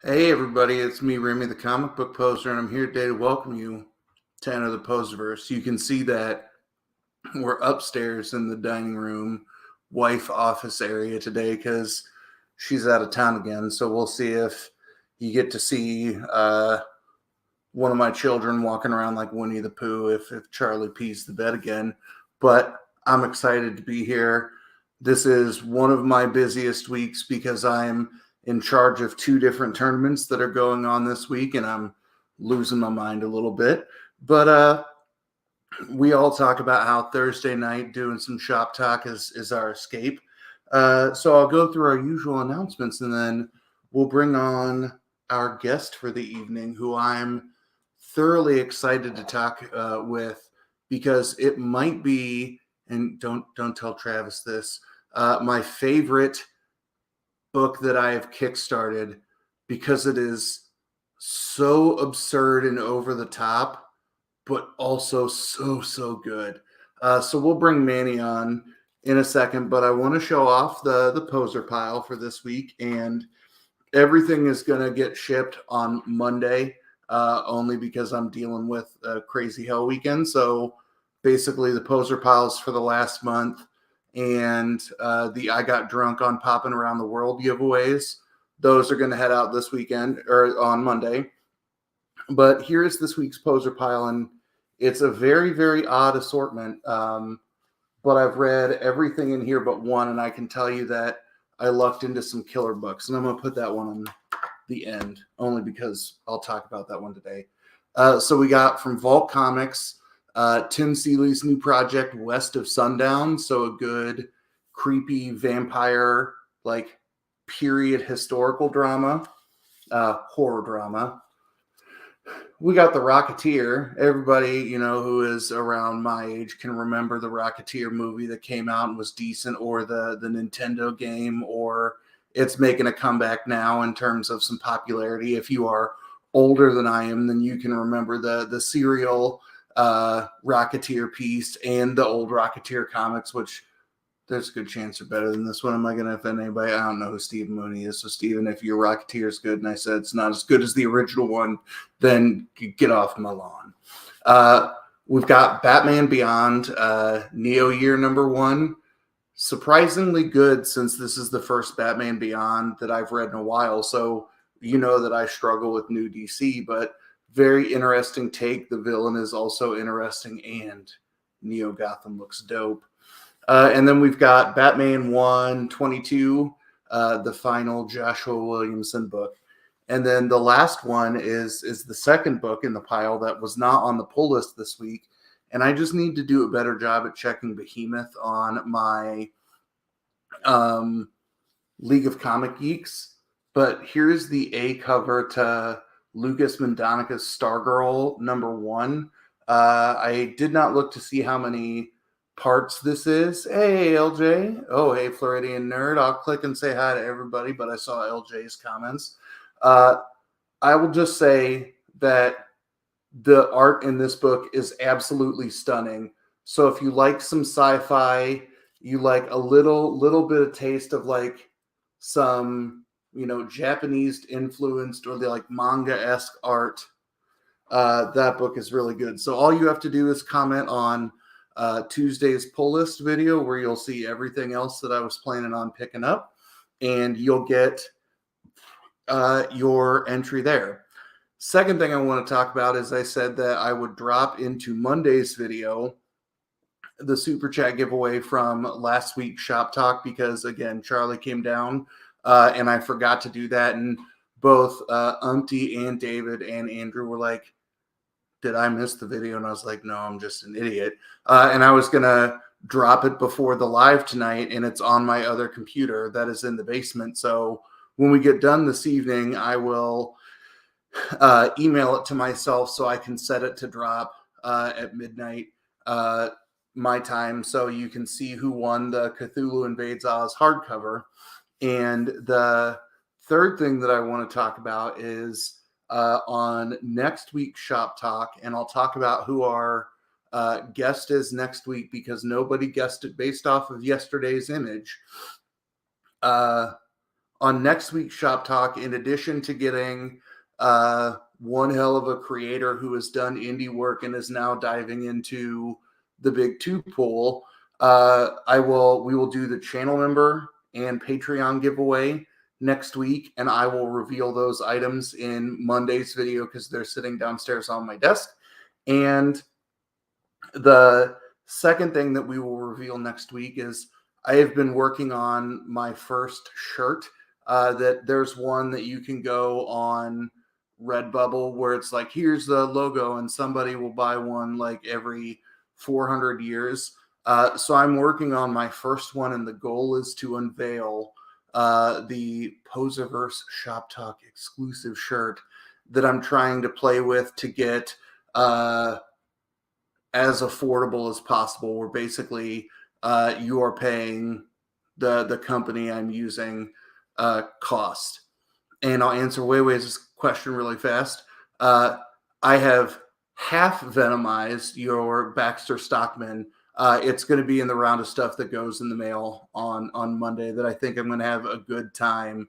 Hey everybody, it's me, Remy the Comic Book Poser, and I'm here today to welcome you to Enter the Poserverse. You can see that we're upstairs in the dining room, wife office area today because she's out of town again. So we'll see if you get to see one of my children walking around like Winnie the Pooh if Charlie pees the bed again. But I'm excited to be here. This is one of my busiest weeks because I'm in charge of two different tournaments that are going on this week, and I'm losing my mind a little bit. But we all talk about how Thursday night doing some shop talk is our escape. So I'll go through our usual announcements, and then we'll bring on our guest for the evening, who I'm thoroughly excited to talk with, because it might be, and don't tell Travis this, my favorite book that I have kickstarted, because it is so absurd and over the top, but also so good. So we'll bring Manny on in a second, but I want to show off the poser pile for this week, and everything is going to get shipped on Monday, only because I'm dealing with a crazy hell weekend. So basically the poser piles for the last month and the I Got Drunk on Popping Around the World giveaways, those are going to head out this weekend or on Monday. But here's this week's poser pile, and it's a very odd assortment. But I've read everything in here but one, and I can tell you that I lucked into some killer books, and I'm going to put that one on the end, only because I'll talk about that one today. So we got from Vault Comics, Tim Seeley's new project, West of Sundown. So a good, creepy vampire, like, period historical drama, horror drama. We got The Rocketeer. Everybody, who is around my age can remember the Rocketeer movie that came out and was decent, or the Nintendo game, or it's making a comeback now in terms of some popularity. If you are older than I am, then you can remember the serial Rocketeer piece and the old Rocketeer comics, which there's a good chance are better than this one. Am I going to offend anybody? I don't know who Stephen Mooney is. So, Stephen, if your Rocketeer is good and I said it's not as good as the original one, then get off my lawn. We've got Batman Beyond, Neo Year #1. Surprisingly good, since this is the first Batman Beyond that I've read in a while. So, you know that I struggle with new DC, but very interesting take. The villain is also interesting, and Neo Gotham looks dope. And then we've got Batman 122, the final Joshua Williamson book. And then the last one is the second book in the pile that was not on the pull list this week. And I just need to do a better job at checking Behemoth on my League of Comic Geeks. But here's the A cover to Lucas Mandonica's Stargirl #1. I did not look to see how many parts this is. Hey, LJ. Oh, hey, Floridian Nerd. I'll click and say hi to everybody, but I saw LJ's comments. I will just say that the art in this book is absolutely stunning. So if you like some sci-fi, you like a little bit of taste of like some, Japanese influenced or the like manga-esque art, that book is really good. So all you have to do is comment on Tuesday's pull list video, where you'll see everything else that I was planning on picking up, and you'll get your entry there. Second thing I want to talk about is I said that I would drop into Monday's video the super chat giveaway from last week's shop talk, because again, Charlie came down and I forgot to do that, and both Umpty and David and Andrew were like, did I miss the video? And I was like, no, I'm just an idiot. And I was going to drop it before the live tonight, and it's on my other computer that is in the basement. So when we get done this evening, I will email it to myself so I can set it to drop at midnight my time, so you can see who won the Cthulhu Invades Oz hardcover. And the third thing that I want to talk about is on next week's Shop Talk, and I'll talk about who our guest is next week, because nobody guessed it based off of yesterday's image. on next week's Shop Talk, in addition to getting one hell of a creator who has done indie work and is now diving into the big two pool, we will do the channel member and Patreon giveaway next week, and I will reveal those items in Monday's video because they're sitting downstairs on my desk. And the second thing that we will reveal next week is I have been working on my first shirt. That there's one that you can go on Redbubble where it's like, here's the logo, and somebody will buy one like every 400 years. So I'm working on my first one, and the goal is to unveil the Poserverse Shop Talk exclusive shirt that I'm trying to play with to get as affordable as possible. Where basically you are paying the company I'm using cost. And I'll answer Weiwei's question really fast. I have half Venomized your Baxter Stockman. It's going to be in the round of stuff that goes in the mail on Monday that I think I'm going to have a good time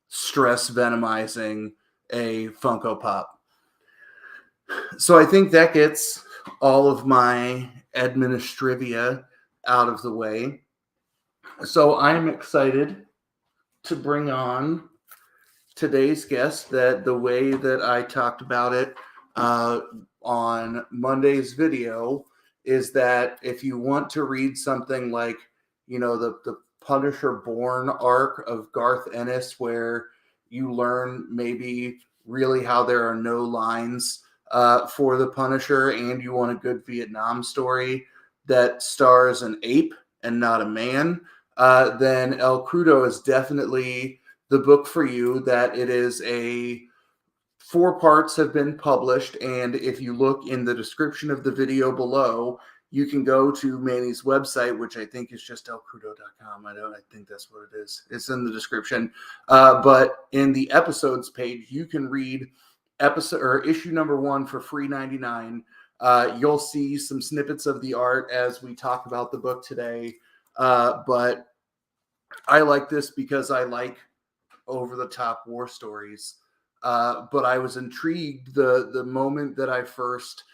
stress Venomizing a Funko Pop. So I think that gets all of my administrivia out of the way. So I'm excited to bring on today's guest. That the way that I talked about it on Monday's video is that if you want to read something like, the Punisher Born arc of Garth Ennis, where you learn maybe really how there are no lines for the Punisher, and you want a good Vietnam story that stars an ape and not a man, then El Crudo is definitely the book for you. That it is 4 parts have been published, and if you look in the description of the video below, you can go to Manny's website, which I think is just elcrudo.com. I think that's what it is. It's in the description. But in the episodes page, you can read issue number 1 for free 99. You'll see some snippets of the art as we talk about the book today. But I like this because I like over-the-top war stories. But I was intrigued the moment that I first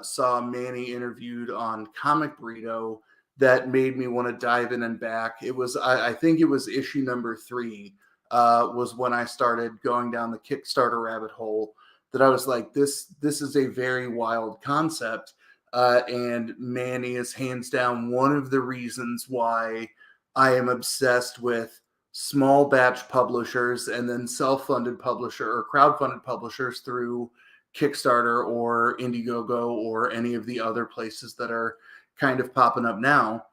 saw Manny interviewed on Comic Burrito that made me want to dive in and back. It was, I think it was issue number 3 was when I started going down the Kickstarter rabbit hole, that I was like, this is a very wild concept. And Manny is hands down one of the reasons why I am obsessed with small batch publishers and then self-funded publisher or crowdfunded publishers through Kickstarter or Indiegogo or any of the other places that are kind of popping up now.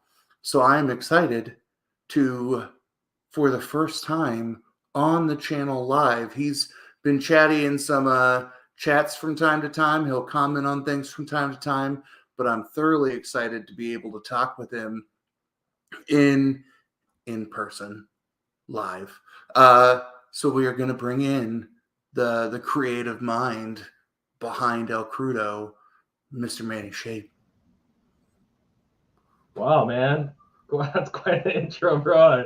So I'm excited to, for the first time on the channel live, he's been chatty in some chats from time to time. He'll comment on things from time to time, but I'm thoroughly excited to be able to talk with him in person live. So we are going to bring in the creative mind behind El Crudo, Mr. Manny Shape. Wow, man. That's quite an intro, bro.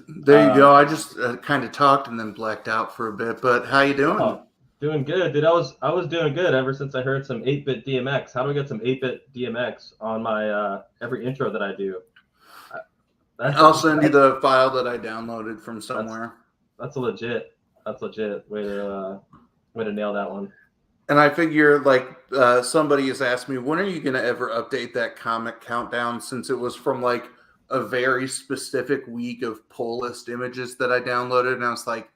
There you go. I just kind of talked and then blacked out for a bit, but how you doing? Oh, doing good, dude. I was doing good ever since I heard some 8-bit DMX. How do I get some 8-bit DMX on my every intro that I do? I'll send you the file that I downloaded from somewhere. That's legit way to nail that one. And I figure, like, somebody has asked me, when are you going to ever update that comic countdown, since it was from like a very specific week of pull list images that I downloaded. And I was like,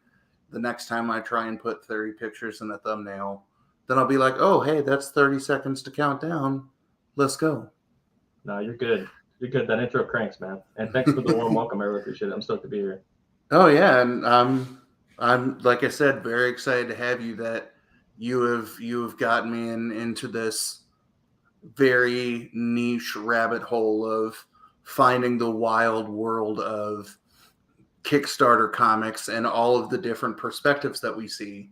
the next time I try and put 30 pictures in a thumbnail, then I'll be like, oh, hey, that's 30 seconds to count down. Let's go. No, you're good. You're good. That intro cranks, man. And thanks for the warm welcome. I really appreciate it. I'm stoked to be here. Oh, yeah. And I'm like I said, very excited to have you. That you have gotten me into this very niche rabbit hole of finding the wild world of Kickstarter comics and all of the different perspectives that we see.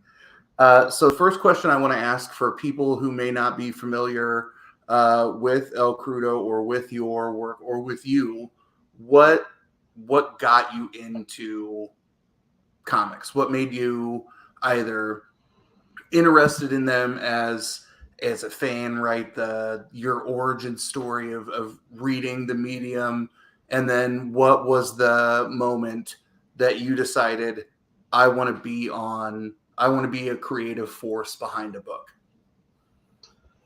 So the first question I want to ask, for people who may not be familiar with El Crudo or with your work or with you, what got you into comics? What made you either interested in them as a fan, right? Your origin story of reading the medium, and then what was the moment that you decided I want to be a creative force behind a book?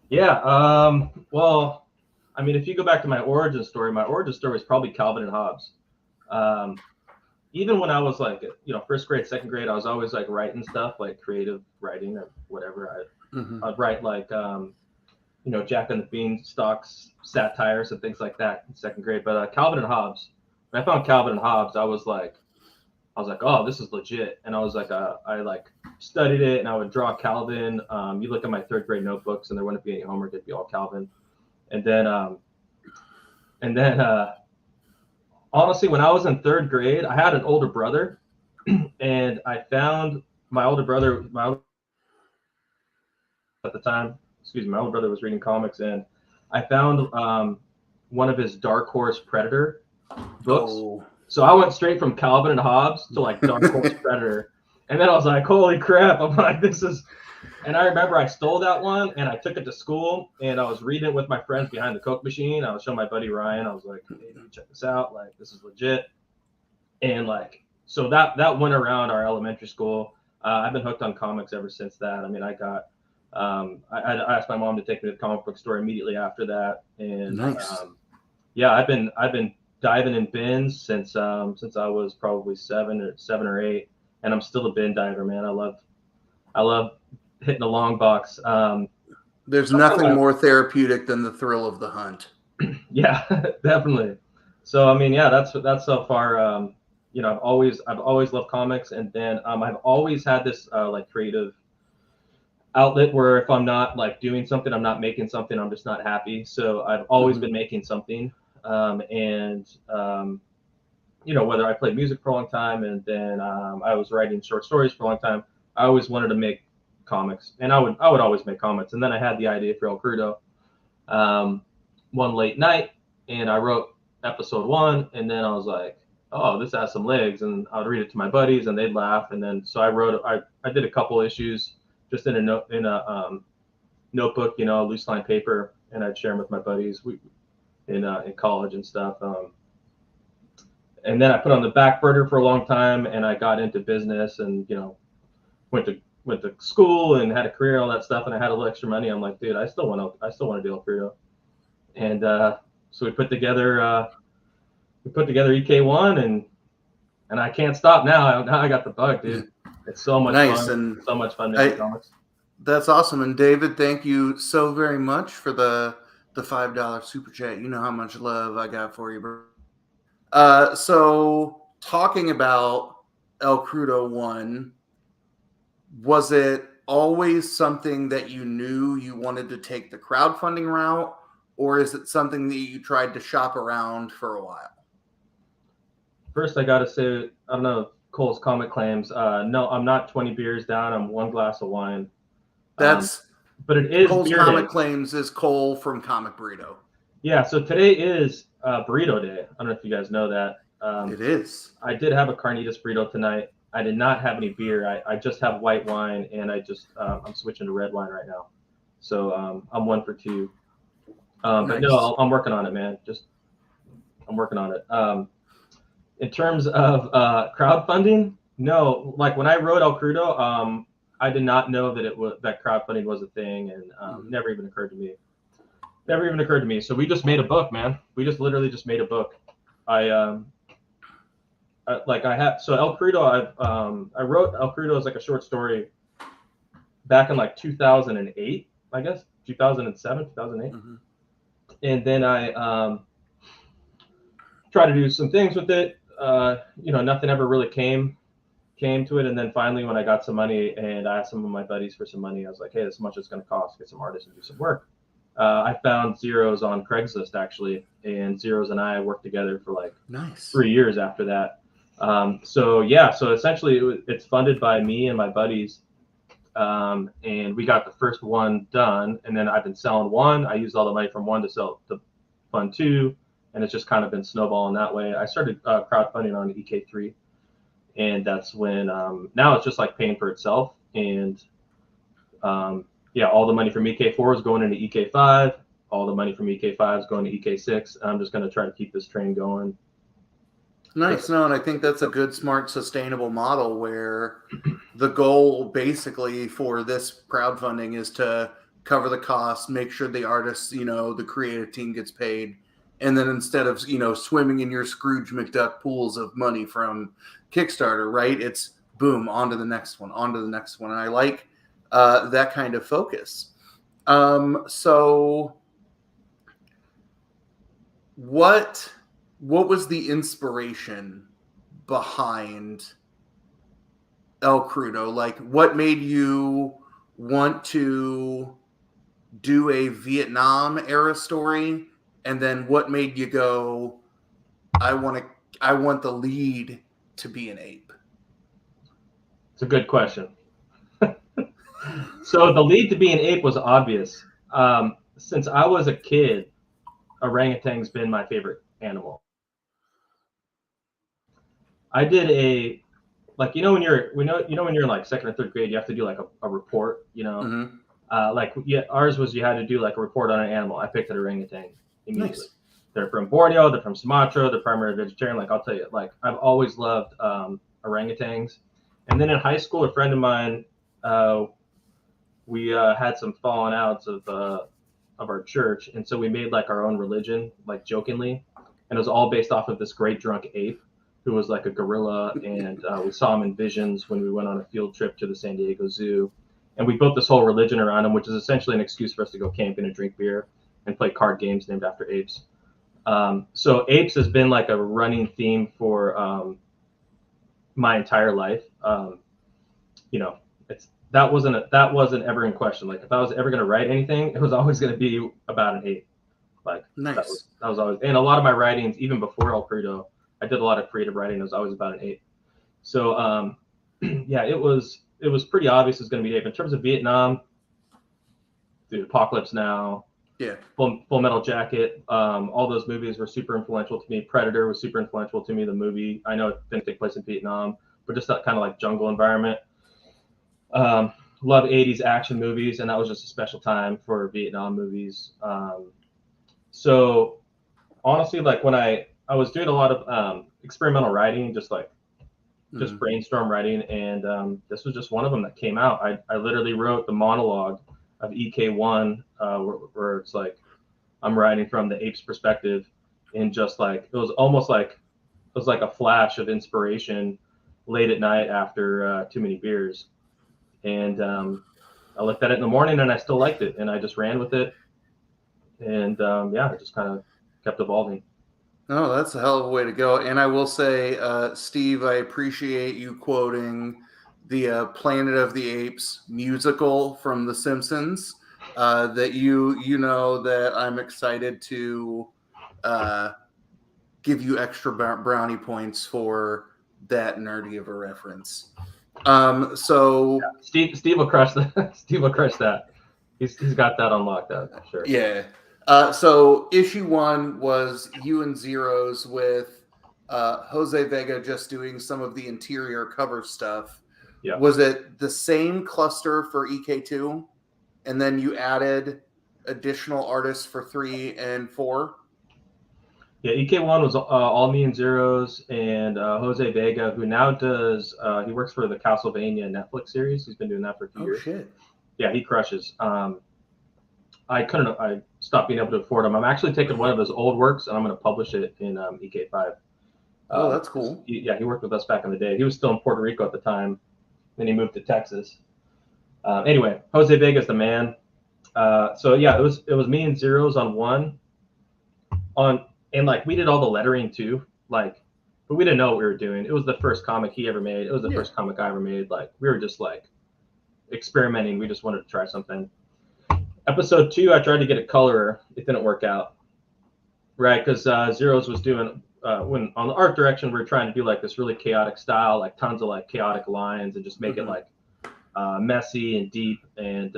Yeah. Well, I mean, if you go back to my origin story is probably Calvin and Hobbes. Even when I was like, first grade, second grade, I was always like writing stuff, like creative writing or whatever. I'd write like, Jack and the Beanstalk's satires and things like that in second grade. But Calvin and Hobbes, when I found Calvin and Hobbes, I was like, oh, this is legit. And I was like, I like studied it, and I would draw Calvin. You look at my third grade notebooks, and there wouldn't be any homework; it'd be all Calvin. And then honestly, when I was in third grade, I had an older brother, and I found my older brother. At the time, my older brother was reading comics, and I found one of his Dark Horse Predator books. Oh. So I went straight from Calvin and Hobbes to like Dark Horse Predator. And then I was like, holy crap. I'm like, this is, and I remember I stole that one and I took it to school and I was reading it with my friends behind the Coke machine. I was showing my buddy Ryan. I was like, hey, dude, check this out. Like, this is legit. And like, so that went around our elementary school. I've been hooked on comics ever since that. I mean, I asked my mom to take me to the comic book store immediately after that. And nice. Yeah, I've been diving in bins since I was probably seven or eight, and I'm still a bin diver, man. I love hitting a long box. There's nothing more therapeutic than the thrill of the hunt. Yeah, definitely. So I mean, yeah, that's so far. I've always loved comics, and then I've always had this like creative outlet where if I'm not like doing something, I'm not making something, I'm just not happy. So I've always been making something. Whether I played music for a long time and then I was writing short stories for a long time, I always wanted to make comics, and I would always make comics. And then I had the idea for El Krudo one late night, and I wrote episode 1, and then I was like, oh, this has some legs, and I would read it to my buddies, and they'd laugh. And then so I did a couple issues just in a notebook, loose line paper, and I'd share them with my buddies. In college and stuff. And then I put on the back burner for a long time, and I got into business and, went to school and had a career, all that stuff. And I had a little extra money. I'm like, dude, I still want to do El Krudo. And so we put together EK1, and I can't stop now. Now I got the bug, dude. It's so much fun. And so much fun making comics. That's awesome. And David, thank you so very much for the $5 super chat. You know how much love I got for you, bro. So talking about El Krudo 1, was it always something that you knew you wanted to take the crowdfunding route, or is it something that you tried to shop around for a while? First, I got to say, I don't know, Cole's comic claims. No, I'm not 20 beers down. I'm one glass of wine. But it is Cole's beer comic day. claims is Cole from Comic Burrito. Yeah, so today is burrito day. I don't know if you guys know that. It is. I did have a carnitas burrito tonight. I did not have any beer. I just have white wine, and I'm switching to red wine right now. So I'm 1 for 2. Nice. But no, I'm working on it, man. I'm working on it. In terms of crowdfunding, no. Like when I wrote El Krudo, I did not know that crowdfunding was a thing, and never even occurred to me. So we just made a book, man. We just literally just made a book. El Krudo. I wrote El Krudo as like a short story back in like 2008, I guess 2007, 2008, and then I tried to do some things with it. Nothing ever really came to it. And then finally, when I got some money and I asked some of my buddies for some money, I was like, hey, this is how much it's going to cost, get some artists and do some work. I found Zeros on Craigslist, actually, and Zeros and I worked together for like 3 years after that. So essentially it's funded by me and my buddies. And we got the first one done, and then I've been selling one. I used all the money from one to fund 2. And it's just kind of been snowballing that way. I started crowdfunding on EK3, And that's when now it's just like paying for itself. And yeah, all the money from EK4 is going into EK5. All the money from EK5 is going to EK6. I'm just going to try to keep this train going. Nice. No, and I think that's a good, smart, sustainable model where the goal basically for this crowdfunding is to cover the cost, make sure the artists, the creative team gets paid. And then instead of, swimming in your Scrooge McDuck pools of money from Kickstarter, right? It's boom, on to the next one, on to the next one. And I like that kind of focus. So what was the inspiration behind El Krudo? Like, what made you want to do a Vietnam era story? And then what made you go, I want the lead to be an ape? It's a good question. So the lead to be an ape was obvious. Since I was a kid, orangutan's been my favorite animal. I did when you're in like second or third grade, you have to do like a report, Mm-hmm. Ours was, you had to do like a report on an animal. I picked an orangutan immediately. Nice. They're from Borneo, they're from Sumatra, they're primarily vegetarian. Like, I'll tell you, like, I've always loved orangutans. And then in high school, a friend of mine, we had some falling outs of our church, and so we made like our own religion, like jokingly, and it was all based off of this great drunk ape who was like a gorilla, and we saw him in visions when we went on a field trip to the San Diego Zoo, and we built this whole religion around him, which is essentially an excuse for us to go camping and drink beer and play card games named after apes. So apes has been like a running theme for my entire life. That wasn't ever in question. Like, if I was ever going to write anything, it was always going to be about an ape. Like, nice. That was always, and a lot of my writings, even before El Krudo, I did a lot of creative writing. It was always about an ape. So yeah, it was pretty obvious it was going to be ape. In terms of Vietnam, the Apocalypse Now, yeah, Full Metal Jacket, all those movies were super influential to me. Predator was super influential to me. The movie, I know it didn't take place in Vietnam, but just that kind of like jungle environment. Love 80s action movies, and that was just a special time for Vietnam movies. So honestly, like, when I was doing a lot of experimental writing, just brainstorm writing, and this was just one of them that came out. I literally wrote the monologue of EK1, where it's like I'm writing from the ape's perspective, and just like it was like a flash of inspiration late at night after too many beers. And I looked at it in the morning, and I still liked it, and I just ran with it. And yeah, it just kind of kept evolving. Oh, that's a hell of a way to go. And I will say, Steve, I appreciate you quoting the Planet of the Apes musical from The Simpsons. That you know that I'm excited to give you extra brownie points for that nerdy of a reference. So yeah, Steve will crush that. Steve will crush that. He's got that unlocked out. Sure. Yeah. So issue 1 was you and Zeros with Jose Vega just doing some of the interior cover stuff. Yeah. Was it the same cluster for EK2, and then you added additional artists for 3 and 4? Yeah, EK1 was all me and Zeros, and Jose Vega, who now does, he works for the Castlevania Netflix series. He's been doing that for a few years. Oh, shit. Yeah, he crushes. I stopped being able to afford him. I'm actually taking one of his old works, and I'm going to publish it in EK5. Oh, that's cool. He worked with us back in the day. He was still in Puerto Rico at the time. Then he moved to Texas. Anyway, Jose Vega's the man. So yeah, it was me and Zeros on one. And like, we did all the lettering too, like, but we didn't know what we were doing. It was the first comic he ever made. It was the first comic I ever made. Like, we were just like experimenting. We just wanted to try something. Episode 2, I tried to get a colorer. It didn't work out, right? Because Zeros was doing, when on the art direction, we were trying to do like this really chaotic style, like tons of like chaotic lines, and just make it like messy and deep. And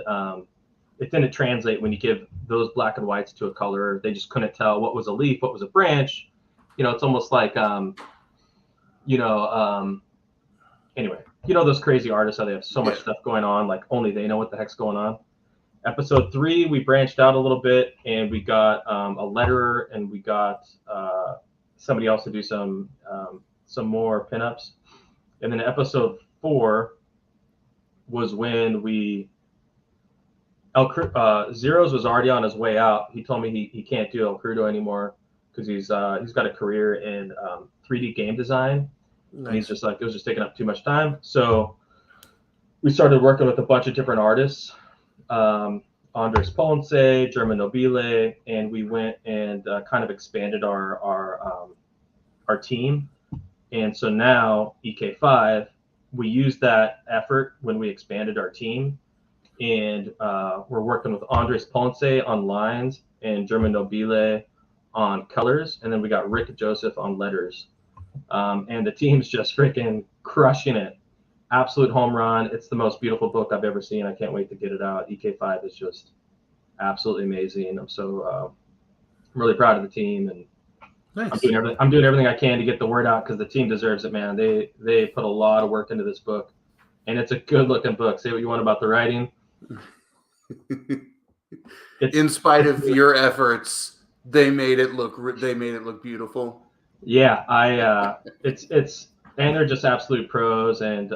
it didn't translate when you give those black and whites to a colorer. They just couldn't tell what was a leaf, what was a branch. It's almost like, anyway, you know those crazy artists, how they have so much stuff going on, like only they know what the heck's going on. Episode 3, we branched out a little bit, and we got a letterer, and we got somebody else to do some more pinups. And then episode 4 was when Zeros was already on his way out. He told me he can't do El Crudo anymore because he's got a career in 3D game design. Nice. And he's just like, it was just taking up too much time. So we started working with a bunch of different artists, Andres Ponce, German Nobile, and we went and kind of expanded our team. And so now EK5, we used that effort when we expanded our team, and we're working with Andres Ponce on lines and German Nobile on colors, and then we got Rick Joseph on letters. And the team's just freaking crushing it. Absolute home run. It's the most beautiful book I've ever seen. I can't wait to get it out. EK5 is just absolutely amazing. I'm really proud of the team, and nice. I'm doing everything I can to get the word out because the team deserves it, man. They put a lot of work into this book, and it's a good looking book. Say what you want about the writing. In spite of your efforts, they made it look beautiful. Yeah, it's and they're just absolute pros, and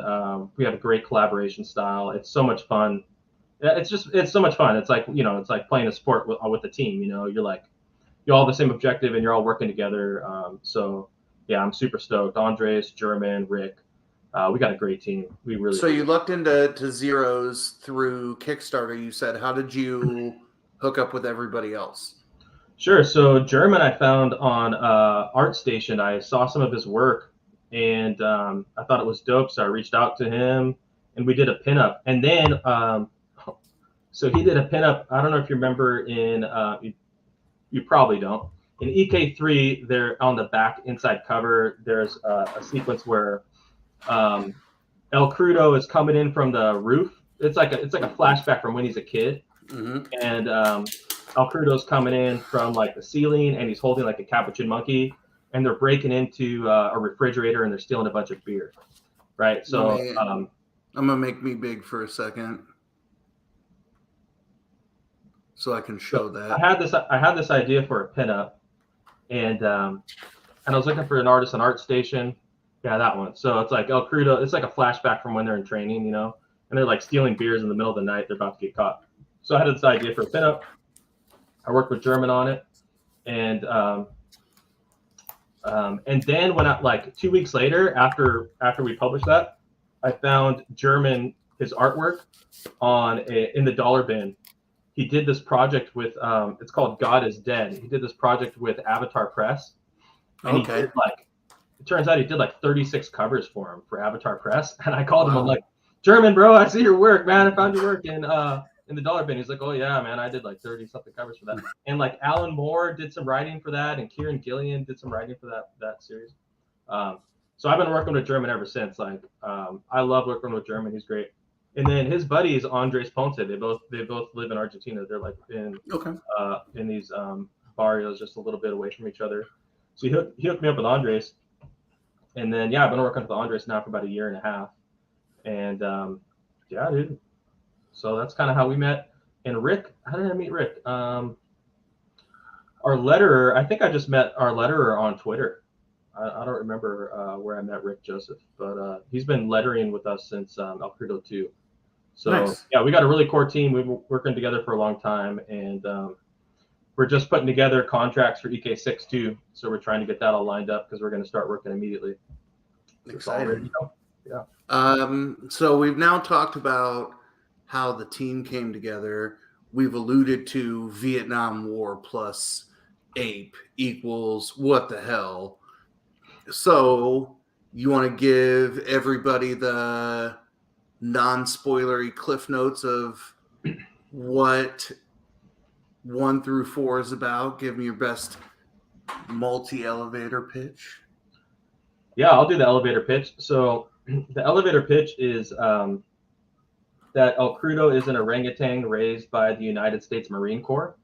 we have a great collaboration style. It's so much fun. It's so much fun. It's like, it's like playing a sport with a team. You all have the same objective, and you're all working together. So yeah, I'm super stoked. Andres, German, Rick, we got a great team. We really. So you looked into Zeros through Kickstarter. You said, how did you hook up with everybody else? Sure. So German, I found on ArtStation. I saw some of his work, and I thought it was dope. So I reached out to him, and we did a pinup. And then, so he did a pinup. I don't know if you remember in. You probably don't. In EK3, there on the back inside cover, there's a sequence where El Crudo is coming in from the roof. It's like a flashback from when he's a kid, and El Crudo's coming in from like the ceiling, and he's holding like a capuchin monkey, and they're breaking into a refrigerator, and they're stealing a bunch of beer, right? So I'm gonna make me big for a second, so I can show that. I had this idea for a pinup, and I was looking for an artist on ArtStation. Yeah, that one. So it's like El Crudo. It's like a flashback from when they're in training, and they're like stealing beers in the middle of the night. They're about to get caught. So I had this idea for a pinup. I worked with German on it, and then when like 2 weeks later, after we published that, I found German his artwork in the dollar bin. He did this project with it's called God is Dead. He did this project with Avatar Press, and he did it turns out he did like 36 covers for him for Avatar Press. And I called him. I'm like, German, bro, I see your work, man. I found your work in the dollar bin. He's like, oh yeah, man, I did like 30 something covers for that. And like Alan Moore did some writing for that, and Kieran Gillian did some writing for that series. So I've been working with German ever since. Like I love working with German. He's great. And then his buddy is Andres Ponce. They both live in Argentina. They're like in these barrios just a little bit away from each other. So he hooked me up with Andres. And then I've been working with Andres now for about 1.5 years. And yeah, dude. So that's kind of how we met. And Rick, how did I meet Rick? Our letterer, I think I just met our letterer on Twitter. I don't remember where I met Rick Joseph, but he's been lettering with us since El Crudo 2. So nice. Yeah, we got a really core team. We've been working together for a long time, and we're just putting together contracts for EK6 too. So we're trying to get that all lined up because we're going to start working immediately. Exciting. Yeah. So we've now talked about how the team came together. We've alluded to Vietnam War plus ape equals what the hell. So you want to give everybody the non-spoilery cliff notes of what 1 through 4 is about? Give me your best multi-elevator pitch. Yeah, I'll do the elevator pitch. So the elevator pitch is that El Crudo is an orangutan raised by the United States Marine Corps.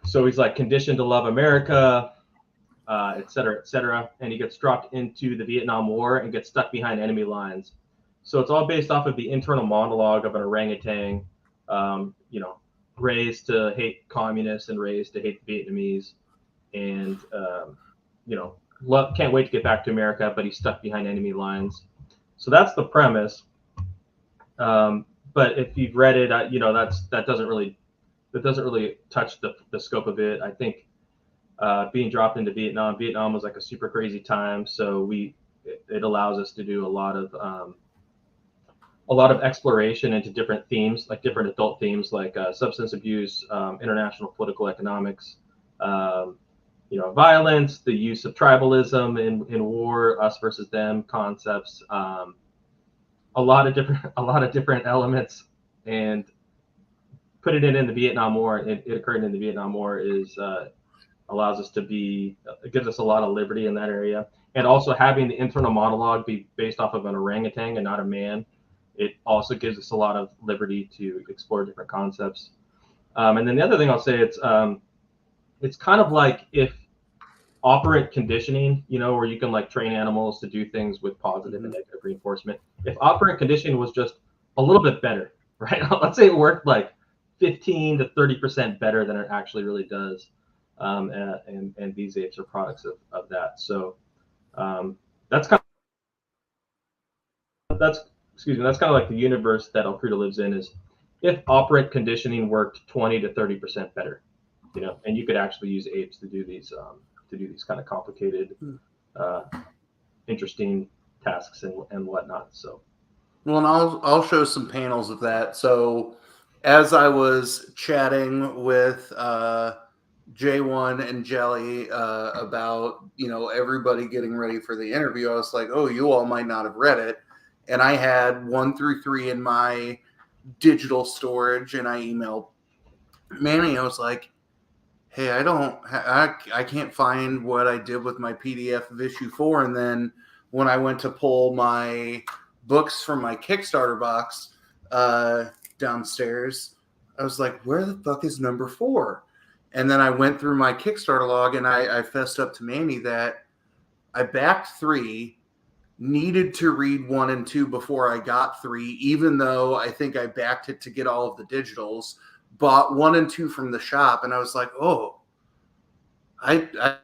So he's like conditioned to love America. et cetera, et cetera. And he gets dropped into the Vietnam War and gets stuck behind enemy lines. So it's all based off of the internal monologue of an orangutan, raised to hate communists and raised to hate the Vietnamese, and can't wait to get back to America, but he's stuck behind enemy lines. So that's the premise. But if you've read it, that doesn't really touch the scope of it. I think being dropped into Vietnam was like a super crazy time, so it allows us to do a lot of exploration into different themes, like different adult themes, like substance abuse, international political economics, violence, the use of tribalism in war, us versus them concepts, a lot of different elements, and putting it in the Vietnam War. It occurred in the Vietnam War allows us it gives us a lot of liberty in that area, and also having the internal monologue be based off of an orangutan and not a man. It also gives us a lot of liberty to explore different concepts. And then the other thing I'll say, it's kind of like if operant conditioning, where you can like train animals to do things with positive and negative reinforcement. If operant conditioning was just a little bit better, right? Let's say it worked like 15 to 30% better than it actually really does. And these apes are products of that. So that's kind of like the universe that El Crudo lives in, is if operant conditioning worked 20 to 30% better, and you could actually use apes to do these kind of complicated, interesting tasks and whatnot. So, well, and I'll show some panels of that. So, as I was chatting with J1 and Jelly about everybody getting ready for the interview, I was like, oh, you all might not have read it, and I had 1 through 3 in my digital storage, and I emailed Manny. I was like, hey, I can't find what I did with my PDF of issue 4. And then when I went to pull my books from my Kickstarter box downstairs, I was like, where the fuck is number 4? And then I went through my Kickstarter log, and I fessed up to Manny that I backed 3, needed to read 1 and 2 before I got 3, even though I think I backed it to get all of the digitals. Bought 1 and 2 from the shop, and I was like, oh, I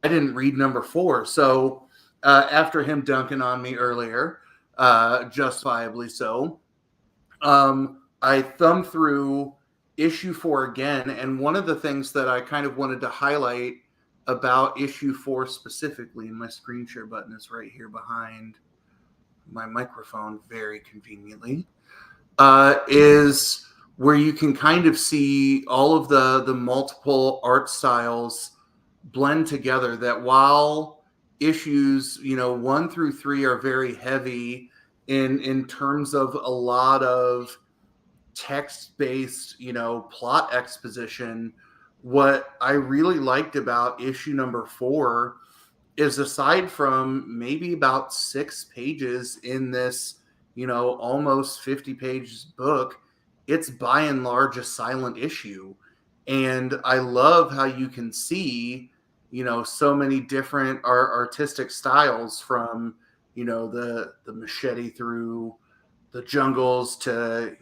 didn't read number 4. So after him dunking on me earlier, justifiably so, I thumbed through issue 4 again, and one of the things that I kind of wanted to highlight about issue 4 specifically, and my screen share button is right here behind my microphone very conveniently, is where you can kind of see all of the multiple art styles blend together. That while issues 1 through 3 are very heavy in terms of a lot of text-based plot exposition, what I really liked about issue number 4 is, aside from maybe about 6 pages in this almost 50 pages book, it's by and large a silent issue. And I love how you can see, so many different artistic styles, from, the machete through the jungles to,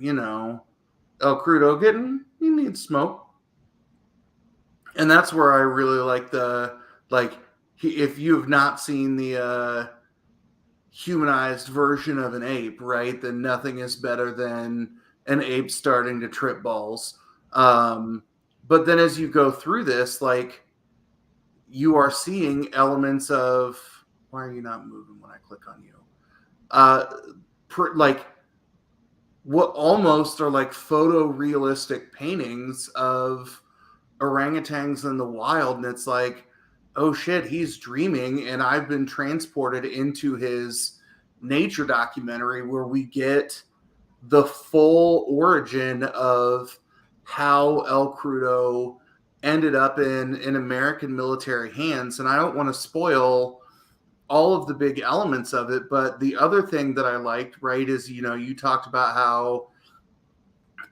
El Crudo you need smoke. And that's where I really like if you have not seen the humanized version of an ape, right, then nothing is better than an ape starting to trip balls. But then as you go through this, you are seeing elements of, why are you not moving when I click on you? What almost are like photorealistic paintings of orangutans in the wild. And it's like, oh shit, he's dreaming. And I've been transported into his nature documentary, where we get the full origin of how El Crudo ended up in American military hands. And I don't want to spoil all of the big elements of it, but the other thing that I liked, right, is, you talked about how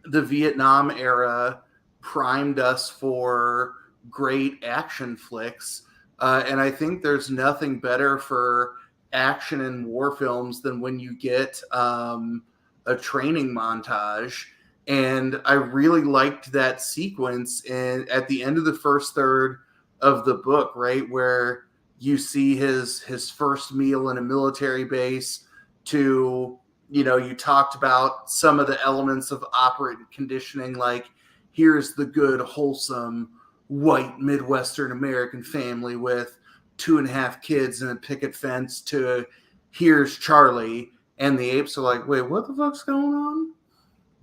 the Vietnam era primed us for great action flicks. And I think there's nothing better for action and war films than when you get a training montage. And I really liked that sequence at the end of the first third of the book, right, where you see his first meal in a military base. To, you talked about some of the elements of operant conditioning, like here's the good, wholesome white Midwestern American family with 2.5 kids and a picket fence, to here's Charlie. And the apes are like, wait, what the fuck's going on?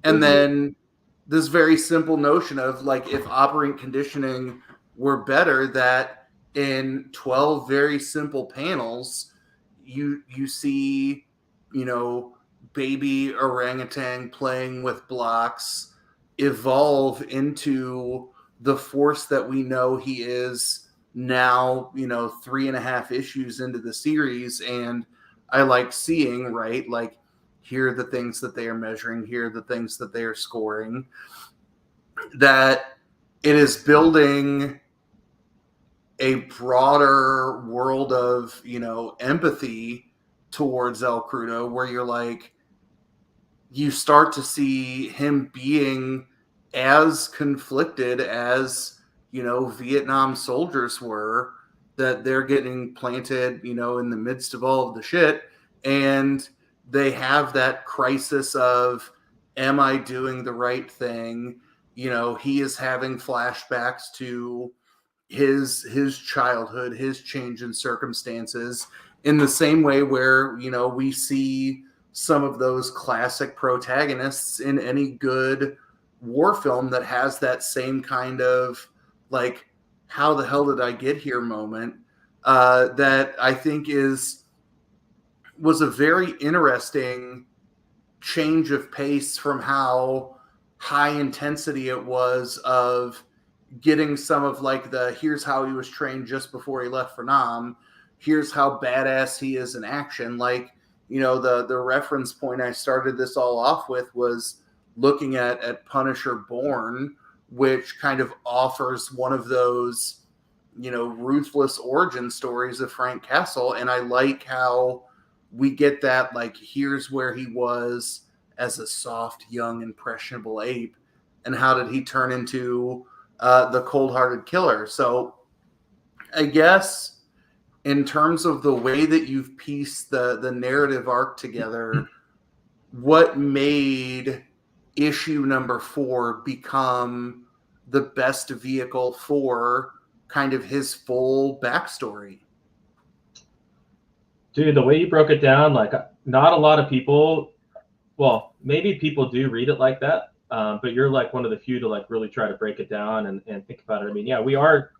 And then this very simple notion of, like, if operant conditioning were better, that in 12 very simple panels, you see, baby orangutan playing with blocks evolve into the force that we know he is now, 3.5 issues into the series. And I like seeing, right, like, here are the things that they are measuring, here are the things that they are scoring, that it is building a broader world of, empathy towards El Crudo, where you're like, you start to see him being as conflicted as, Vietnam soldiers were, that they're getting planted, in the midst of all of the shit. And they have that crisis of, am I doing the right thing? He is having flashbacks to his childhood, his change in circumstances, in the same way where, we see some of those classic protagonists in any good war film that has that same kind of, like, how the hell did I get here moment, that I think was a very interesting change of pace from how high intensity it was of getting some of, like, the here's how he was trained just before he left for Nam, here's how badass he is in action. Like, the reference point I started this all off with was looking at Punisher Born, which kind of offers one of those, ruthless origin stories of Frank Castle. And I like how we get that, like, here's where he was as a soft, young, impressionable ape, and how did he turn into the cold-hearted killer. So I guess in terms of the way that you've pieced the narrative arc together, what made issue number 4 become the best vehicle for kind of his full backstory? Dude, the way you broke it down, like, not a lot of people, well, maybe people do read it like that, but you're like one of the few to, like, really try to break it down and think about it. I mean, yeah, we are,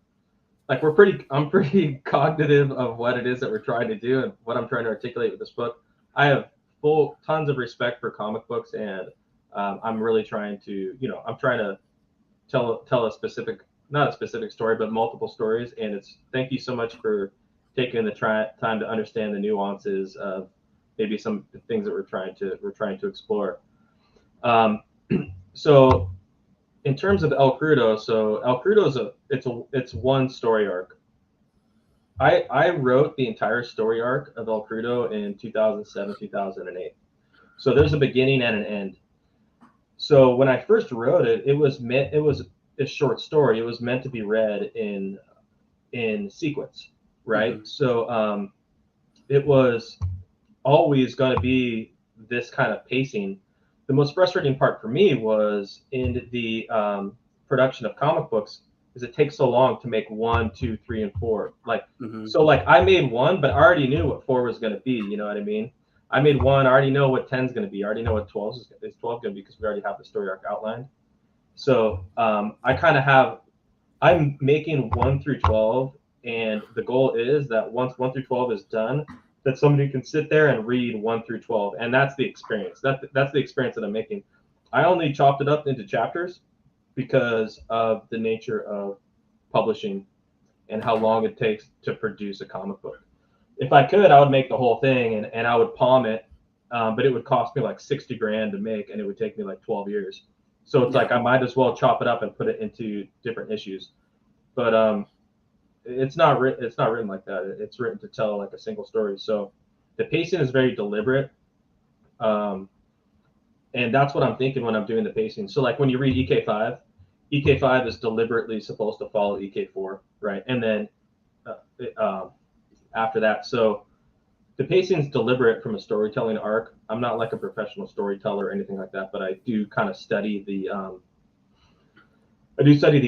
like, I'm pretty cognitive of what it is that we're trying to do and what I'm trying to articulate with this book. I have tons of respect for comic books, and I'm really trying to, I'm trying to tell a specific, not a specific story, but multiple stories. And it's, thank you so much for taking the time to understand the nuances of maybe some things that we're trying to explore. So in terms of El Crudo, so El Crudo it's one story arc. I wrote the entire story arc of El Crudo in 2007, 2008. So there's a beginning and an end. So when I first wrote it, it was a short story. It was meant to be read in sequence, right? Mm-hmm. So it was always going to be this kind of pacing. The most frustrating part for me was in the production of comic books is it takes so long to make 1, 2, 3, and 4. Like, so like I made 1, but I already knew what 4 was going to be. You know what I mean? I made 1, I already know what 10 is going to be. I already know what 12 is going to be because we already have the story arc outlined. So I'm making 1 through 12, and the goal is that once 1 through 12 is done, that somebody can sit there and read 1 through 12, and that's the experience. That's the experience that I'm making. I only chopped it up into chapters because of the nature of publishing and how long it takes to produce a comic book. If I could, I would make the whole thing and I would palm it, but it would cost me like $60,000 to make, and it would take me like 12 years. So it's like I might as well chop it up and put it into different issues. But it's not written like that. It's written to tell like a single story. So the pacing is very deliberate. And that's what I'm thinking when I'm doing the pacing. So like when you read EK5, EK5 is deliberately supposed to follow EK4, right? And then after that, so the pacing is deliberate from a storytelling arc. I'm not like a professional storyteller or anything like that, but I do kind of study the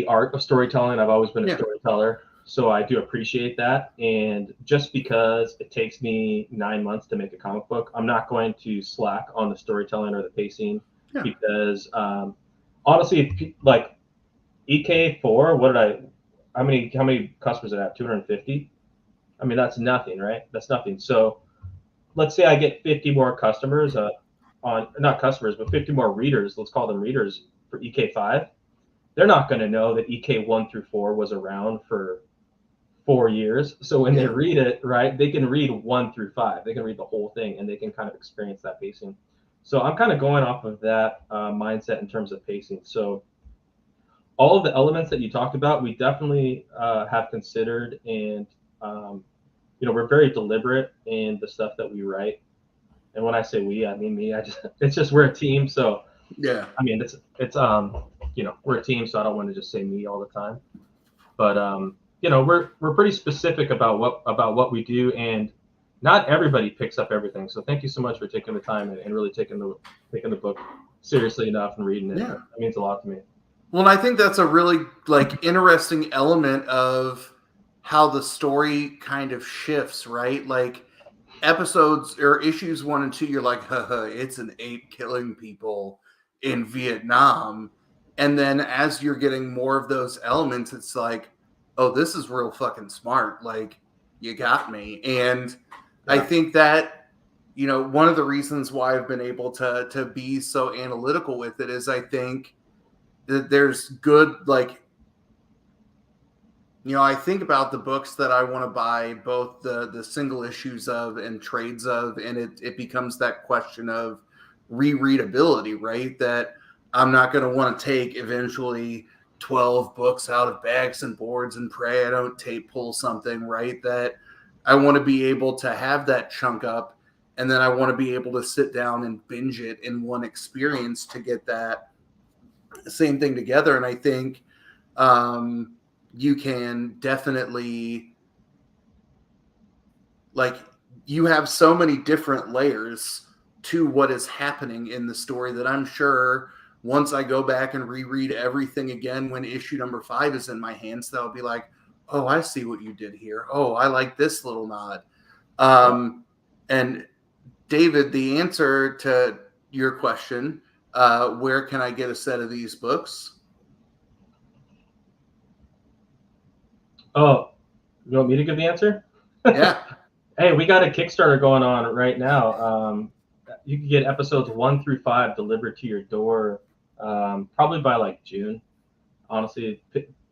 art of storytelling. I've always been a storyteller, so I do appreciate that. And just because it takes me 9 months to make a comic book, I'm not going to slack on the storytelling or the pacing because honestly, like EK4, how many customers did I have? 250. I mean, that's nothing, right? That's nothing. So let's say I get 50 more customers not customers, but 50 more readers. Let's call them readers for EK5. They're not going to know that EK1 through 4 was around for 4 years. So when they read it, right, they can read 1 through 5. They can read the whole thing and they can kind of experience that pacing. So I'm kind of going off of that mindset in terms of pacing. So all of the elements that you talked about, we definitely have considered, and we're very deliberate in the stuff that we write. And when I say we, I mean me. It's just we're a team. So I mean it's we're a team, so I don't want to just say me all the time. But we're pretty specific about what we do, and not everybody picks up everything. So thank you so much for taking the time and really taking the book seriously enough and reading it. That means a lot to me. Well, I think that's a really interesting element of how the story kind of shifts, right? Like episodes or issues 1 and 2, you're like, it's an ape killing people in Vietnam. And then as you're getting more of those elements, it's like, oh, this is real fucking smart. Like, you got me. And I think that, one of the reasons why I've been able to be so analytical with it is I think that there's good, I think about the books that I want to buy, both the single issues of and trades of, and it becomes that question of rereadability, right? That I'm not going to want to take eventually 12 books out of bags and boards and pray I don't tape pull something, right? That I want to be able to have that chunk up, and then I want to be able to sit down and binge it in one experience to get that same thing together. And I think you can definitely, you have so many different layers to what is happening in the story that I'm sure once I go back and reread everything again when issue number 5 is in my hands, that'll be like, oh, I see what you did here. Oh, I like this little nod. And David, the answer to your question, where can I get a set of these books? Oh, you want me to give the answer? Yeah. Hey, we got a Kickstarter going on right now. You can get episodes 1 through 5 delivered to your door probably by like June. Honestly,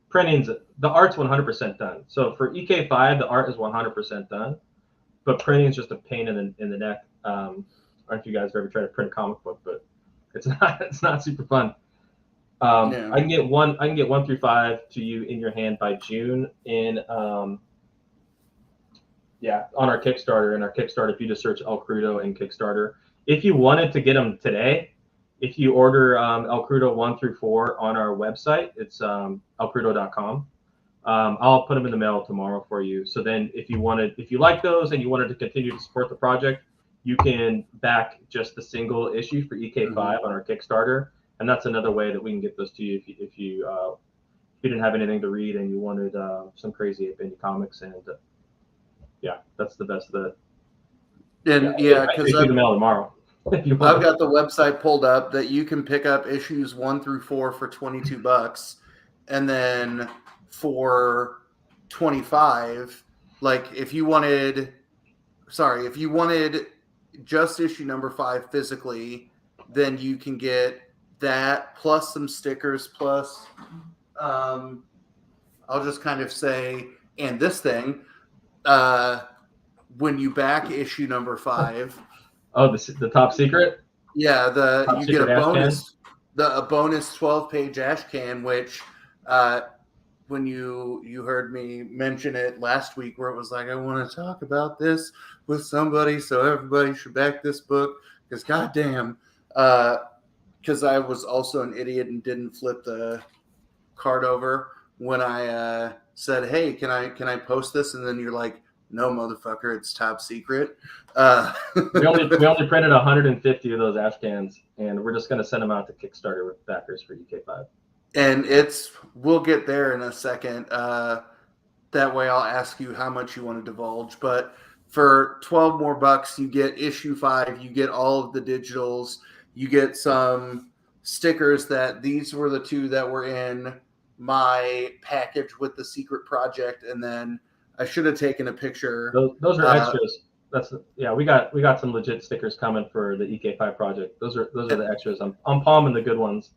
printing's, the art's 100% done. So for EK5, the art is 100% done, but printing is just a pain in the neck. I don't know if you guys have ever tried to print a comic book, but it's not super fun. I can get 1 through 5 to you in your hand by June on our Kickstarter. And our Kickstarter, if you just search El Crudo in Kickstarter, if you wanted to get them today, if you order El Crudo 1 through 4 on our website, it's elcrudo.com. I'll put them in the mail tomorrow for you. So then if you like those and you wanted to continue to support the project, you can back just the single issue for EK5 on our Kickstarter. And that's another way that we can get those to you if you didn't have anything to read and you wanted some crazy indie comics. And that's the best of it. And because I'll the mail tomorrow. I've got the website pulled up that you can pick up issues 1 through 4 for $22, and then for $25, if you wanted just issue number 5 physically, then you can get that plus some stickers plus I'll just kind of say, and this thing, when you back issue number 5. Oh, the top secret? Yeah, you get a bonus 12-page ash can, which when you heard me mention it last week, where it was like, I want to talk about this with somebody, so everybody should back this book, because goddamn, because I was also an idiot and didn't flip the card over when I said, hey, can I post this? And then you're like, no, motherfucker, it's top secret. We only printed 150 of those ash cans, and we're just going to send them out to Kickstarter with backers for EK5. And we'll get there in a second. That way I'll ask you how much you want to divulge. But for 12 more bucks, you get issue 5, you get all of the digitals, you get some stickers. That these were the 2 that were in my package with the secret project, and then I should have taken a picture. Those are extras. We got some legit stickers coming for the EK5 project. Those are the extras. I'm palming the good ones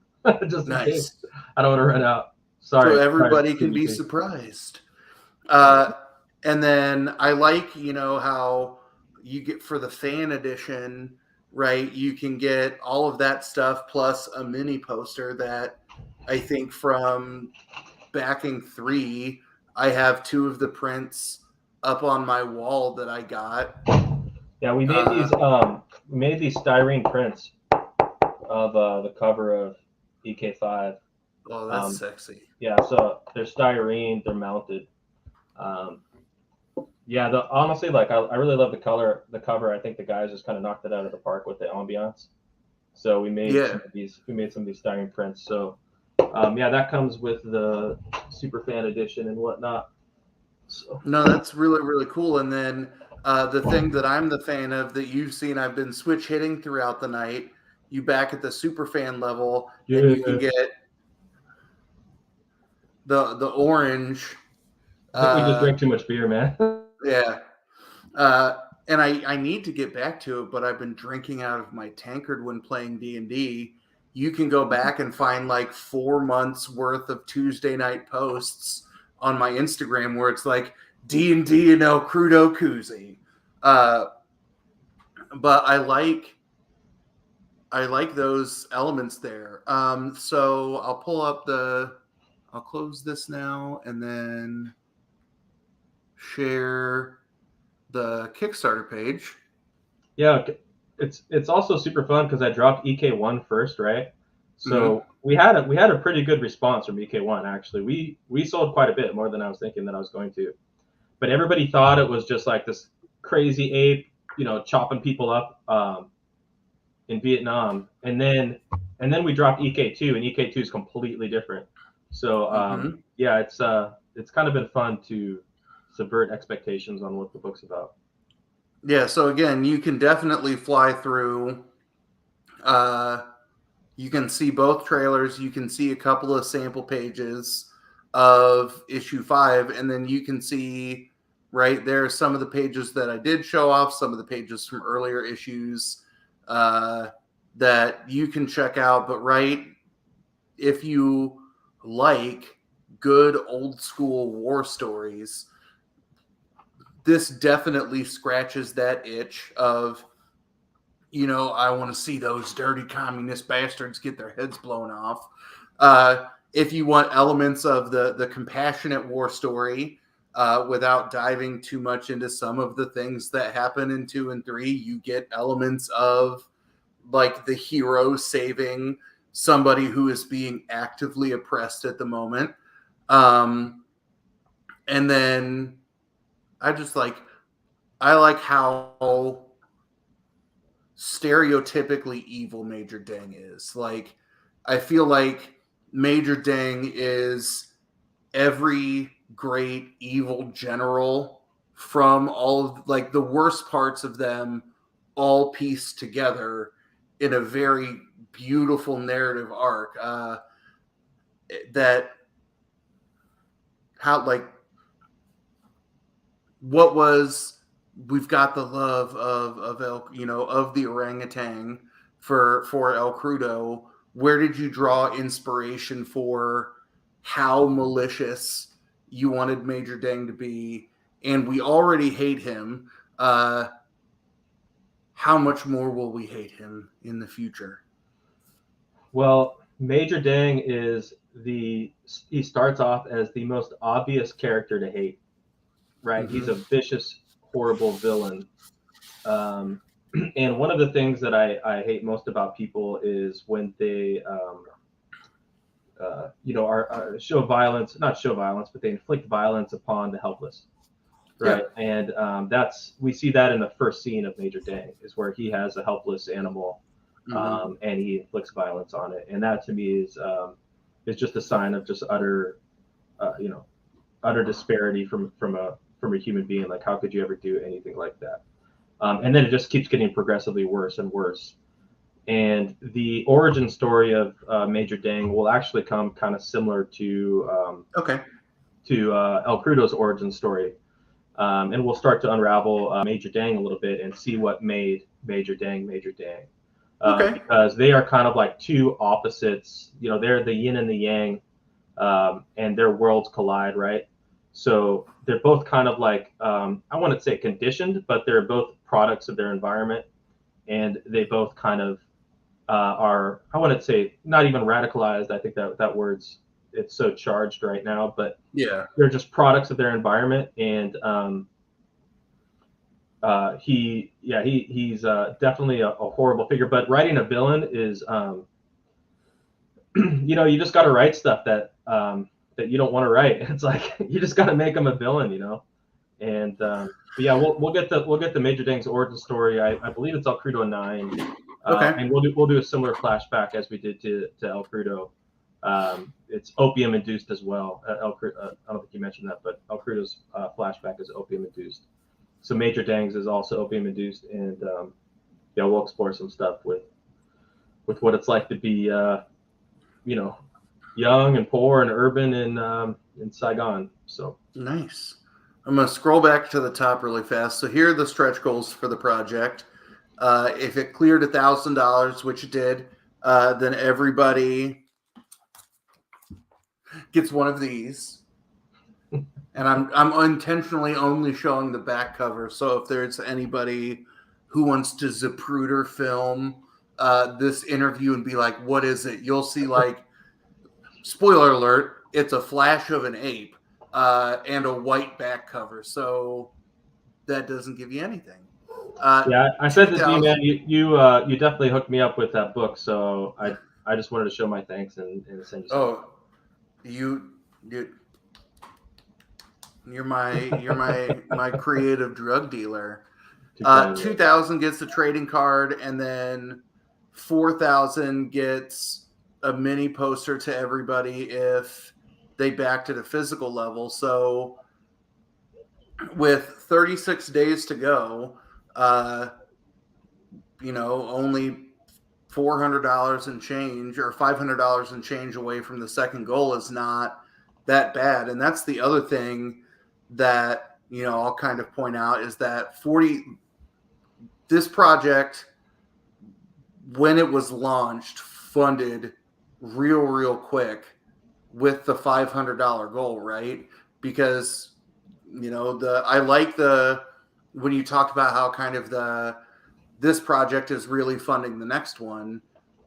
just in case I don't want to run out. Sorry. So everybody can be surprised. And then I like, how you get for the fan edition, right? You can get all of that stuff plus a mini poster that I think from backing 3, I have 2 of the prints up on my wall that I got. Yeah, we made these styrene prints of the cover of EK5. Oh, that's sexy. Yeah, so they're styrene, they're mounted. Honestly, like I really love the cover. I think the guys just kind of knocked it out of the park with the ambiance. So we made some of these styrene prints. So that comes with the super fan edition and whatnot. So. No, that's really, really cool. And then the thing that I'm the fan of that you've seen, I've been switch hitting throughout the night. You back at the super fan level, and you can get the orange. I think we just drank too much beer, man. Yeah. And I need to get back to it, but I've been drinking out of my tankard when playing D&D. You can go back and find like 4 months worth of Tuesday night posts on my Instagram where it's like D&D and El Krudo koozie. But I like those elements there. So I'll pull up I'll close this now and then share the Kickstarter page. Yeah, it's also super fun because I dropped EK1 first, right? So we had a pretty good response from EK1 actually. We sold quite a bit more than I was thinking that I was going to. But everybody thought it was just like this crazy ape, chopping people up in Vietnam. And then we dropped EK2, and EK2 is completely different. So it's kind of been fun to subvert expectations on what the book's about. Yeah, so again, you can definitely fly through. You can see both trailers. You can see a couple of sample pages of issue 5, and then you can see right there some of the pages that I did show off, some of the pages from earlier issues that you can check out. But right, if you like good old school war stories, this definitely scratches that itch of, I want to see those dirty communist bastards get their heads blown off. If you want elements of the compassionate war story, without diving too much into some of the things that happen in 2 and 3, you get elements of like the hero saving somebody who is being actively oppressed at the moment. And then I like how stereotypically evil Major Dang is. Like, I feel like Major Dang is every great evil general from all of like the worst parts of them all pieced together in a very beautiful narrative arc. That how like what was we've got the love of of the orangutan for El Crudo. Where did you draw inspiration for how malicious you wanted Major Dang to be? And we already hate him. How much more will we hate him in the future? Well, Major Dang is he starts off as the most obvious character to hate, right? Mm-hmm. He's a vicious, horrible villain. And one of the things that I hate most about people is when they, are show violence, not show violence, but they inflict violence upon the helpless, right? Yeah. And we see that in the first scene of Major Dank, is where he has a helpless animal, Mm-hmm. and he inflicts violence on it, and that to me is just a sign of just utter, utter disparity from a human being. Like, how could you ever do anything like that? And then it just keeps getting progressively worse and worse. And the origin story of Major Dang will actually come kind of similar to Okay. El Crudo's origin story. And we'll start to unravel Major Dang a little bit and see what made Major Dang Major Dang. Okay. Because they are kind of like two opposites. They're the yin and the yang, and their worlds collide, right? So they're both kind of like, I wouldn't say conditioned, but they're both products of their environment. And they both kind of are, I wouldn't say not even radicalized. I think that word's, it's so charged right now, but Yeah. they're just products of their environment. And he's definitely a horrible figure. But writing a villain is, you just got to write stuff that you don't want to write. It's like you just got to make him a villain, And but yeah, we'll get the Major Dang's origin story. I believe it's El Crudo 9. Okay. And we'll do a similar flashback as we did to El Crudo. It's opium induced as well. I don't think you mentioned that, but El Crudo's flashback is opium induced. So Major Dang's is also opium induced, and we'll explore some stuff with what it's like to be young and poor and urban in Saigon. So nice. I'm going to scroll back to the top really fast. So here are the stretch goals for the project. If it cleared $1,000, which it did, then everybody gets one of these. And I'm intentionally only showing the back cover. So if there's anybody who wants to Zapruder film this interview and be like, what is it? You'll see, like, spoiler alert, it's a flash of an ape and a white back cover. So that doesn't give you anything. I said this to you, man. You definitely hooked me up with that book, so I just wanted to show my thanks and send you something. You're my creative drug dealer. 2,000 gets the trading card, and then 4,000 gets a mini poster to everybody if they backed at a physical level. So with 36 days to go, only $400 and change or $500 and change away from the second goal is not that bad. And that's the other thing that, I'll kind of point out is that this project, when it was launched, funded real quick with the $500 goal, right? Because, I like when you talked about how kind of this project is really funding the next one,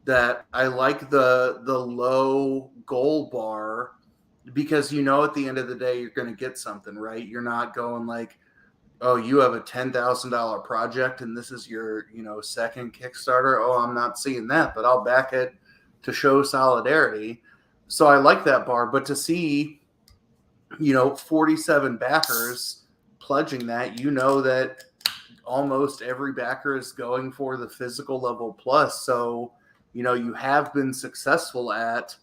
that I like the low goal bar, because at the end of the day you're going to get something, right? You're not going like, oh, you have a $10,000 project and this is your second Kickstarter. Oh, I'm not seeing that, but I'll back it to show solidarity. So I like that bar. But to see 47 backers pledging that, that almost every backer is going for the physical level plus. So you have been successful at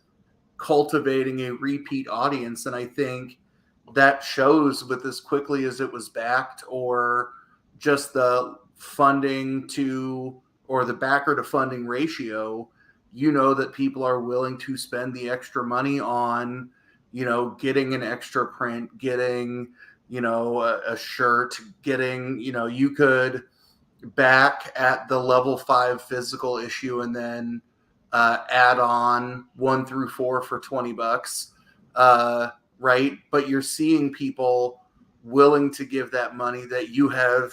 cultivating a repeat audience. And I think that shows with as quickly as it was backed, or just the funding to, or the backer to funding ratio, that people are willing to spend the extra money on, getting an extra print, getting, a shirt, getting, you could back at the level 5 physical issue and then add on 1 through 4 for $20, right? But you're seeing people willing to give that money, that you have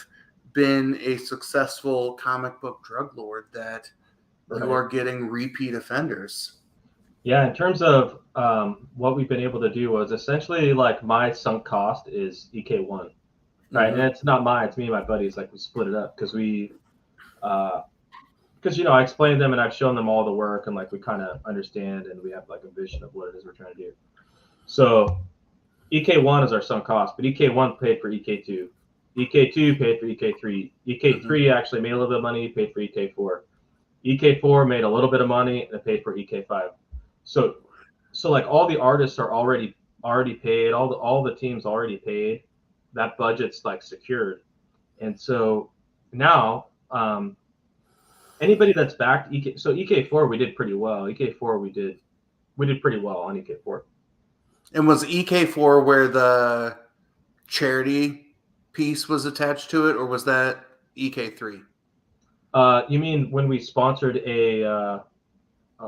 been a successful comic book drug lord, that you are getting repeat offenders. Yeah, in terms of what we've been able to do was essentially like my sunk cost is EK1, right? And it's not mine, it's me and my buddies. Like we split it up because because I explained them and I've shown them all the work and like we kind of understand and we have like a vision of what it is we're trying to do. So EK1 is our sunk cost, but EK1 paid for EK2. EK2 paid for EK3. EK3 actually made a little bit of money, paid for EK4. EK4 made a little bit of money and it paid for EK5. So like all the artists are already paid, all the teams already paid. That budget's like secured. And so now anybody that's backed EK4 we did pretty well. EK4 we did pretty well on EK4. And was EK4 where the charity piece was attached to it, or was that EK3? You mean when we sponsored a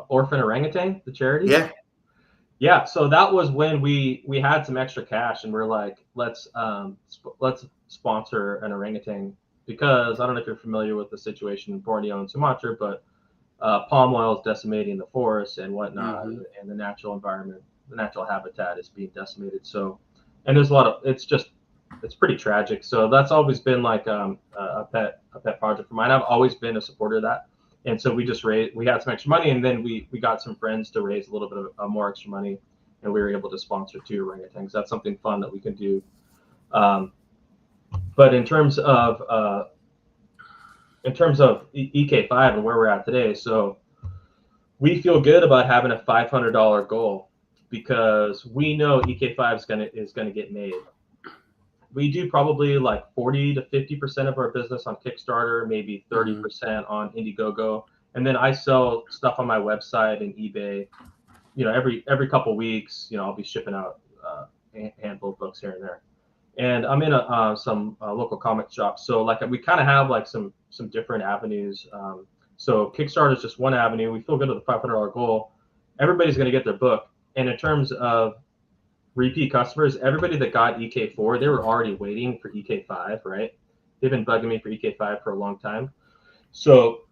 orphan orangutan, the charity? Yeah. Yeah, so that was when we had some extra cash and we're like, let's sponsor an orangutan, because I don't know if you're familiar with the situation in Borneo and Sumatra, but palm oil is decimating the forests and whatnot, and the natural environment, the natural habitat is being decimated. So, and there's a lot of it's pretty tragic. So that's always been like a pet project for mine. I've always been a supporter of that. And so we had some extra money, and then we got some friends to raise a little bit of more extra money, and we were able to sponsor 2 orangutans. That's something fun that we can do. But in terms of EK5 and where we're at today, so we feel good about having a $500 goal because we know EK5 is gonna get made. We do probably like 40 to 50% of our business on Kickstarter, maybe 30% on Indiegogo, and then I sell stuff on my website and eBay. Every couple weeks, I'll be shipping out a handful of books here and there. And I'm in some local comic shops, so like we kind of have like some different avenues. So Kickstarter is just one avenue. We feel good with the $500 goal. Everybody's going to get their book, and in terms of repeat customers, everybody that got EK4, they were already waiting for EK5, right? They've been bugging me for EK5 for a long time. So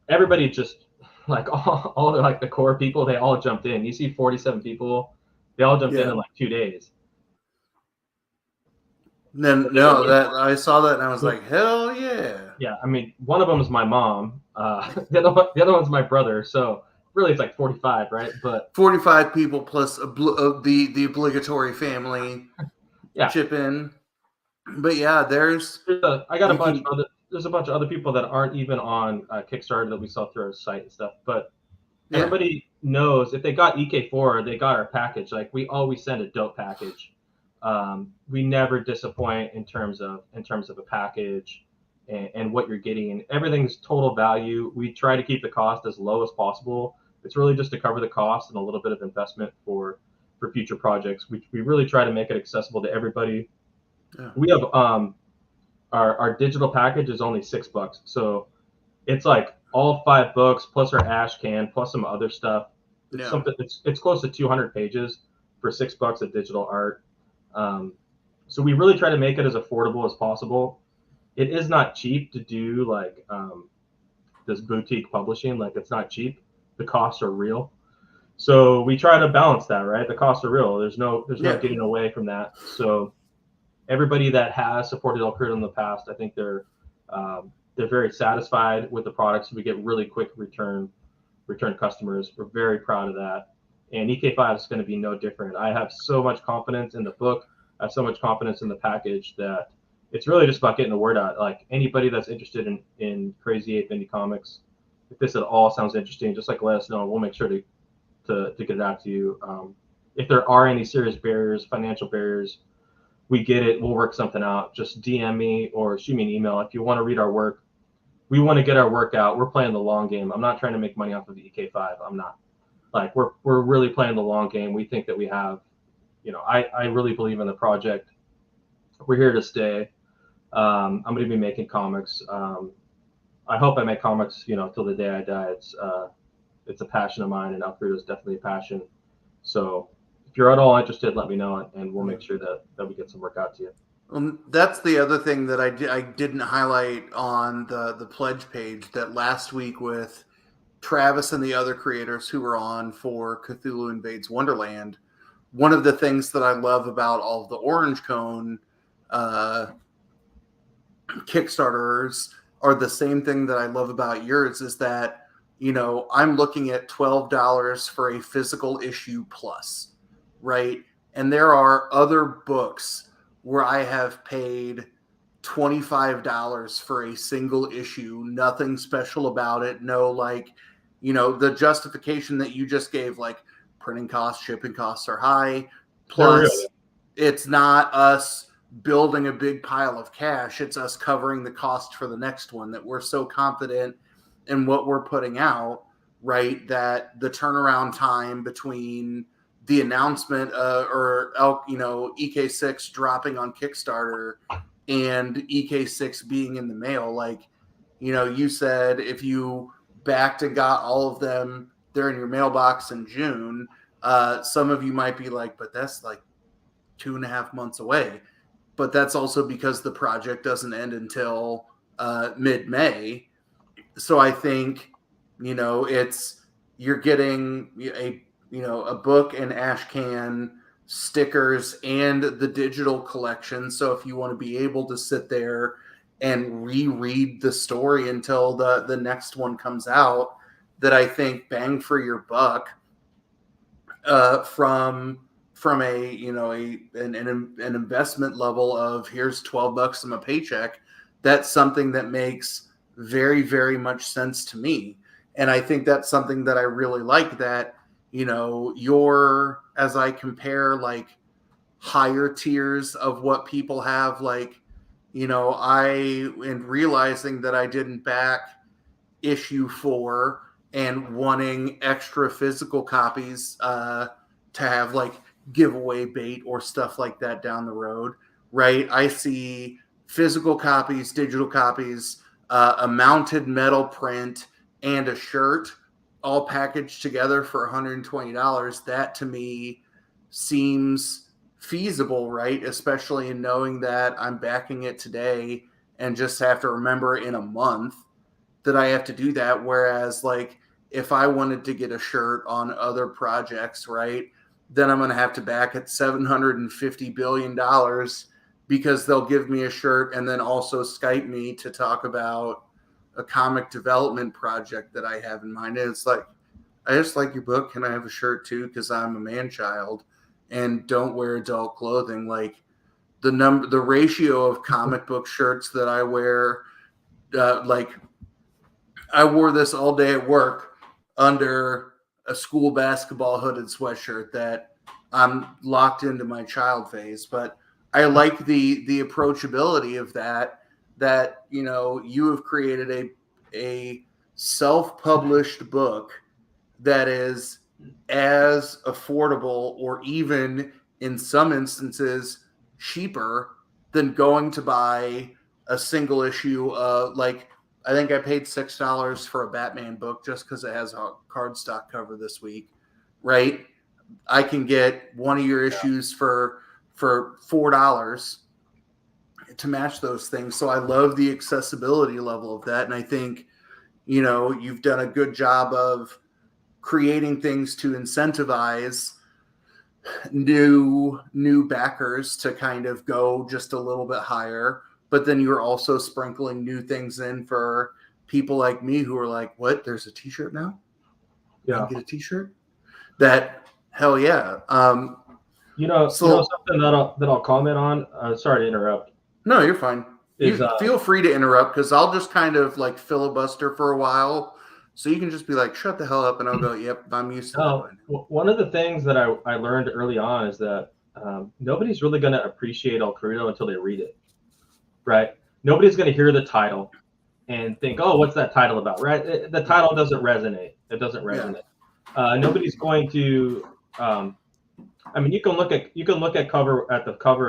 everybody just like all the like the core people, they all jumped in. You see 47 people, they all jumped in like 2 days. Then that I saw that and I was like, hell yeah. Yeah, I mean, one of them is my mom. The other one's my brother. So really, it's like 45, right? But 45 people plus the obligatory family chip in. But yeah, there's a bunch of other people that aren't even on Kickstarter that we saw through our site and stuff. But everybody knows if they got EK4, they got our package. Like we always send a dope package. We never disappoint in terms of a package and what you're getting, and everything's total value. We try to keep the cost as low as possible. It's really just to cover the cost and a little bit of investment for future projects. We really try to make it accessible to everybody. Yeah. We have our digital package is only $6, so it's like all 5 books plus our ash can plus some other stuff. It's close to 200 pages for $6 of digital art. So we really try to make it as affordable as possible. It is not cheap to do like this boutique publishing. Like it's not cheap. The costs are real. So we try to balance that, right? The costs are real. There's no getting away from that. So everybody that has supported El Crudo in the past, I think they're very satisfied with the products. We get really quick return customers. We're very proud of that. And EK5 is going to be no different. I have so much confidence in the book. I have so much confidence in the package that it's really just about getting the word out. Like anybody that's interested in Crazy Ape Indie Comics, if this at all sounds interesting, just like let us know. We'll make sure to get it out to you. If there are any serious barriers, financial barriers, we get it. We'll work something out. Just DM me or shoot me an email if you want to read our work. We want to get our work out. We're playing the long game. I'm not trying to make money off of the EK5. I'm not. Like we're really playing the long game. We think that we have, I really believe in the project. We're here to stay. I'm going to be making comics. I hope I make comics, till the day I die. It's a passion of mine, and El Crudo is definitely a passion. So if you're at all interested, let me know, and we'll make sure that we get some work out to you. That's the other thing that I didn't highlight on the pledge page, that last week with Travis and the other creators who were on for Cthulhu Invades Wonderland, one of the things that I love about all of the Orange Cone Kickstarters are the same thing that I love about yours, is that, you know, I'm looking at $12 for a physical issue plus, right? And there are other books where I have paid $25 for a single issue, nothing special about it, no, like, you know, the justification that you just gave, like printing costs, shipping costs are high, plus it's not us building a big pile of cash, it's us covering the cost for the next one, that we're so confident in what we're putting out, right, that the turnaround time between the announcement or you know, EK6 dropping on Kickstarter and EK6 being in the mail, like, you know, you said if you backed and got all of them, they're in your mailbox in June. Some of you might be like, but that's like 2.5 months away. But that's also because the project doesn't end until mid-May. So I think, you know, you're getting a book, an ash can, stickers, and the digital collection. So if you want to be able to sit there and reread the story until the next one comes out, that I think bang for your buck from a, you know, an investment level of here's $12 in my paycheck, that's something that makes very, very much sense to me. And I think that's something that I really like, that, you know, as I compare like higher tiers of what people have, like, you know, in realizing that I didn't back issue 4 and wanting extra physical copies to have like giveaway bait or stuff like that down the road, right? I see physical copies, digital copies, a mounted metal print, and a shirt all packaged together for $120. That to me seems feasible, right? Especially in knowing that I'm backing it today and just have to remember in a month that I have to do that. Whereas like if I wanted to get a shirt on other projects, right, then I'm going to have to back at $750 billion because they'll give me a shirt and then also Skype me to talk about a comic development project that I have in mind. And it's like, I just like your book. Can I have a shirt too? Because I'm a man child and don't wear adult clothing. Like the ratio of comic book shirts that I wear, like I wore this all day at work under a school basketball hooded sweatshirt, that I'm locked into my child phase. But I like the approachability of that, you know, you have created a self-published book that is as affordable, or even in some instances cheaper, than going to buy a single issue. Like I think I paid $6 for a Batman book just because it has a cardstock cover this week, right? I can get one of your issues for $4 to match those things. So I love the accessibility level of that. And I think, you know, you've done a good job of creating things to incentivize new backers to kind of go just a little bit higher. But then you're also sprinkling new things in for people like me who are like, what? There's a t-shirt now? Yeah. I can get a t-shirt? That, hell yeah. You know something that I'll comment on? Sorry to interrupt. No, you're fine. Feel free to interrupt, because I'll just kind of like filibuster for a while. So you can just be like, shut the hell up, and I'll go, yep, I'm used to that. One of the things that I learned early on is that nobody's really going to appreciate El Crudo until they read it, right? Nobody's going to hear the title and think, oh, what's that title about, right? The title doesn't resonate. It doesn't resonate. Yeah. Nobody's going to... I mean, you can look at the cover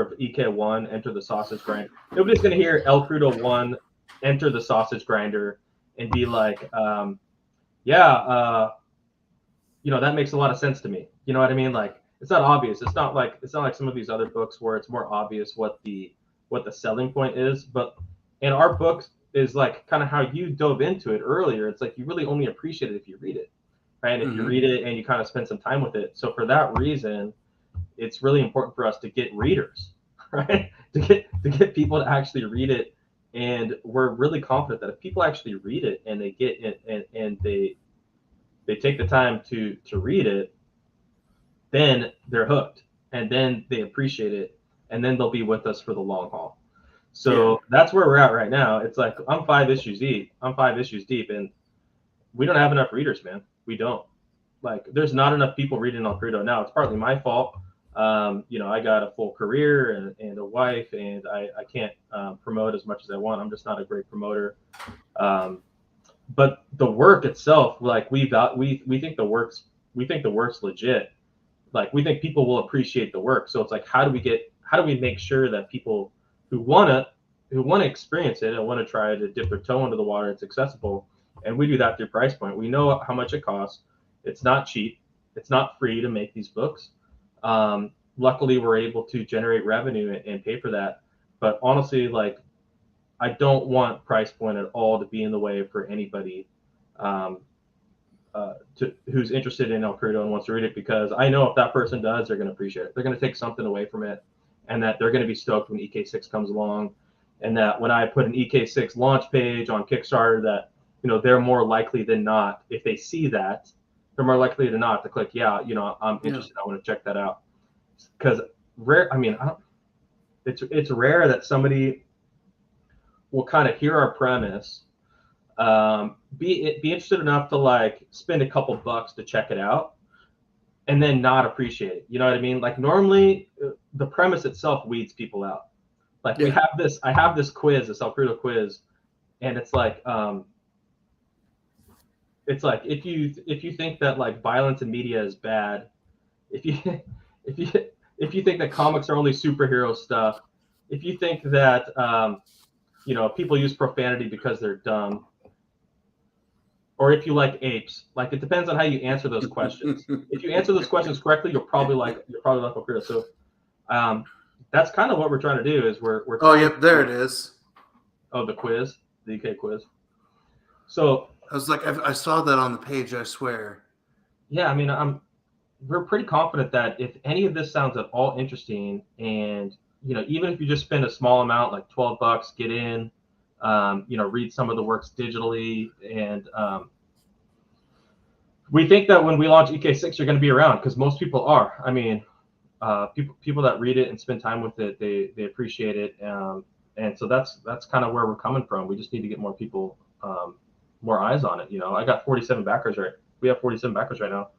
of EK1, Enter the Sausage Grinder. Nobody's going to hear El Crudo 1, Enter the Sausage Grinder, and be like, you know, that makes a lot of sense to me. You know what I mean? Like, it's not obvious. It's not like some of these other books where it's more obvious what the selling point is. But in our books, is like kind of how you dove into it earlier. It's like you really only appreciate it if you read it, right? And if you read it and you kind of spend some time with it. So for that reason, it's really important for us to get readers, right? To get people to actually read it. And we're really confident that if people actually read it and they get it and they take the time to read it, then they're hooked, and then they appreciate it, and then they'll be with us for the long haul. So that's where we're at right now. It's like I'm 5 issues deep, and we don't have enough readers, man. We don't. Like, there's not enough people reading El Krudo now. It's partly my fault. I got a full career and a wife, and I can't promote as much as I want. I'm just not a great promoter. But the work itself, like we think the work's legit. Like, we think people will appreciate the work. So it's like, how do we make sure that people who wanna experience it and want to try to dip their toe into the water, it's accessible, and we do that through price point. We know how much it costs. It's not cheap. It's not free to make these books. Luckily, we're able to generate revenue and pay for that. But honestly, like, I don't want price point at all to be in the way for anybody who's interested in El Krudo and wants to read it, because I know if that person does, they're going to appreciate it. They're going to take something away from it, and that they're going to be stoked when EK6 comes along, and that when I put an EK6 launch page on Kickstarter, that they're more likely than not, if they see that, they're more likely than not to click, I'm interested. I want to check that out. Because it's rare that somebody will kind of hear our premise, be interested enough to like spend a couple bucks to check it out, and then not appreciate it. You know what I mean? Like, normally the premise itself weeds people out. Like, I have this quiz, this El Krudo quiz, and it's like if you think that like violence in media is bad, if you think that comics are only superhero stuff, if you think that people use profanity because they're dumb, or if you like apes, like, it depends on how you answer those questions. If you answer those questions correctly, you're probably like El Krudo. So that's kind of what we're trying to do. Is we're there it is. Oh, the quiz, the UK quiz. So I was like, I saw that on the page, I swear. Yeah, I mean, we're pretty confident that if any of this sounds at all interesting, and even if you just spend a small amount, like $12, get in, read some of the works digitally, and we think that when we launch EK6, you're going to be around, because most people are. I mean, people that read it and spend time with it, they appreciate it, and so that's kind of where we're coming from. We just need to get more people, more eyes on it. I got 47 backers right. We have 47 backers right now.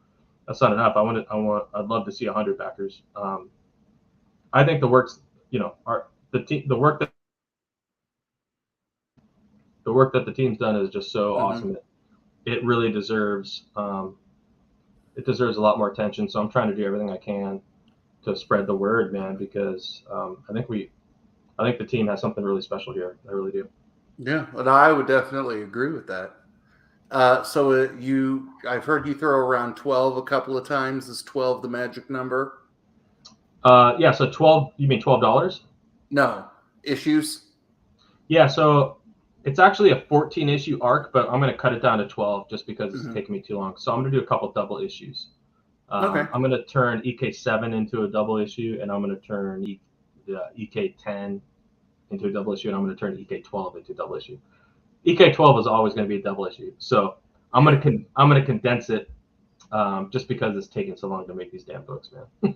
That's not enough. I'd love to see 100 backers. I think the works, the work that the team's done is just so awesome. It really deserves a lot more attention. So I'm trying to do everything I can to spread the word, man, because I think the team has something really special here. I really do. Yeah, and I would definitely agree with that. So I've heard you throw around 12 a couple of times. Is 12 the magic number? Yeah. So 12. You mean $12? No, issues. Yeah. So it's actually a 14 issue arc, but I'm going to cut it down to 12 just because it's taking me too long. So I'm going to do a couple double issues. Okay. I'm going to turn EK7 into a double issue, and I'm going to turn EK10 into a double issue, and I'm going to turn EK12 into a double issue. EK12 is always going to be a double issue, so I'm going to condense it, just because it's taking so long to make these damn books, man.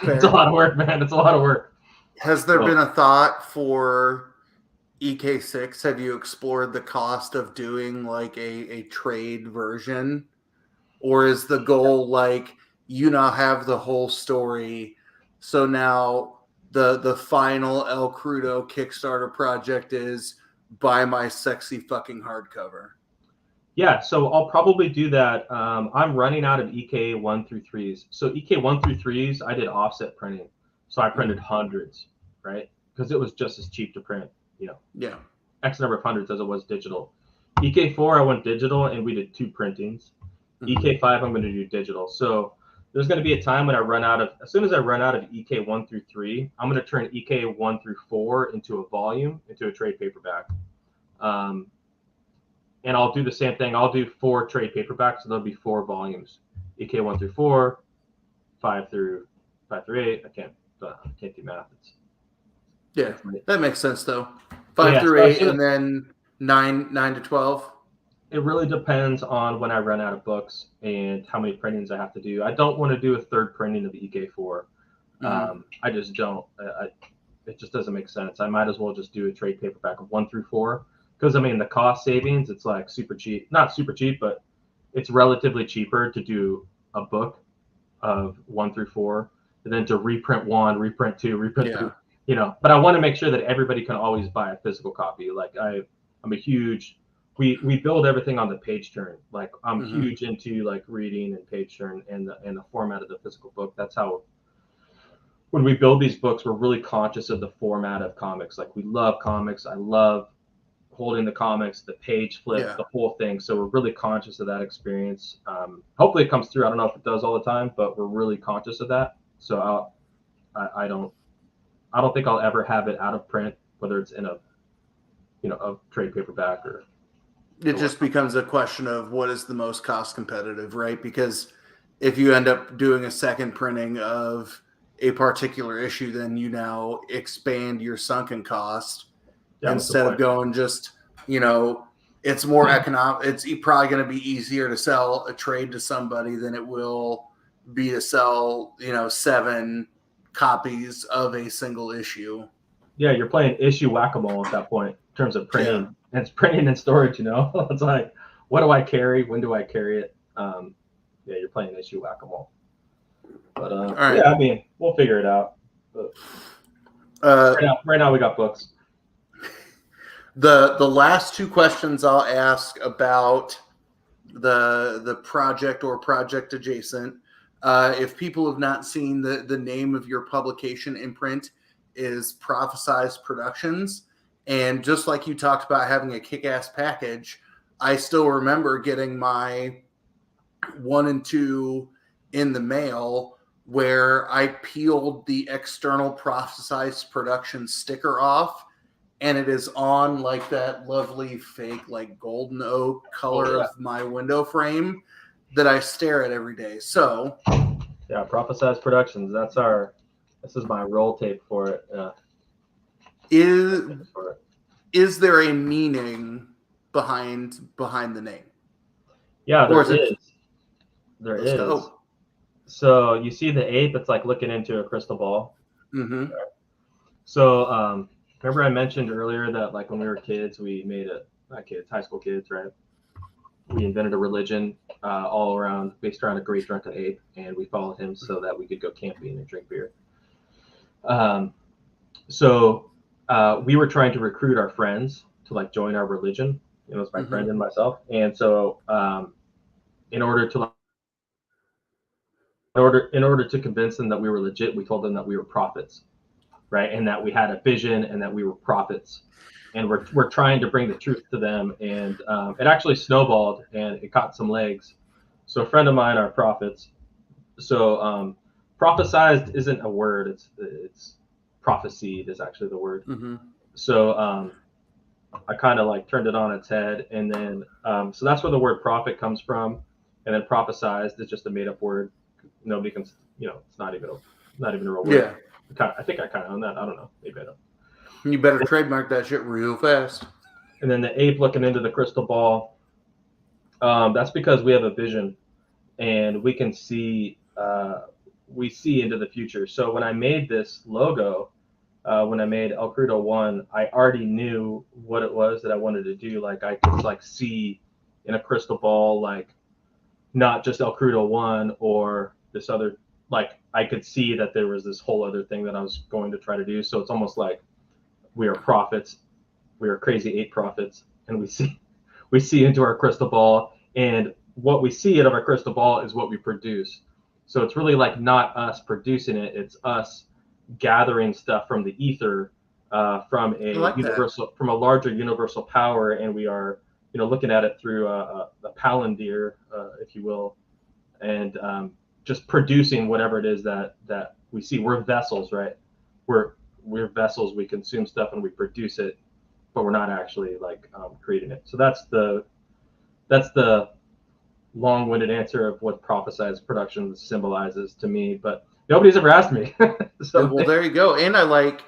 It's a lot of work, man. It's a lot of work. Has there been a thought for EK6? Have you explored the cost of doing like a trade version, or is the goal like you now have the whole story, so now the final El Krudo Kickstarter project is buy my sexy fucking hardcover? Yeah, so I'll probably do that. I'm running out of EK 1 through 3s. So EK 1 through 3s, I did offset printing. So I printed hundreds, right? Because it was just as cheap to print, X number of hundreds as it was digital. EK 4, I went digital, and we did 2 printings. EK 5, I'm going to do digital. So there's going to be a time when as soon as I run out of EK 1 through 3, I'm going to turn EK 1 through 4 into a volume, into a trade paperback. And I'll do the same thing. I'll do 4 trade paperbacks, so there'll be 4 volumes. EK 1 through 4, 5 through 8. I can't do math. Yeah, that makes sense though. 5 through 8, and then 9 to 12. It really depends on when I run out of books and how many printings I have to do. I don't want to do a 3rd printing of the EK4. I just don't. It just doesn't make sense. I might as well just do a trade paperback of 1 through 4, because I mean the cost savings, it's like super cheap. Not super cheap, but it's relatively cheaper to do a book of 1 through 4 than to reprint 1, reprint 2, reprint 3. You know, but I want to make sure that everybody can always buy a physical copy. Like I'm a huge. We build everything on the page turn. Like I'm huge into like reading and page turn and the format of the physical book. That's how. When we build these books, we're really conscious of the format of comics. Like we love comics. I love holding the comics, the page flip, the whole thing. So we're really conscious of that experience. Hopefully it comes through. I don't know if it does all the time, but we're really conscious of that. So I don't think I'll ever have it out of print, whether it's in a trade paperback or. It just becomes a question of what is the most cost competitive, right? Because if you end up doing a 2nd printing of a particular issue, then you now expand your sunken cost instead of going just, it's more economic. It's probably going to be easier to sell a trade to somebody than it will be to sell, 7 copies of a single issue. Yeah, you're playing issue whack-a-mole at that point in terms of printing. Yeah. And it's printing and storage, It's like, what do I carry? When do I carry it? Yeah, you're playing issue whack-a-mole. But all right. Yeah, I mean, we'll figure it out. But, right now we got books. The last 2 questions I'll ask about the project or project adjacent. If people have not seen the name of your publication imprint is Prophesized Productions. And just like you talked about having a kick-ass package, I still remember getting my 1 and 2 in the mail where I peeled the external Prophesized Productions sticker off, and it is on like that lovely fake like golden oak color of my window frame that I stare at every day. So yeah, Prophesized Productions, this is my roll tape for it. Is there a meaning behind the name? Yeah, there is. There is. Go. So you see the ape, it's like looking into a crystal ball. Mm-hmm. So remember I mentioned earlier that like when we were kids, we made high school kids, right? We invented a religion all around, based around a great drunken ape, and we followed him so that we could go camping and drink beer. So we were trying to recruit our friends to like join our religion. It was my friend and myself. And so in order to convince them that we were legit, we told them that we were prophets, right? And that we had a vision and that we were prophets. And we're trying to bring the truth to them. And it actually snowballed and it caught some legs. So a friend of mine are prophets. So prophesized isn't a word. It's prophesied is actually the word. So I kind of like turned it on its head, and then so that's where the word prophet comes from, and then prophesized is just a made up word. Nobody can, it's not even a real word. Yeah. I think I kind of own that. I don't know. Maybe I don't. You better trademark that shit real fast. And then the ape looking into the crystal ball. That's because we have a vision, and we can see. We see into the future. So when I made this logo, when I made El Krudo 1, I already knew what it was that I wanted to do. Like I could like see in a crystal ball, like not just El Krudo 1 or this other, like I could see that there was this whole other thing that I was going to try to do. So it's almost like we are prophets. We are crazy ape prophets, and we see into our crystal ball, and what we see out of our crystal ball is what we produce. So it's really like not us producing it; it's us gathering stuff from the ether, from from a larger universal power, and we are, looking at it through a palantir, if you will, and just producing whatever it is that we see. We're vessels, right? We're vessels. We consume stuff and we produce it, but we're not actually like creating it. So that's the long-winded answer of what prophesized production symbolizes to me, but nobody's ever asked me. So well, there you go. And I like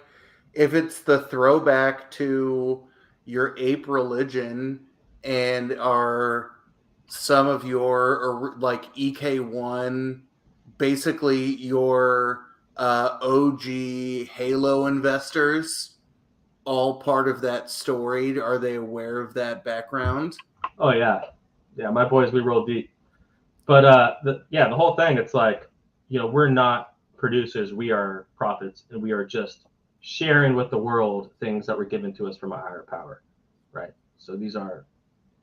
if it's the throwback to your ape religion and are some of your like EK1, basically your OG Halo investors, all part of that story. Are they aware of that background? oh yeah, my boys, we roll deep. But the whole thing, it's like, we're not producers, we are prophets, and we are just sharing with the world things that were given to us from a higher power, right? So these are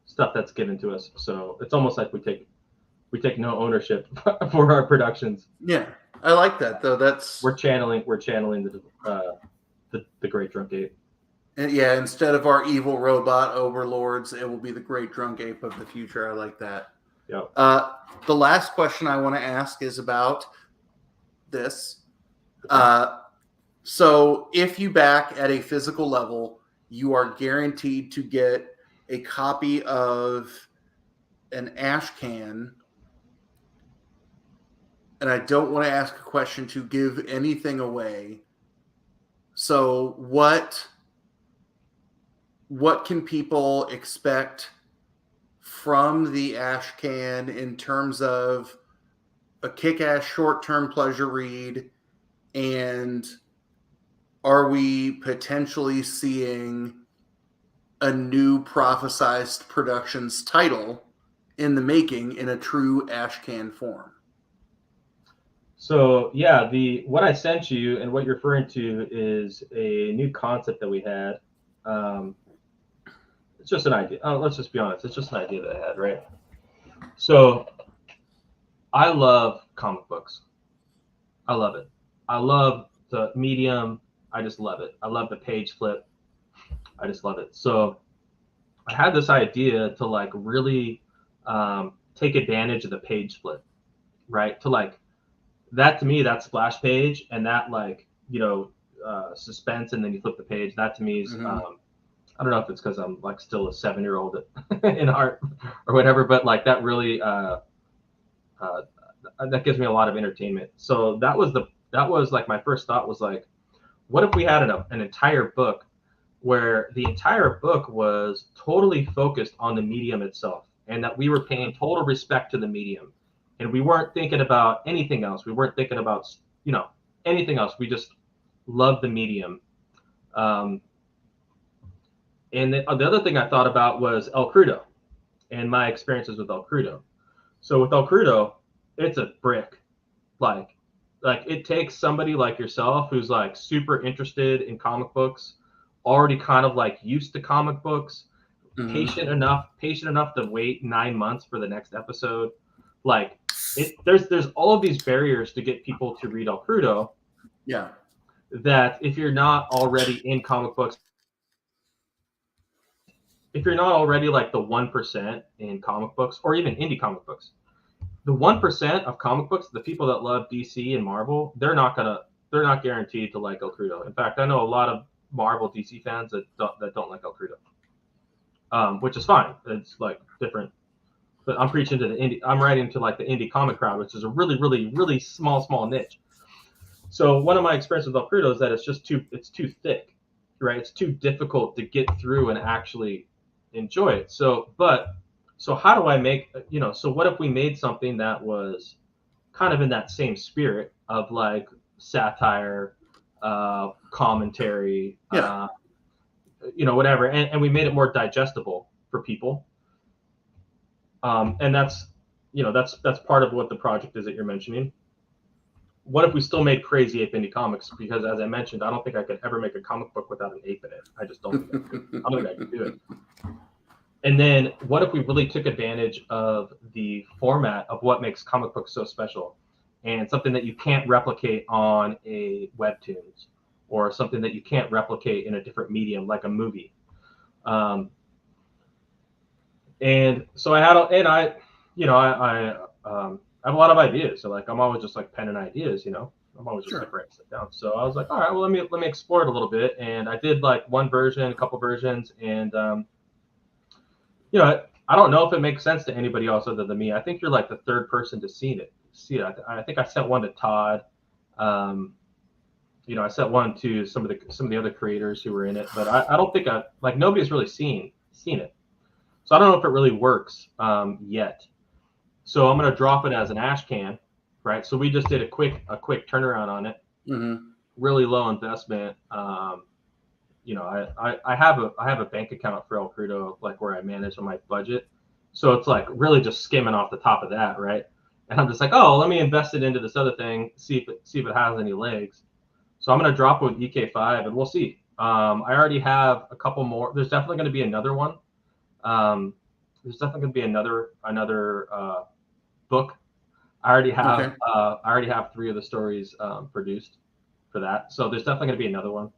stuff that's given to us. So it's almost like we take no ownership for our productions. Yeah, I like that though. We're channeling the Great Drunk Ape. Yeah, instead of our evil robot overlords, it will be the Great Drunk Ape of the future. I like that. Yep. The last question I want to ask is about this. So if you back at a physical level, you are guaranteed to get a copy of an ash can. And I don't want to ask a question to give anything away. So what can people expect from the ash can in terms of a kick-ass short-term pleasure read, and are we potentially seeing a new prophesized productions title in the making in a true ash can form? So yeah, what I sent you and what you're referring to is a new concept that we had. It's just an idea. Let's just be honest. It's just an idea that I had, right? So I love comic books. I love it. I love the medium. I just love it. I love the page flip. I just love it. So I had this idea to like really take advantage of the page flip, right? To like that, to me, that splash page and that like, suspense, and then you flip the page. That to me is, I don't know if it's because I'm like still a 7-year-old in art or whatever, but like that really that gives me a lot of entertainment. So that was like my first thought was like, what if we had an entire book where the entire book was totally focused on the medium itself, and that we were paying total respect to the medium, and we weren't thinking about anything else. We weren't thinking about anything else. We just loved the medium. And the other thing I thought about was El Crudo and my experiences with El Crudo. So with El Crudo, it's a brick. Like it takes somebody like yourself who's like super interested in comic books, already kind of like used to comic books, patient enough to wait 9 months for the next episode. Like there's all of these barriers to get people to read El Crudo. Yeah. That if you're not already in comic books, if you're not already like the 1% in comic books or even indie comic books, the 1% of comic books, the people that love DC and Marvel, they're not guaranteed to like El Crudo. In fact, I know a lot of Marvel DC fans that don't like El Crudo, which is fine. It's like different. But I'm preaching to the indie. I'm writing to like the indie comic crowd, which is a really, really, really small niche. So one of my experiences with El Crudo is that it's too thick, right? It's too difficult to get through and actually enjoy it. So how do I make, so what if we made something that was kind of in that same spirit of like satire, commentary, whatever, and we made it more digestible for people. And that's part of what the project is that you're mentioning. What if we still made crazy ape indie comics? Because as I mentioned, I don't think I could ever make a comic book without an ape in it. I just don't think I could. I don't think I could do it. And then what if we really took advantage of the format of what makes comic books so special, and something that you can't replicate on a webtoons, or something that you can't replicate in a different medium like a movie. And so I have a lot of ideas. So like I'm always just like penning ideas, I'm always just Sure. like writing stuff down. So I was like, all right, well, let me explore it a little bit. And I did like one version, a couple versions, and you know, I don't know if it makes sense to anybody else other than me. I think you're like the third person to see it. I think I sent one to Todd. You know, I sent one to some of the other creators who were in it, but I don't think nobody's really seen it. So I don't know if it really works yet. So I'm gonna drop it as an ash can, right? So we just did a quick turnaround on it. Mm-hmm. Really low investment. You know, I have a bank account for El Crudo, like where I manage on my budget. So it's like really just skimming off the top of that, right? And I'm just like, oh, let me invest it into this other thing, see if it has any legs. So I'm gonna drop it with EK5, and we'll see. I already have a couple more. There's definitely going to be another one. There's definitely going to be another book. I already have 3 of the stories produced for that. So there's definitely going to be another one.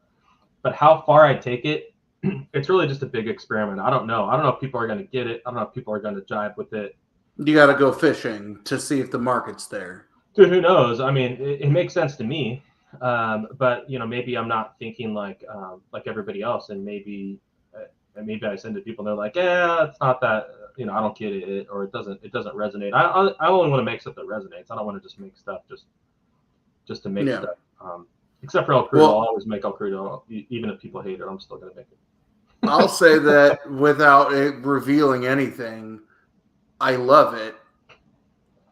But how far I take it, it's really just a big experiment. I don't know. I don't know if people are going to get it. I don't know if people are going to jive with it. You got to go fishing to see if the market's there. Dude, who knows? I mean, it makes sense to me. But you know, maybe I'm not thinking like everybody else, and maybe I send it to people and they're like, yeah, it's not that, you know, I don't get it, or it doesn't resonate. I only want to make stuff that resonates. I don't want to just make stuff just to make stuff. Except for El Crudo, I'll always make El Crudo, even if people hate it. I'm still gonna make it. I'll say that without it revealing anything, I love it.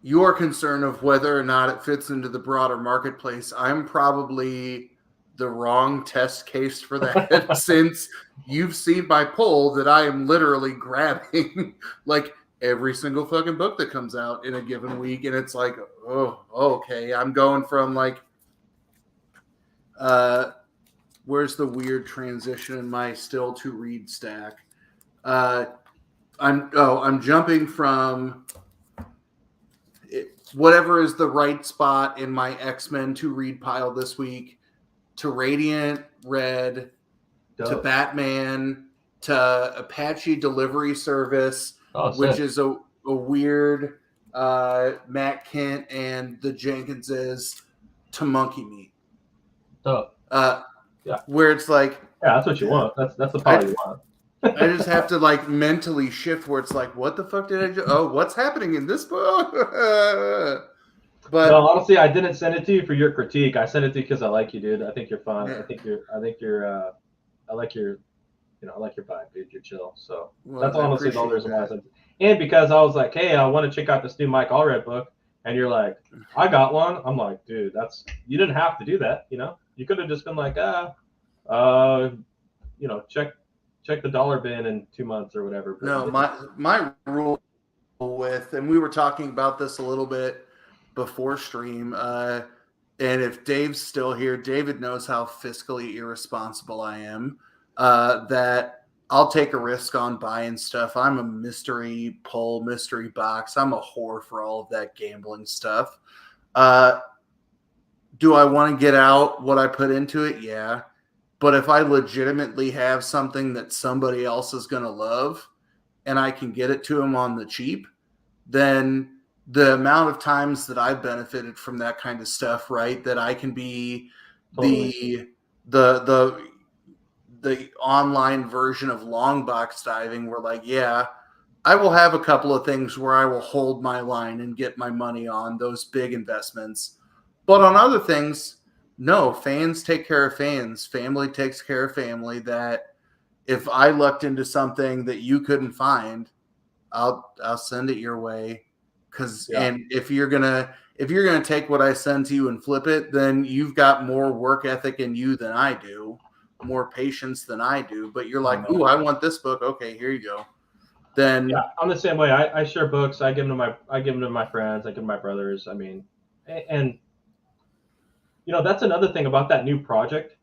Your concern of whether or not it fits into the broader marketplace, I'm probably the wrong test case for that since you've seen my poll that I am literally grabbing like every single fucking book that comes out in a given week. And it's like, oh, okay. I'm going from like, where's the weird transition in my still to read stack? I'm jumping from whatever is the right spot in my X-Men to read pile this week to Radiant Red, to Batman, to Apache Delivery Service, which is a weird Matt Kent and the Jenkinses, to Monkey Meat. Yeah. Where it's like, yeah, that's what you want. That's the pile you want. I just have to like mentally shift where it's like, what the fuck did I do? Oh, what's happening in this book? But no, honestly, I didn't send it to you for your critique. I sent it to you because I like you, dude. I think you're fun. Yeah. I like your vibe, dude. You're chill. So that's honestly the only reason why I sent it. And because I was like, hey, I want to check out this new Mike Allred book, and you're like, I got one. I'm like, dude, you didn't have to do that. You know, you could have just been like, you know, check the dollar bin in 2 months or whatever. But no, my rule with, and we were talking about this a little bit before stream, and if Dave's still here, David knows how fiscally irresponsible I am, that I'll take a risk on buying stuff. I'm a mystery box. I'm a whore for all of that gambling stuff. Do I want to get out what I put into it? Yeah. But if I legitimately have something that somebody else is going to love and I can get it to them on the cheap, then the amount of times that I've benefited from that kind of stuff, right, that I can be the online version of long box diving where like, yeah, I will have a couple of things where I will hold my line and get my money on those big investments. But on other things, no, fans take care of fans. Family takes care of family. That if I lucked into something that you couldn't find, I'll send it your way. And if you're gonna take what I send to you and flip it, then you've got more work ethic in you than I do, more patience than I do. But you're like, ooh, I want this book. Okay, here you go. Then yeah, I'm the same way. I share books. I give them to my friends. I give them to my brothers. I mean, and you know, that's another thing about that new project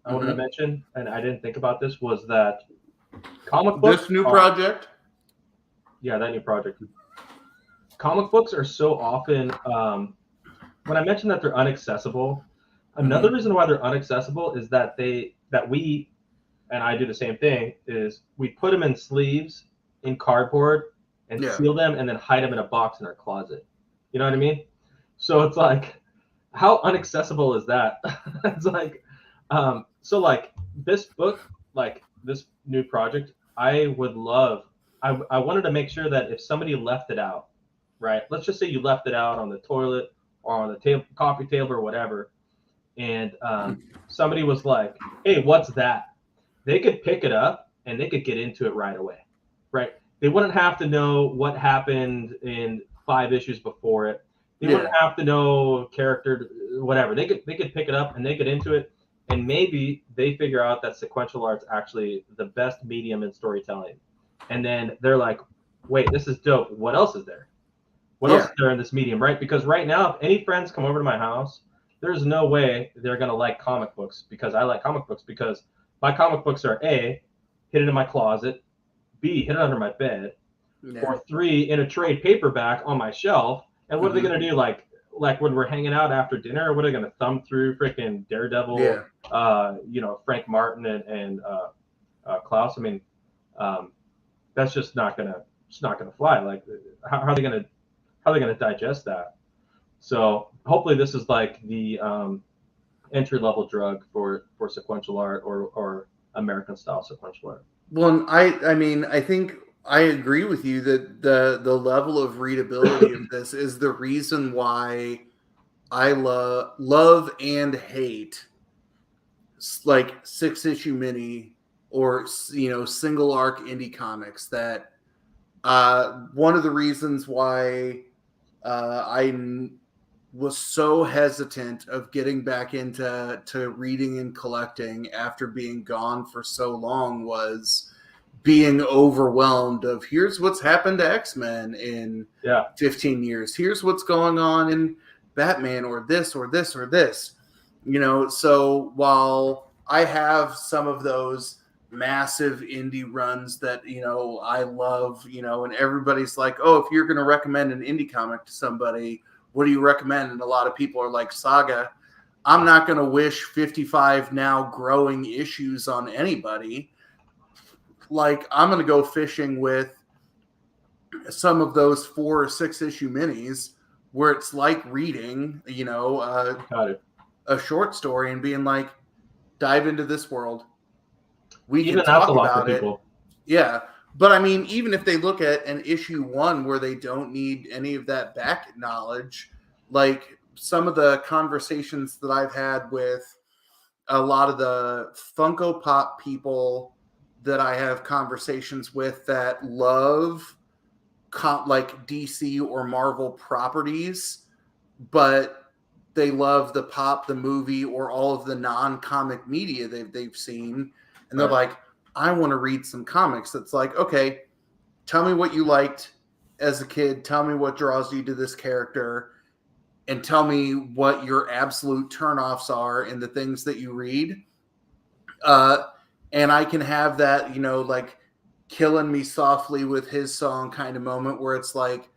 I wanted to mention, and I didn't think about this, was that comic books. This new project? Yeah, that new project. Comic books are so often, when I mentioned that they're inaccessible, another reason why they're inaccessible is that we, and I do the same thing, is we put them in sleeves, in cardboard, and seal them, and then hide them in a box in our closet. You know what I mean? So it's like, how unaccessible is that? It's like, so like this book, like this new project, I would love. I wanted to make sure that if somebody left it out, right? Let's just say you left it out on the toilet or on the table, coffee table or whatever, and somebody was like, "Hey, what's that?" They could pick it up and they could get into it right away, right? They wouldn't have to know what happened in 5 issues before it. They wouldn't have to know character, whatever. They could pick it up and they get into it, and maybe they figure out that sequential art's actually the best medium in storytelling, and then they're like, "Wait, this is dope. What else is there? What else is there in this medium?" Right? Because right now, if any friends come over to my house, there's no way they're gonna like comic books because I like comic books because my comic books are A, hidden in my closet, B, hidden under my bed, or 3, in a trade paperback on my shelf. And what are they gonna do? Like when we're hanging out after dinner, what are they gonna thumb through freaking Daredevil, Frank Martin and Klaus? I mean, that's just not gonna fly. Like, how are they gonna digest that? So hopefully this is like the entry level drug for sequential art or American style sequential art. Well, I mean, I think I agree with you that the level of readability of this is the reason why I love and hate like 6-issue mini or single arc indie comics. That one of the reasons why I was so hesitant of getting back into reading and collecting after being gone for so long was being overwhelmed of here's what's happened to X-Men in 15 years. Here's what's going on in Batman or this or this or this. So while I have some of those massive indie runs that, I love, and everybody's like, oh, if you're going to recommend an indie comic to somebody, what do you recommend? And a lot of people are like Saga. I'm not going to wish 55 now growing issues on anybody. Like, I'm going to go fishing with some of those 4 or 6 issue minis where it's like reading, a short story and being like, dive into this world. We can talk about it. Yeah. But I mean, even if they look at an issue 1 where they don't need any of that back knowledge, like some of the conversations that I've had with a lot of the Funko Pop people that I have conversations with that love like DC or Marvel properties, but they love the pop, the movie, or all of the non-comic media they've seen. And they're like, I want to read some comics. That's like, okay, tell me what you liked as a kid. Tell me what draws you to this character. And tell me what your absolute turnoffs are in the things that you read. And I can have that, like killing me softly with his song kind of moment where it's like,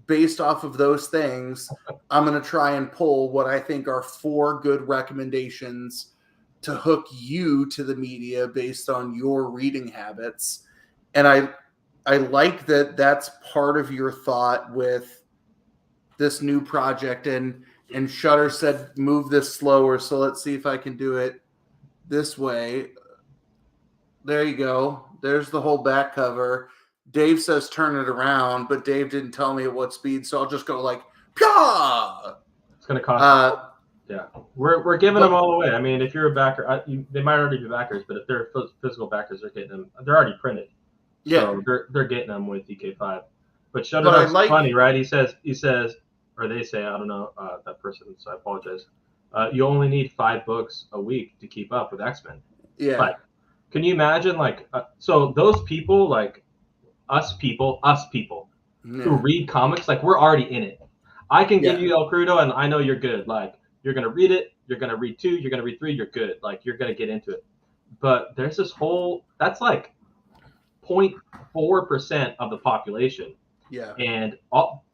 based off of those things, I'm going to try and pull what I think are 4 good recommendations to hook you to the media based on your reading habits. And I like that that's part of your thought with this new project. And Shutter said, move this slower. So let's see if I can do it this way. There you go. There's the whole back cover. Dave says turn it around, but Dave didn't tell me at what speed, so I'll just go like, Pya! It's going to cost. Yeah, we're giving them all away. I mean, if you're a backer, they might already be backers, but if they're physical backers, they're getting them. They're already printed. So they're getting them with DK5. But Shutter's funny, right? He says, or they say, I don't know that person, so I apologize. You only need 5 books a week to keep up with X-Men. Yeah. But can you imagine, like, so those people, like us people who read comics, like we're already in it. I can give you El Crudo, and I know you're good. Like, you're gonna read it, you're gonna read 2, you're gonna read 3, you're good. Like, you're gonna get into it. But there's this whole that's like 0.4% of the population. Yeah. And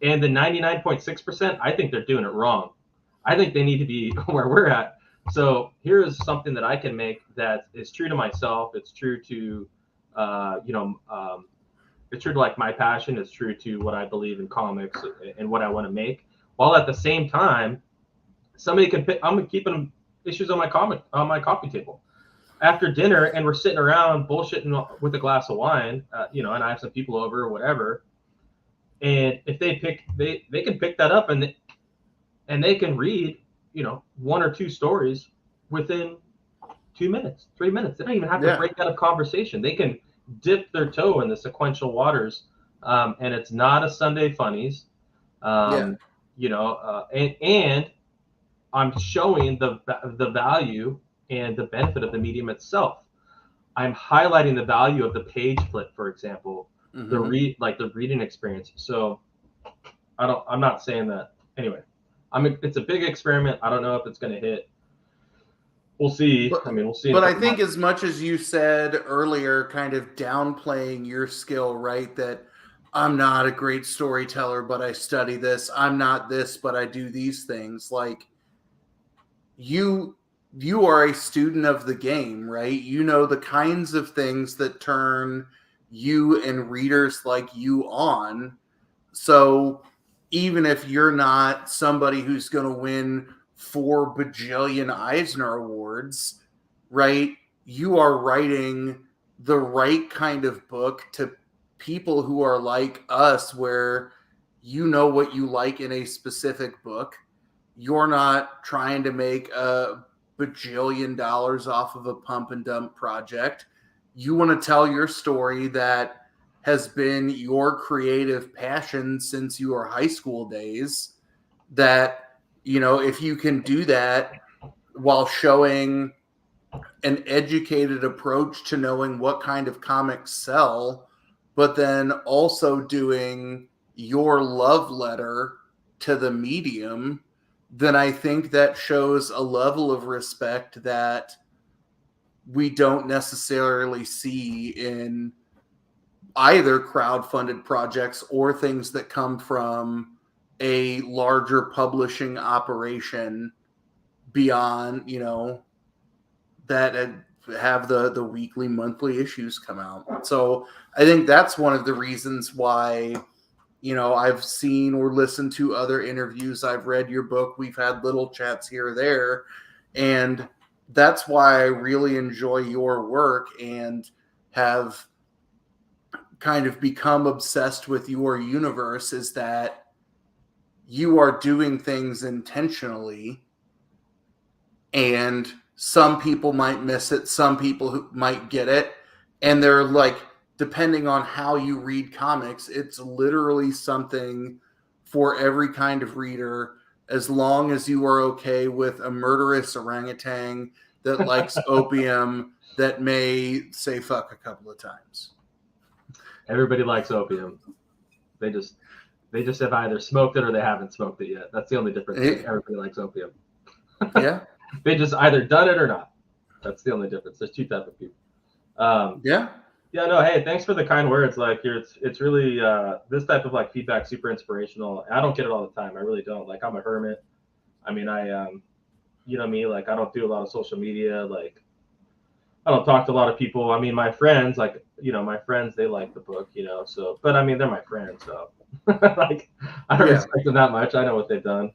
the 99.6%, I think they're doing it wrong. I think they need to be where we're at. So here's something that I can make that is true to myself. It's true to, it's true to like my passion. It's true to what I believe in comics and what I want to make, while at the same time somebody can pick. I'm keeping issues on my coffee table after dinner, and we're sitting around bullshitting with a glass of wine, and I have some people over or whatever. And if they can pick that up, and they can read, 1 or 2 stories within 2 minutes, 3 minutes. They don't even have to break out of conversation. They can dip their toe in the sequential waters, and it's not a Sunday funnies. And I'm showing the value and the benefit of the medium itself. I'm highlighting the value of the page flip, for example, the reading experience. So I'm not saying that anyway. It's a big experiment. I don't know if it's going to hit. We'll see. We'll see. But I think as much as you said earlier, kind of downplaying your skill, right? That I'm not a great storyteller, but I study this. I'm not this, but I do these things. Like you are a student of the game, right? You know the kinds of things that turn you and readers like you on. So even if you're not somebody who's going to win 4 bajillion Eisner Awards, right? You are writing the right kind of book to people who are like us, where you know what you like in a specific book. You're not trying to make a bajillion dollars off of a pump and dump project. You want to tell your story that has been your creative passion since your high school days. That, if you can do that while showing an educated approach to knowing what kind of comics sell, but then also doing your love letter to the medium, then I think that shows a level of respect that we don't necessarily see in either crowd-funded projects or things that come from a larger publishing operation beyond, that have the weekly, monthly issues come out. So I think that's one of the reasons why, I've seen or listened to other interviews. I've read your book. We've had little chats here or there. And that's why I really enjoy your work and have kind of become obsessed with your universe, is that you are doing things intentionally, and some people might miss it, some people who might get it, and they're like, depending on how you read comics, it's literally something for every kind of reader, as long as you are okay with a murderous orangutan that likes opium that may say fuck a couple of times. Everybody likes opium. They just have either smoked it or they haven't smoked it yet. That's the only difference. Everybody likes opium. Yeah. They just either done it or not. That's the only difference. There's 2 types of people. Yeah, no, hey, thanks for the kind words. Like, it's really this type of feedback, super inspirational. I don't get it all the time. I really don't. Like, I'm a hermit. I me, like, I don't do a lot of social media. Like, I don't talk to a lot of people. My friends, they like the book, so, but they're my friends, so like, I don't respect them that much. I know what they've done.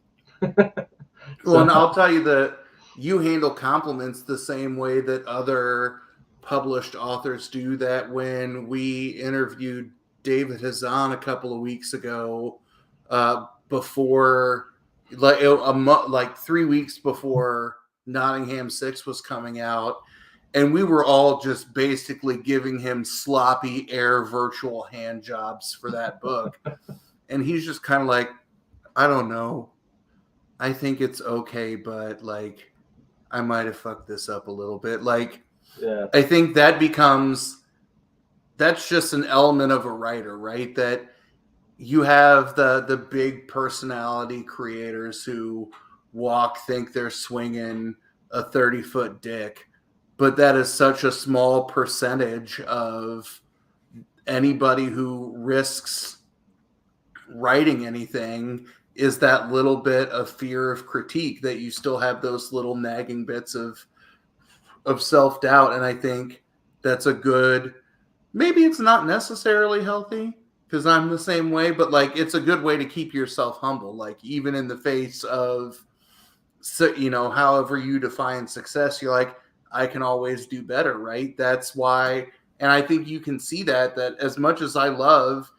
Well, and I'll tell you that you handle compliments the same way that other published authors do. That when we interviewed David Hazan a couple of weeks ago, before, like 3 weeks before Nottingham 6 was coming out, and we were all just basically giving him sloppy air virtual hand jobs for that book. And he's just kind of like, I don't know. I think it's okay, but like, I might have fucked this up a little bit. Like, yeah. I think that's just an element of a writer, right? That you have the big personality creators who think they're swinging a 30-foot dick. But that is such a small percentage of anybody who risks writing anything, is that little bit of fear of critique, that you still have those little nagging bits of self-doubt. And I think that's a good, maybe it's not necessarily healthy, because I'm the same way, but like, it's a good way to keep yourself humble. Like, even in the face of so, however you define success, you're like, I can always do better, right? That's why, and I think you can see that as much as I love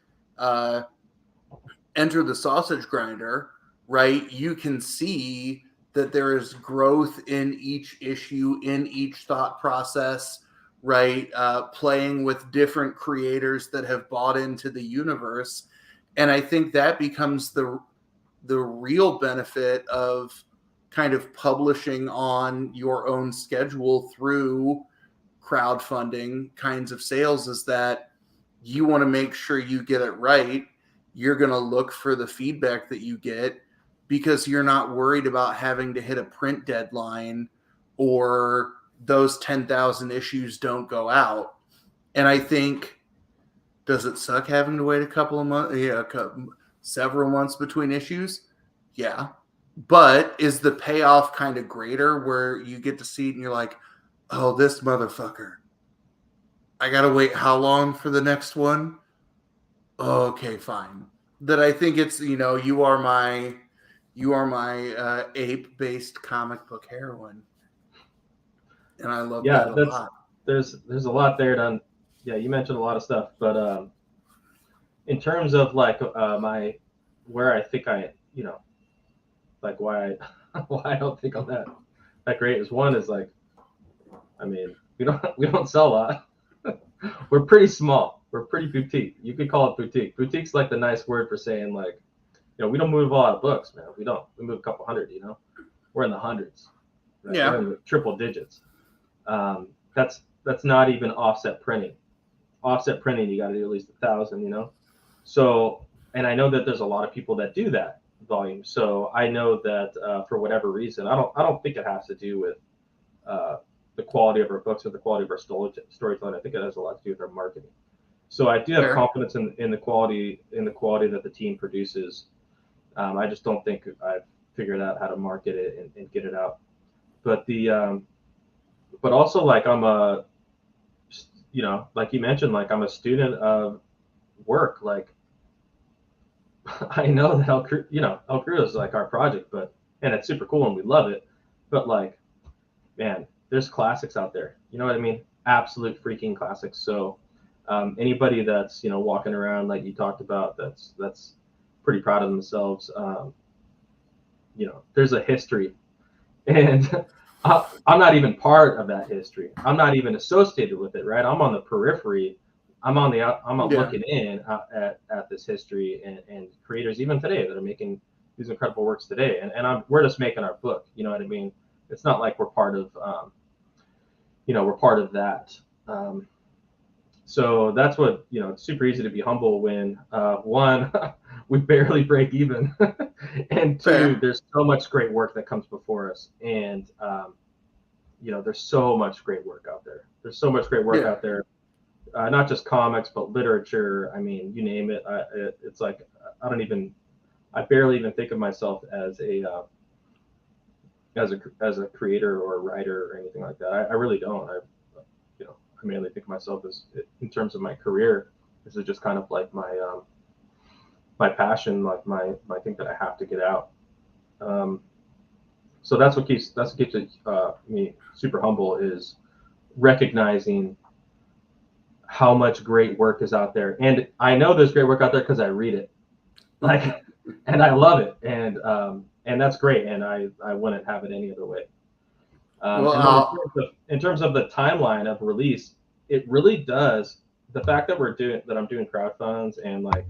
Enter the Sausage Grinder, right? You can see that there is growth in each issue, in each thought process, right? Playing with different creators that have bought into the universe. And I think that becomes the real benefit of kind of publishing on your own schedule through crowdfunding kinds of sales, is that you want to make sure you get it right. You're going to look for the feedback that you get, because you're not worried about having to hit a print deadline or those 10,000 issues don't go out. And I think, does it suck having to wait a couple of months? Yeah, several months between issues? Yeah. But is the payoff kind of greater where you get to see it and you're like, oh, this motherfucker, I got to wait how long for the next one? Okay, fine. That I think it's, you are my ape-based comic book heroine. And I love that a lot. There's a lot there done. Yeah, you mentioned a lot of stuff, but in terms of like where I think like why I don't think I'm that great is, one is like, I mean, we don't sell a lot. We're pretty small. We're pretty boutique. You could call it boutique. Boutique's like the nice word for saying, like, we don't move a lot of books, man. We don't. We move a couple hundred, We're in the hundreds. Right? Yeah. We're in the triple digits. That's not even offset printing. Offset printing, you got to do at least 1,000, So, and I know that there's a lot of people that do that volume. So I know that for whatever reason, I don't think it has to do with the quality of our books or the quality of our storytelling. I think it has a lot to do with our marketing. So I do have confidence in the quality that the team produces. I just don't think I've figured out how to market it and get it out. But but also, like, I'm like you mentioned, like, I'm a student of work. Like, I know that El Crudo is like our project, and it's super cool and we love it. But like, man, there's classics out there. You know what I mean? Absolute freaking classics. So anybody that's walking around like you talked about, that's pretty proud of themselves. There's a history, and I'm not even part of that history. I'm not even associated with it, right? I'm on the periphery. I'm looking in at this history and creators even today that are making these incredible works today. And we're just making our book. You know what I mean? It's not like we're part of, we're part of that. So that's what, it's super easy to be humble when, one, we barely break even, and two, there's so much great work that comes before us. And, there's so much great work out there. There's so much great work out there, not just comics, but literature. I mean, you name it. It's like, I barely even think of myself as a creator or a writer or anything like that. I really don't. I mainly think of myself as, in terms of my career, this is just kind of like my passion, like my thing that I have to get out. So that's what keeps me super humble, is recognizing how much great work is out there. And I know there's great work out there because I read it, like, and I love it, and that's great. And I wouldn't have it any other way. In terms of the timeline of release, it really does. The fact that I'm doing crowdfunds, and like,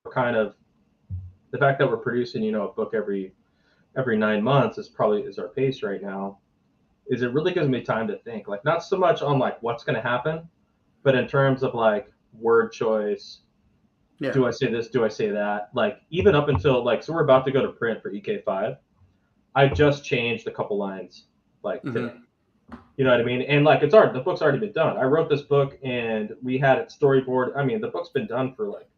the fact that we're producing, a book every 9 months is our pace right now. Is it really gives me time to think, like, not so much on like what's going to happen, but in terms of like word choice. Yeah. Do I say this? Do I say that? Like, even up until like, so we're about to go to print for EK5. I just changed a couple lines like today. You know what I mean? And like, the book's already been done. I wrote this book and we had it storyboard. I mean, the book's been done for like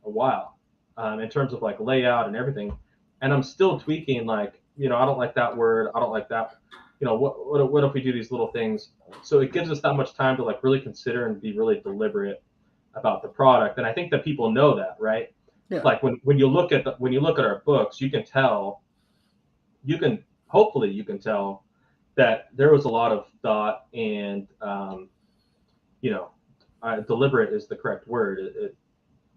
a while, in terms of like layout and everything. And I'm still tweaking, like, I don't like that word. I don't like that. What if we do these little things? So it gives us that much time to like really consider and be really deliberate about the product. And I think that people know that, right? Yeah. Like when you look at our books, you can tell hopefully you can tell that there was a lot of thought and deliberate is the correct word.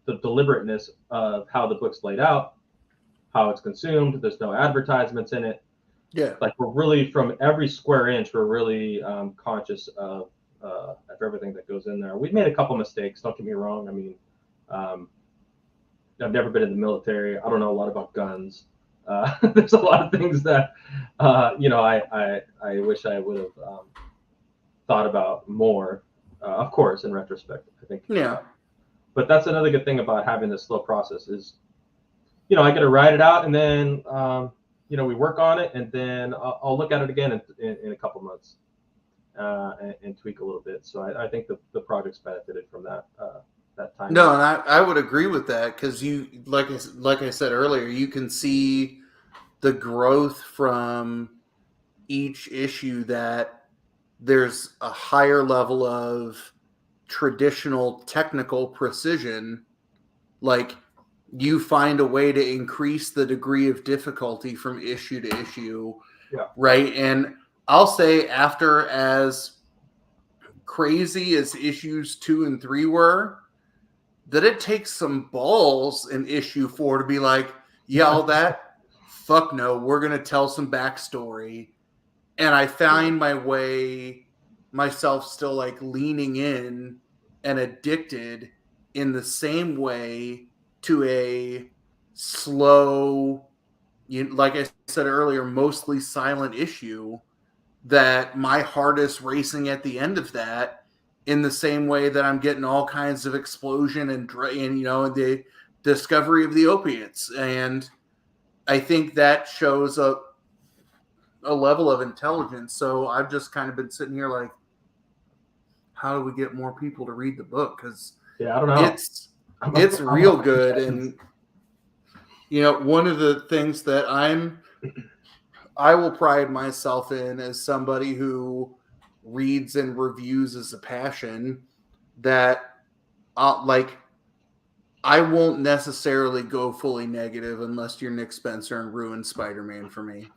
The deliberateness of how the book's laid out, how it's consumed. There's no advertisements in it. Yeah. Like, we're really, from every square inch, we're really conscious of everything that goes in there. We've made a couple mistakes, don't get me wrong. I mean, I've never been in the military. I don't know a lot about guns. There's a lot of things that I wish I would have thought about more. Of course, in retrospect, I think. Yeah. But that's another good thing about having this slow process is, I get to write it out, and then we work on it, and then I'll look at it again in a couple months and tweak a little bit. So I think the project's benefited from that time. No, and I would agree with that, because you, like I said earlier, you can see the growth from each issue, that there's a higher level of traditional technical precision. Like, you find a way to increase the degree of difficulty from issue to issue. Yeah. Right. And I'll say, after as crazy as issues 2 and 3 were, that it takes some balls in issue 4 to be like, yeah, all that, fuck no, we're going to tell some backstory. And I find myself still like leaning in and addicted in the same way to a slow, like I said earlier, mostly silent issue, that my heart is racing at the end of that, in the same way that I'm getting all kinds of explosion and the discovery of the opiates. And I think that shows a level of intelligence. So I've just kind of been sitting here like, how do we get more people to read the book? Because I don't know. It's real good. And one of the things that I will pride myself in, as somebody who reads and reviews as a passion, that I won't necessarily go fully negative unless you're Nick Spencer and ruin Spider-Man for me.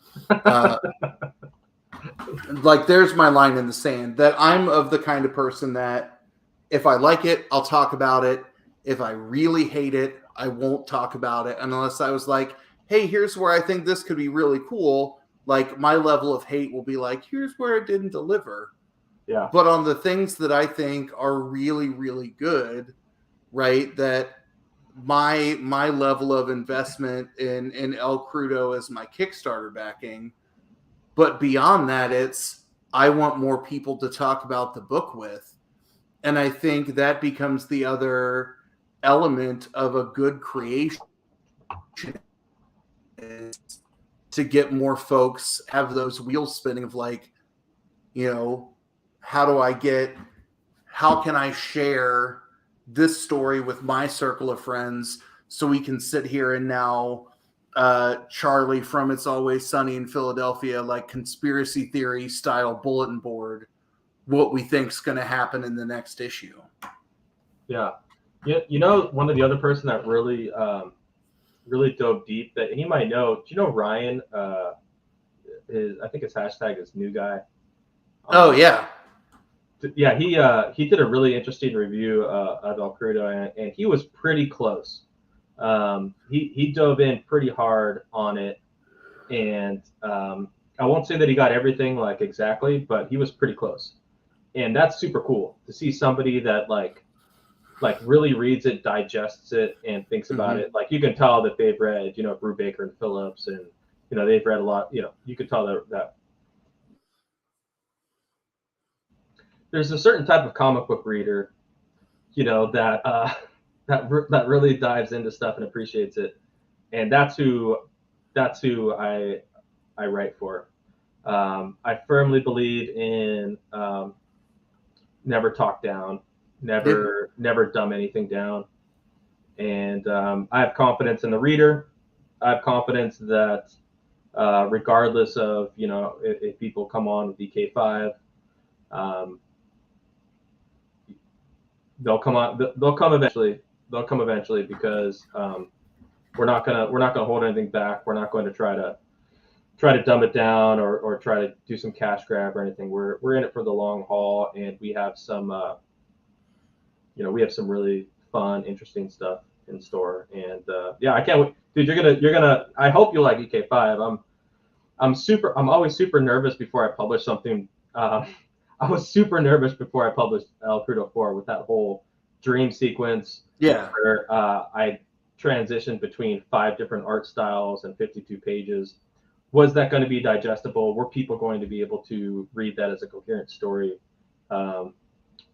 Like, there's my line in the sand, that I'm of the kind of person that if I like it, I'll talk about it. If I really hate it, I won't talk about it unless I was like, hey, here's where I think this could be really cool. Like, my level of hate will be like, here's where it didn't deliver. Yeah. But on the things that I think are really, really good, right, that my level of investment in El Crudo as my Kickstarter backing. But beyond that, it's, I want more people to talk about the book with. And I think that becomes the other element of a good creation, is to get more folks, have those wheels spinning of like, how can I share this story with my circle of friends, so we can sit here and now Charlie from It's Always Sunny in Philadelphia, like, conspiracy theory style bulletin board what we think's going to happen in the next issue. Yeah. One of the other person that really really dove deep, that he might know, do you know Ryan? I think his hashtag is new guy. Oh yeah. Yeah, he did a really interesting review of El Crudo, and he was pretty close. He dove in pretty hard on it, and I won't say that he got everything like exactly, but he was pretty close. And that's super cool to see somebody that like really reads it, digests it, and thinks about it. Like, you can tell that they've read, Brubaker and Phillips, and they've read a lot. You can tell that there's a certain type of comic book reader, that really dives into stuff and appreciates it, and that's who I write for. I firmly believe in never talk down, never dumb anything down, and I have confidence in the reader. I have confidence that regardless of if people come on with DK5, they'll come eventually. They'll come eventually, because we're not gonna hold anything back. We're not going to try to try to dumb it down or try to do some cash grab or anything. We're in it for the long haul, and we have some we have some really fun, interesting stuff in store. And yeah, I can't wait, dude. You're gonna. I hope you like EK5. I'm always super nervous before I publish something. I was super nervous before I published El Crudo 4 with that whole dream sequence. Yeah. Where I transitioned between 5 different art styles and 52 pages. Was that going to be digestible? Were people going to be able to read that as a coherent story? And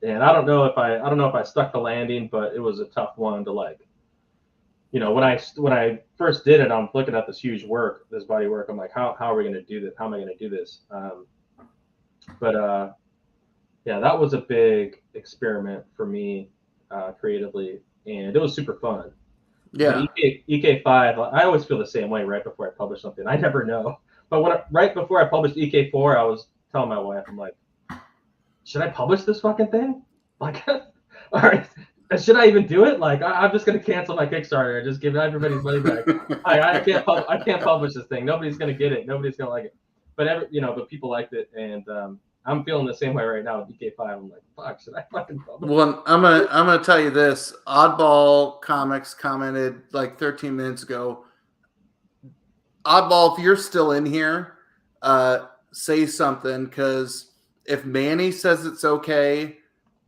I don't know if I stuck the landing, but it was a tough one to like. When I first did it, I'm looking at this huge work, this body work. I'm like, how are we going to do this? How am I going to do this? Yeah, that was a big experiment for me creatively, and it was super fun. Yeah. EK5, I always feel the same way right before I publish something. I never know. But right before I published EK4, I was telling my wife, I'm like, should I publish this fucking thing? Like, all right, should I even do it? Like, I'm just gonna cancel my Kickstarter and just give everybody's money back. I can't publish this thing. Nobody's gonna get it. Nobody's gonna like it. But but people liked it, and I'm feeling the same way right now with EK5. I'm like, fuck, should I fucking publish? Well, I'm gonna tell you this. Oddball Comics commented like 13 minutes ago. Oddball, if you're still in here, say something, because if Manny says it's okay,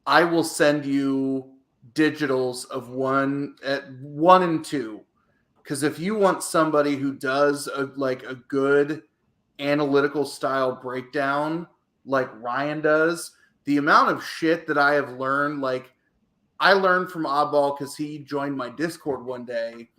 I will send you digitals of 1 and 2. Because if you want somebody who does a good analytical style breakdown like Ryan does, the amount of shit that I have learned, like I learned from Oddball because he joined my Discord one day,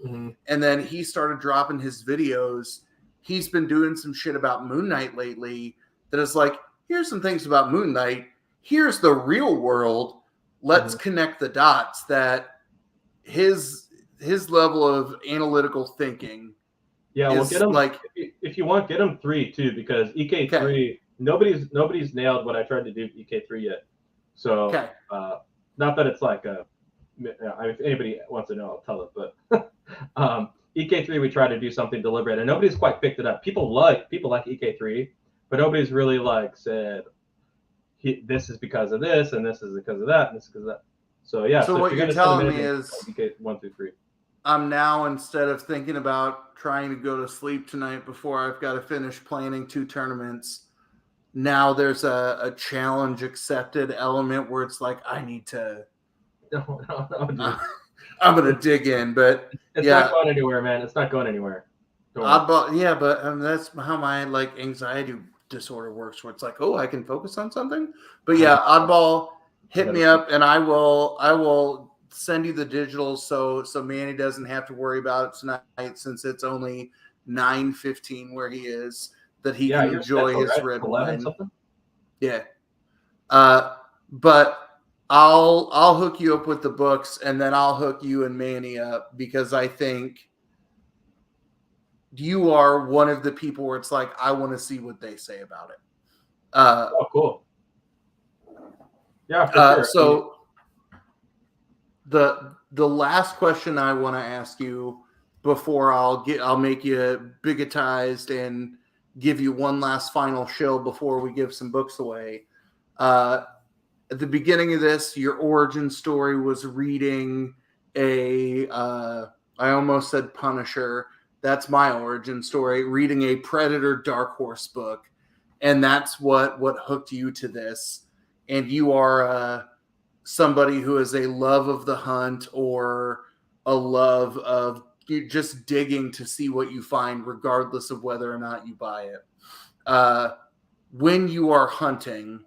and then he started dropping his videos. He's been doing some shit about Moon Knight lately that is like, here's some things about Moon Knight. Here's the real world. Let's connect the dots. That his level of analytical thinking. Yeah, well, get him if you want, get him 3 too, because EK3. Okay. Nobody's nailed what I tried to do with EK3 yet. So not that it's like if anybody wants to know, I'll tell it. But EK3, we tried to do something deliberate, and nobody's quite picked it up. People like EK3, but nobody's really like said this is because of this, and this is because of that, and this is because of that. So yeah. So what you're telling me is EK1 through 3. I'm now, instead of thinking about trying to go to sleep tonight before I've got to finish planning 2 tournaments, now there's a challenge accepted element where it's like, I need to. No, I'm gonna dig in, but it's not going anywhere, man. It's not going anywhere. But that's how my like anxiety disorder works, where it's like, oh, I can focus on something. But yeah, Oddball, hit me up, and I will send you the digitals so Manny doesn't have to worry about it tonight, since it's only 9:15 where he is, that he can enjoy his red wine. Yeah. But I'll hook you up with the books, and then I'll hook you and Manny up, because I think you are one of the people where it's like, I want to see what they say about it. Oh, cool. Yeah, for sure. So the last question I want to ask you before I'll make you bigotized and give you one last final shill before we give some books away. At the beginning of this, your origin story was reading I almost said Punisher. That's my origin story, reading a Predator Dark Horse book. And that's what hooked you to this. And you are somebody who has a love of the hunt, or a love of just digging to see what you find, regardless of whether or not you buy it. When you are hunting,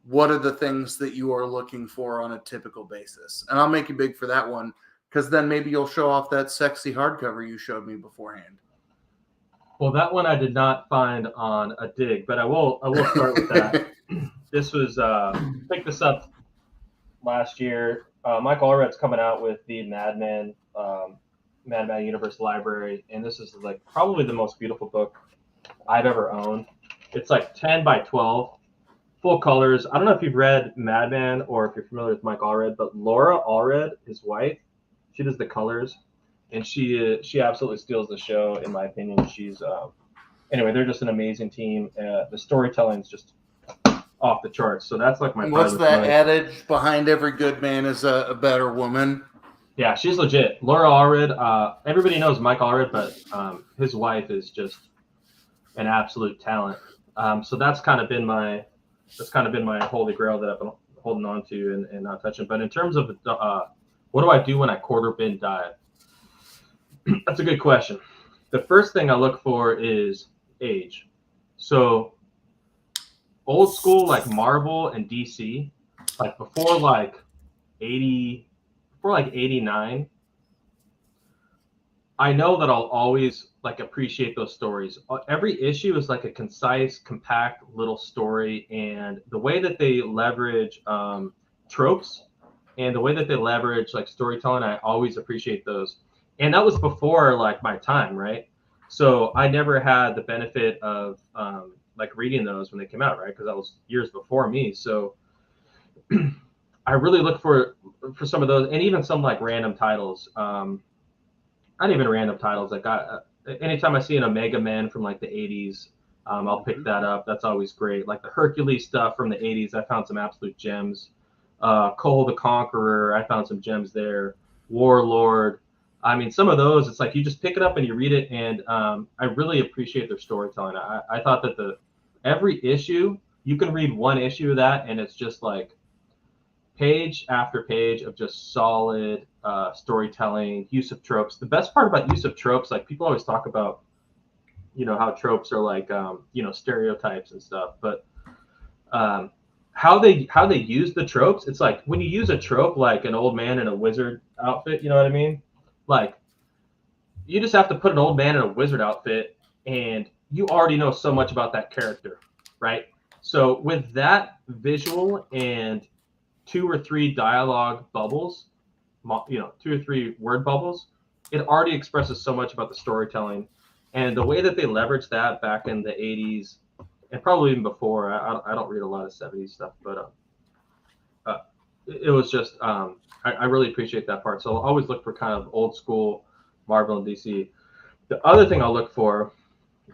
what are the things that you are looking for on a typical basis? And I'll make you big for that one, because then maybe you'll show off that sexy hardcover you showed me beforehand. Well, that one I did not find on a dig, but I will start with that. This was picked this up last year. Michael Allred's coming out with the Madman Universe Library, and this is like probably the most beautiful book I've ever owned. It's like 10 by 12, full colors. I don't know if you've read Madman or if you're familiar with Mike Allred, but Laura Allred, his wife, she does the colors, and she absolutely steals the show, in my opinion. She's anyway, they're just an amazing team. The storytelling is just off the charts. So that's like my. What's that adage? Behind every good man is a better woman. Yeah, she's legit. Laura Allred. Everybody knows Mike Allred, but his wife is just an absolute talent. So that's kind of been my holy grail that I've been holding on to and not touching. But in terms of what do I do when I quarter bin dive? That's a good question. The first thing I look for is age. So old school like Marvel and DC, like before like 89, I know that I'll always like appreciate those stories. Every issue is like a concise, compact little story, and the way that they leverage tropes and the way that they leverage like storytelling, I always appreciate those. And that was before like my time, right? So I never had the benefit of like reading those when they came out, right? Because that was years before me. So I really look for some of those, and even some like random titles. Not even random titles. Like anytime I see an Omega Man from like the 80s, I'll pick that up. That's always great. Like the Hercules stuff from the 80s, I found some absolute gems. Cole the Conqueror, I found some gems there. Warlord. I mean, some of those, it's like you just pick it up and you read it, and I really appreciate their storytelling. I thought that every issue, you can read one issue of that, and it's just like page after page of just solid storytelling, use of tropes. The best part about use of tropes, like people always talk about, how tropes are like, stereotypes and stuff, but how they use the tropes, it's like when you use a trope like an old man in a wizard outfit, you know what I mean? Like you just have to put an old man in a wizard outfit and you already know so much about that character, right? So with that visual and 2 or 3 dialogue bubbles, 2 or 3 word bubbles, it already expresses so much about the storytelling. And the way that they leveraged that back in the 80s, and probably even before, I don't read a lot of 70s stuff, but it was just, I really appreciate that part. So I'll always look for kind of old school Marvel and DC. The other thing I'll look for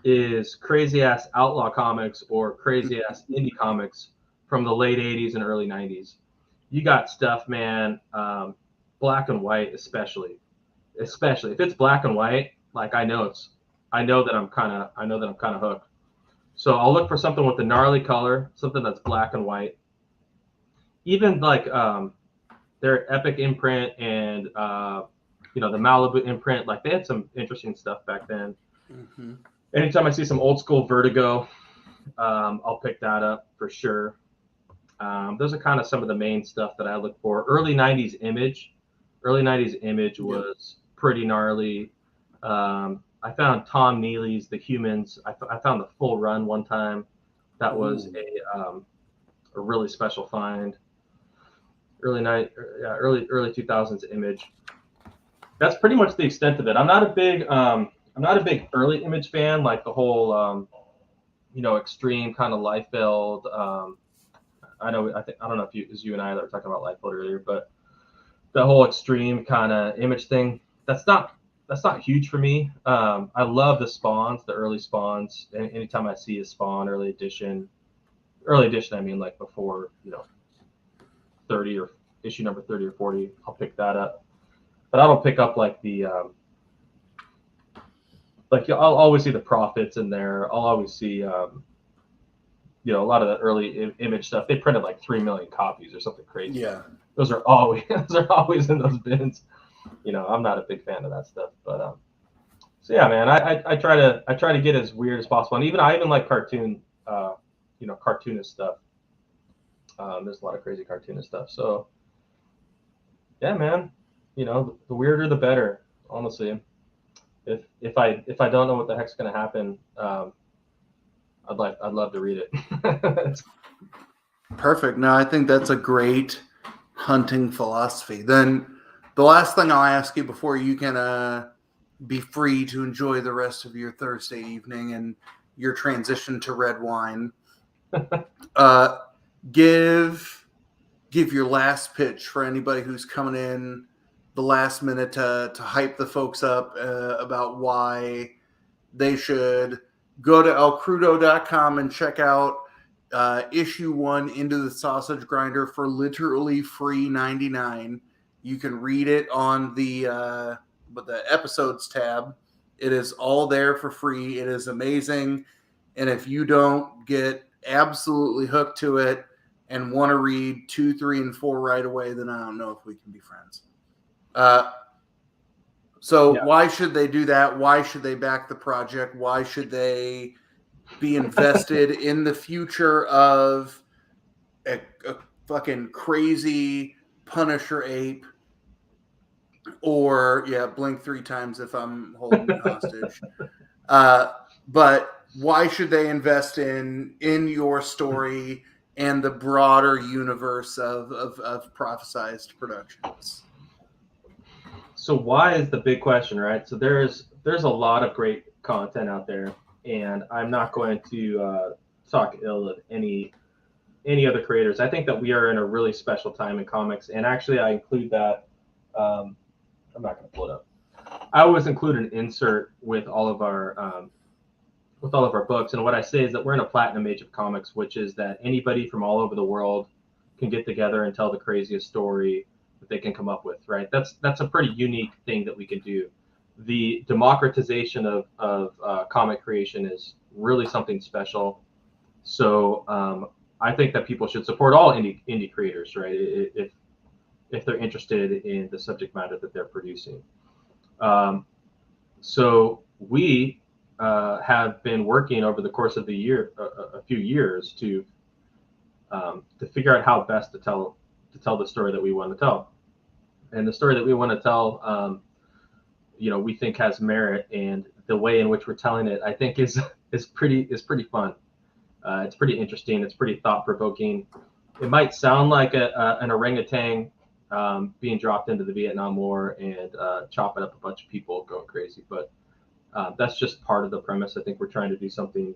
is crazy ass outlaw comics or crazy ass indie comics from the late 80s and early 90s. You got stuff, man, black and white, especially if it's black and white, like I know that I'm kind of hooked. So I'll look for something with the gnarly color, something that's black and white. Even like their Epic imprint and the Malibu imprint, like they had some interesting stuff back then. Mm-hmm. Anytime I see some old school Vertigo, I'll pick that up for sure. Those are kind of some of the main stuff that I look for. Early 90s Image was pretty gnarly. I found Tom Neely's The Humans. I found the full run one time. That was a really special find. Early 2000s Image. That's pretty much the extent of it. I'm not a big early Image fan, like the whole extreme kind of Liefeld. I don't know if it was you and I that were talking about Liefeld earlier, but the whole extreme kind of Image thing, that's not huge for me. I love the Spawns, the early Spawns. Anytime I see a Spawn early edition, I mean like before 30 or issue number 30 or 40, I'll pick that up. But I don't pick up like the I'll always see the Prophets in there. I'll always see a lot of the early Image stuff. They printed like 3 million copies or something crazy. Yeah, those are always in those bins. I'm not a big fan of that stuff, but so yeah, man, I try to get as weird as possible, and I even like cartoon, cartoonist stuff. There's a lot of crazy cartoonist stuff. So yeah, man, the weirder the better. Honestly, if I don't know what the heck's gonna happen, I'd love to read it. Perfect. No, I think that's a great hunting philosophy. Then the last thing I'll ask you before you can be free to enjoy the rest of your Thursday evening and your transition to red wine, give your last pitch for anybody who's coming in the last minute to hype the folks up about why they should go to elcrudo.com and check out issue 1, Into the Sausage Grinder, for literally free 99. You can read it on the episodes tab. It is all there for free. It is amazing. And if you don't get absolutely hooked to it and want to read 2, 3, and 4 right away, then I don't know if we can be friends. So why should they do that? Why should they back the project? Why should they be invested in the future of a fucking crazy Punisher ape? Or, blink 3 times if I'm holding you hostage. But why should they invest in your story and the broader universe of prophesized productions? So why is the big question, right? So there's a lot of great content out there, and I'm not going to talk ill of any other creators. I think that we are in a really special time in comics, and actually I include that. I'm not going to pull it up. I always include an insert with all of our books, and what I say is that we're in a platinum age of comics, which is that anybody from all over the world can get together and tell the craziest story that they can come up with, right? That's a pretty unique thing that we can do. The democratization of comic creation is really something special. So I think that people should support all indie creators, right? If they're interested in the subject matter that they're producing. So we have been working over the course of the year, a few years, to figure out how best to tell the story that we want to tell. And the story that we want to tell, we think has merit, and the way in which we're telling it, I think is pretty fun. It's pretty interesting. It's pretty thought-provoking. It might sound like an orangutan being dropped into the Vietnam War and chopping up a bunch of people going crazy, but that's just part of the premise. I think we're trying to do something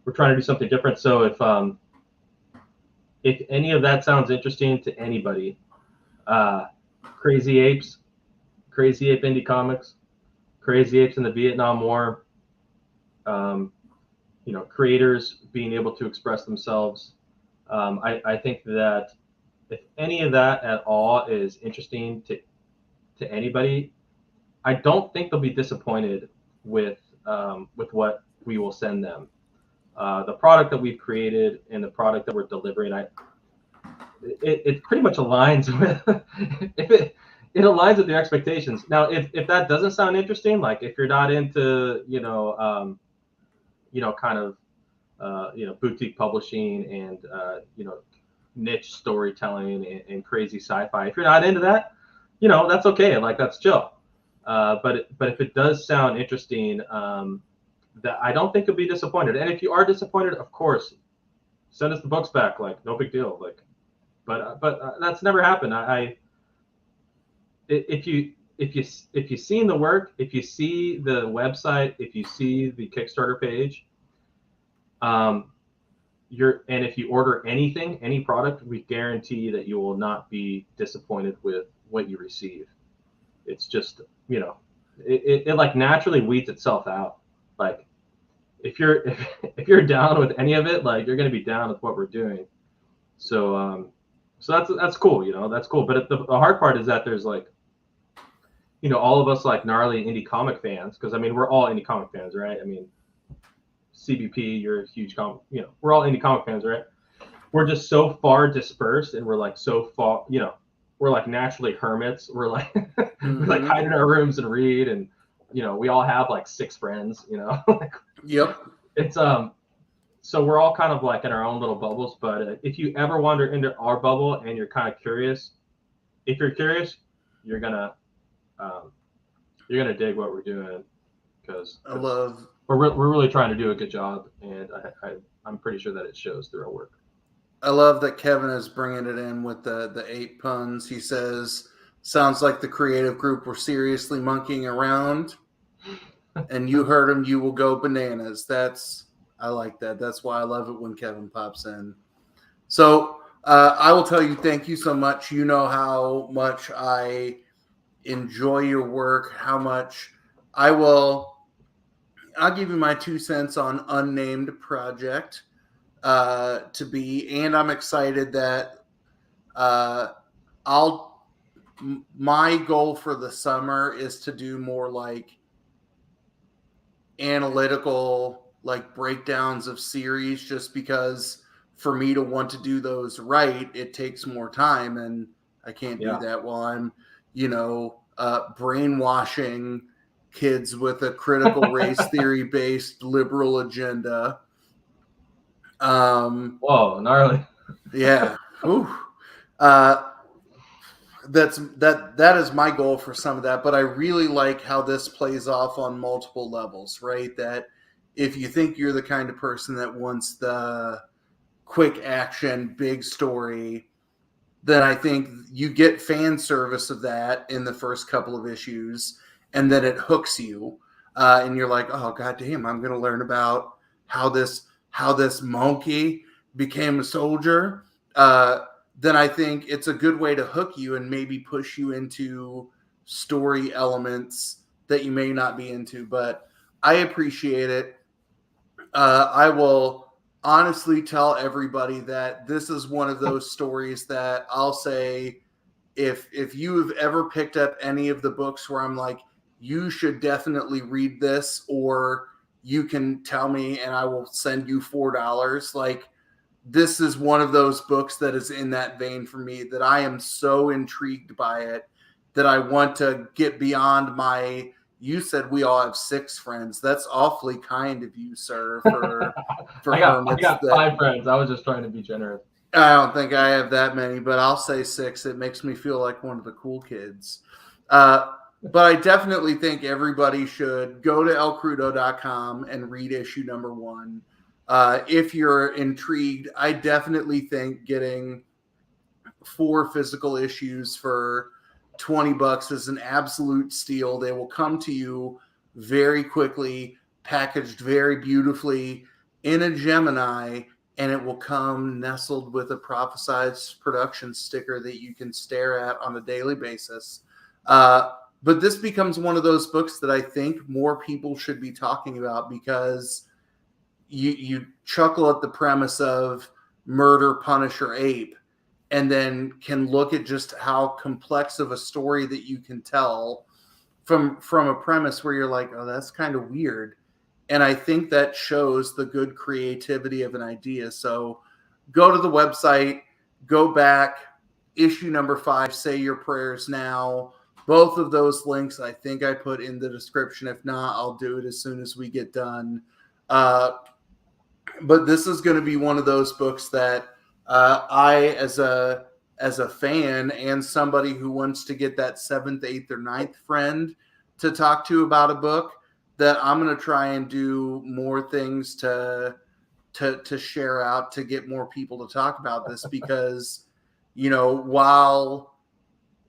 different. So if any of that sounds interesting to anybody, Crazy Ape Indie Comics, Crazy Apes in the Vietnam War, creators being able to express themselves. I think that if any of that at all is interesting to anybody, I don't think they'll be disappointed with what we will send them. The product that we've created and the product that we're delivering, it pretty much aligns with it aligns with their expectations. Now, if that doesn't sound interesting, like if you're not into kind of boutique publishing and niche storytelling and crazy sci-fi, if you're not into that, that's okay. Like, that's chill. But if it does sound interesting, that I don't think you'll be disappointed. And if you are disappointed, of course, send us the books back. Like, no big deal. Like, but that's never happened. If you've seen the work, if you see the website, if you see the Kickstarter page, and if you order any product, we guarantee that you will not be disappointed with what you receive. It's just, it like naturally weeds itself out. Like, if you're down with any of it, like, you're going to be down with what we're doing. So that's cool, that's cool. But the hard part is that there's like, all of us like gnarly indie comic fans, because I mean, we're all indie comic fans, right? I mean, CBP, you're a huge we're all indie comic fans, right? We're just so far dispersed, and we're like so far, we're like naturally hermits. We're like we like hide in our rooms and read, and we all have like 6 friends, Yep. It's so we're all kind of like in our own little bubbles. But if you ever wander into our bubble and you're kind of curious, if you're curious, you're gonna dig what we're doing, because we're really trying to do a good job, and I'm pretty sure that it shows through our work. I love that Kevin is bringing it in with the 8 puns. He says, sounds like the creative group were seriously monkeying around, and you heard him, you will go bananas. I like that. That's why I love it when Kevin pops in. So I will tell you, thank you so much. You know how much I enjoy your work, how much I will I'll give you my 2 cents on unnamed project to be, and I'm excited that my goal for the summer is to do more like analytical like breakdowns of series, just because for me to want to do those right, it takes more time, and I can't do that while I'm, brainwashing kids with a critical race theory based liberal agenda. Whoa, gnarly. Yeah. Whew. That is my goal for some of that, but I really like how this plays off on multiple levels, right? That if you think you're the kind of person that wants the quick action, big story, then I think you get fan service of that in the first couple of issues, and then it hooks you, and you're like, oh goddamn, I'm going to learn about how this monkey became a soldier. Then I think it's a good way to hook you and maybe push you into story elements that you may not be into. But I appreciate it. I will honestly tell everybody that this is one of those stories that I'll say, if you have ever picked up any of the books where I'm like, you should definitely read this, or you can tell me and I will send you $4. Like, this is one of those books that is in that vein for me, that I am so intrigued by it that I want to get beyond my, you said we all have 6 friends. That's awfully kind of you, sir, for I got 5 friends. I was just trying to be generous. I don't think I have that many, but I'll say 6. It makes me feel like one of the cool kids. But I definitely think everybody should go to elcrudo.com and read issue number 1. If you're intrigued, I definitely think getting 4 physical issues for $20 is an absolute steal. They will come to you very quickly, packaged very beautifully in a Gemini, and it will come nestled with a prophesized production sticker that you can stare at on a daily basis. But this becomes one of those books that I think more people should be talking about, because you chuckle at the premise of murder, punisher, ape, and then can look at just how complex of a story that you can tell from a premise where you're like, oh, that's kind of weird. And I think that shows the good creativity of an idea. So go to the website, go back, issue number 5, Say Your Prayers Now. Both of those links I think I put in the description. If not, I'll do it as soon as we get done. But this is going to be one of those books that I, as a fan and somebody who wants to get that 7th, 8th, or 9th friend to talk to about a book, that I'm going to try and do more things to share out, to get more people to talk about this, because, while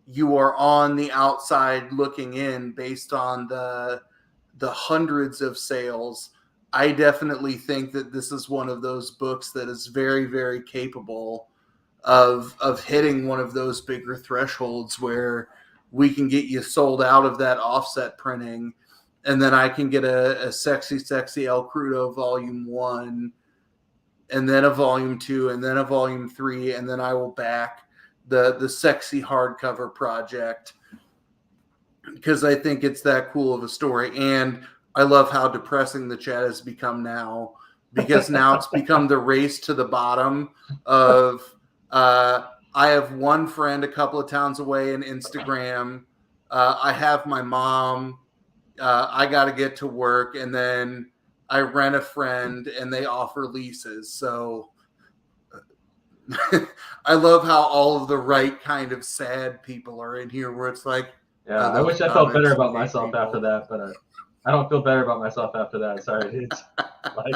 you are on the outside looking in based on the hundreds of sales, I definitely think that this is one of those books that is very, very capable of hitting one of those bigger thresholds where we can get you sold out of that offset printing, and then I can get a sexy El Crudo volume 1, and then a volume 2, and then a volume 3, and then I will back the sexy hardcover project, because I think it's that cool of a story. And I love how depressing the chat has become now, because now it's become the race to the bottom of I have one friend a couple of towns away in Instagram. I have my mom. I got to get to work, and then I rent a friend, and they offer leases. So I love how all of the right kind of sad people are in here, where it's like, yeah, I wish I felt better about myself after that, but I don't feel better about myself after that. Sorry, it's like,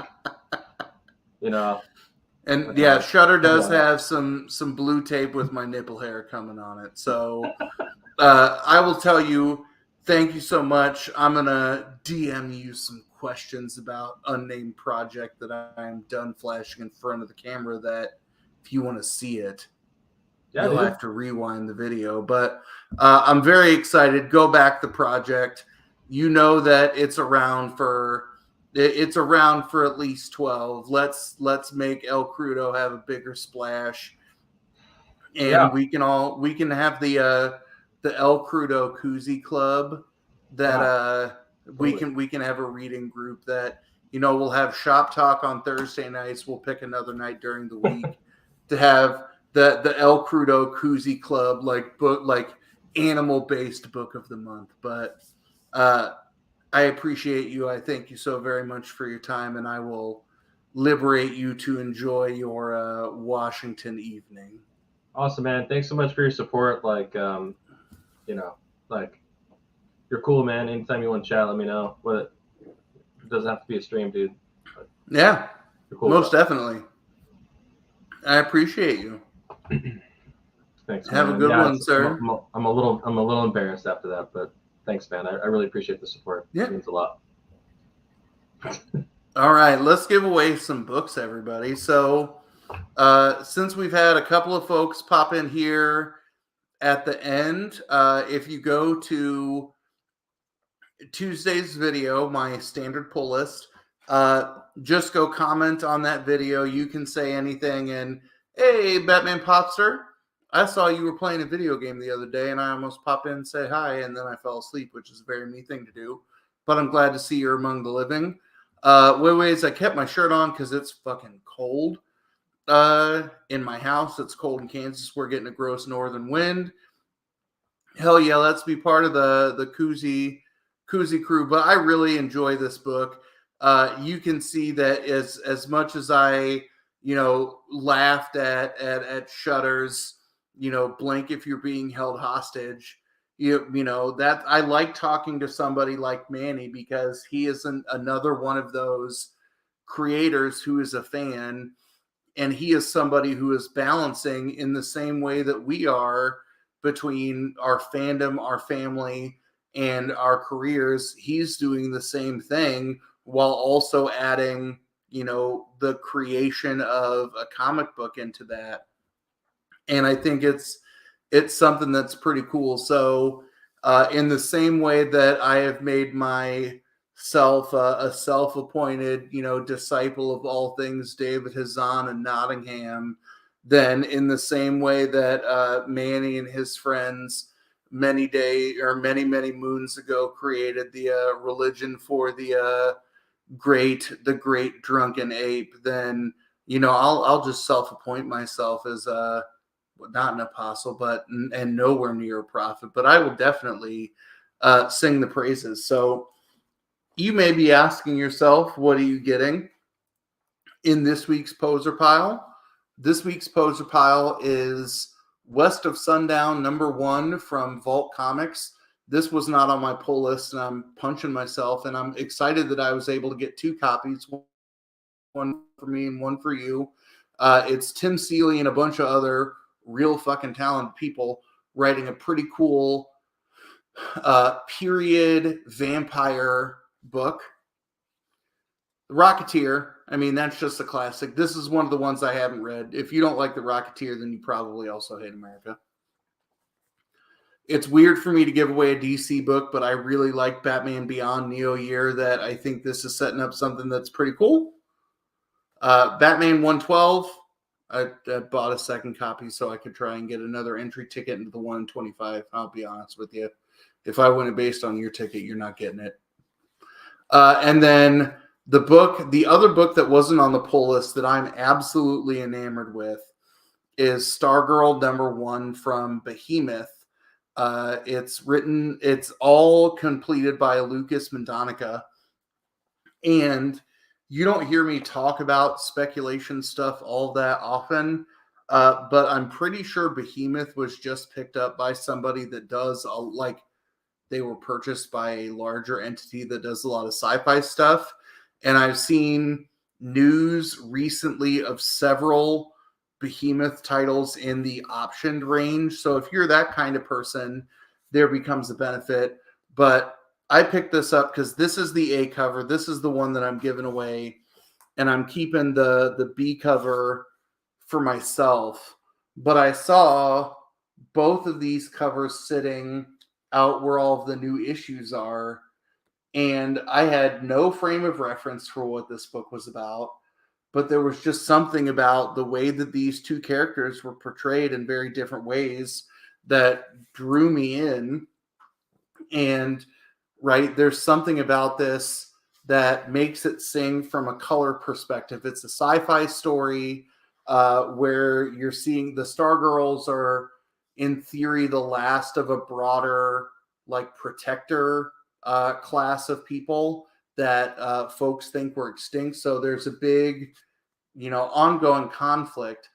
And yeah, Shutter does have some blue tape with my nipple hair coming on it. So I will tell you, thank you so much. I'm going to DM you some questions about Unnamed Project that I am done flashing in front of the camera, that if you want to see it, you'll have to rewind the video. But I'm very excited. Go back the project. You know that it's around for it's around for at least 12. Let's make El Crudo have a bigger splash, and we can have the El Crudo Koozie Club that we can have a reading group that, you know, we'll have shop talk on Thursday nights. We'll pick another night during the week to have the El Crudo Koozie Club, like book, like animal based book of the month. But I appreciate you. I thank you so very much for your time, and I will liberate you to enjoy your Washington evening. Awesome, man. Thanks so much for your support. Like, you know, like, you're cool, man. Anytime you want to chat, let me know. It doesn't have to be a stream, dude. But yeah, you're cool, most definitely. I appreciate you. Thanks, Have man. a good one, sir. I'm a little embarrassed after that, but thanks, man. I really appreciate the support. Yeah. It means a lot. All right, let's give away some books, everybody. So, since we've had a couple of folks pop in here at the end, if you go to Tuesday's video, my standard pull list, just go comment on that video. You can say anything, and hey, Batman Popster, I saw you were playing a video game the other day, and I almost popped in and say hi, and then I fell asleep, which is a very me thing to do. But I'm glad to see you're among the living. Ways I kept my shirt on because it's fucking cold in my house. It's cold in Kansas. We're getting a gross northern wind. Hell yeah, let's be part of the Koozie crew. But I really enjoy this book. You can see that as much as I, you know, laughed at Shudder's, you know, blink if you're being held hostage. You know that I like talking to somebody like Manny because he is another one of those creators who is a fan, and he is somebody who is balancing in the same way that we are between our fandom, our family, and our careers. He's doing the same thing while also adding, you know, the creation of a comic book into that. And I think it's something that's pretty cool. So in the same way that I have made myself a self-appointed, you know, disciple of all things David Hazan and Nottingham, then in the same way that Manny and his friends many moons ago created the religion for the great drunken ape, then, you know, I'll just self-appoint myself as not an apostle, but and nowhere near a prophet, but I will definitely sing the praises. So you may be asking yourself, what are you getting in this week's poser pile? This week's poser pile is West of Sundown #1 from Vault Comics. This was not on my pull list, and I'm punching myself, and I'm excited that I was able to get 2 copies, one for me and one for you. It's Tim Seeley and a bunch of other real fucking talented people writing a pretty cool period vampire book. The Rocketeer, I mean, that's just a classic. This is one of the ones I haven't read. If you don't like The Rocketeer, then you probably also hate America. It's weird for me to give away a DC book, but I really like Batman Beyond Neo Year, that I think this is setting up something that's pretty cool. Batman 112, I bought a second copy so I could try and get another entry ticket into the 125. I'll be honest with you. If I win it based on your ticket, you're not getting it. And then the other book that wasn't on the pull list that I'm absolutely enamored with is Stargirl #1 from Behemoth. It's all completed by Lucas Mendonica. And you don't hear me talk about speculation stuff all that often, but I'm pretty sure Behemoth was just picked up by somebody that does they were purchased by a larger entity that does a lot of sci-fi stuff. And I've seen news recently of several Behemoth titles in the optioned range. So if you're that kind of person, there becomes a benefit. But I picked this up because this is the A cover. This is the one that I'm giving away. And I'm keeping the B cover for myself. But I saw both of these covers sitting out where all of the new issues are. And I had no frame of reference for what this book was about, but there was just something about the way that these two characters were portrayed in very different ways that drew me in. And right, there's something about this that makes it sing from a color perspective. It's a sci-fi story where you're seeing the Stargirls are, in theory, the last of a broader like protector class of people that folks think were extinct. So there's a big, ongoing conflict.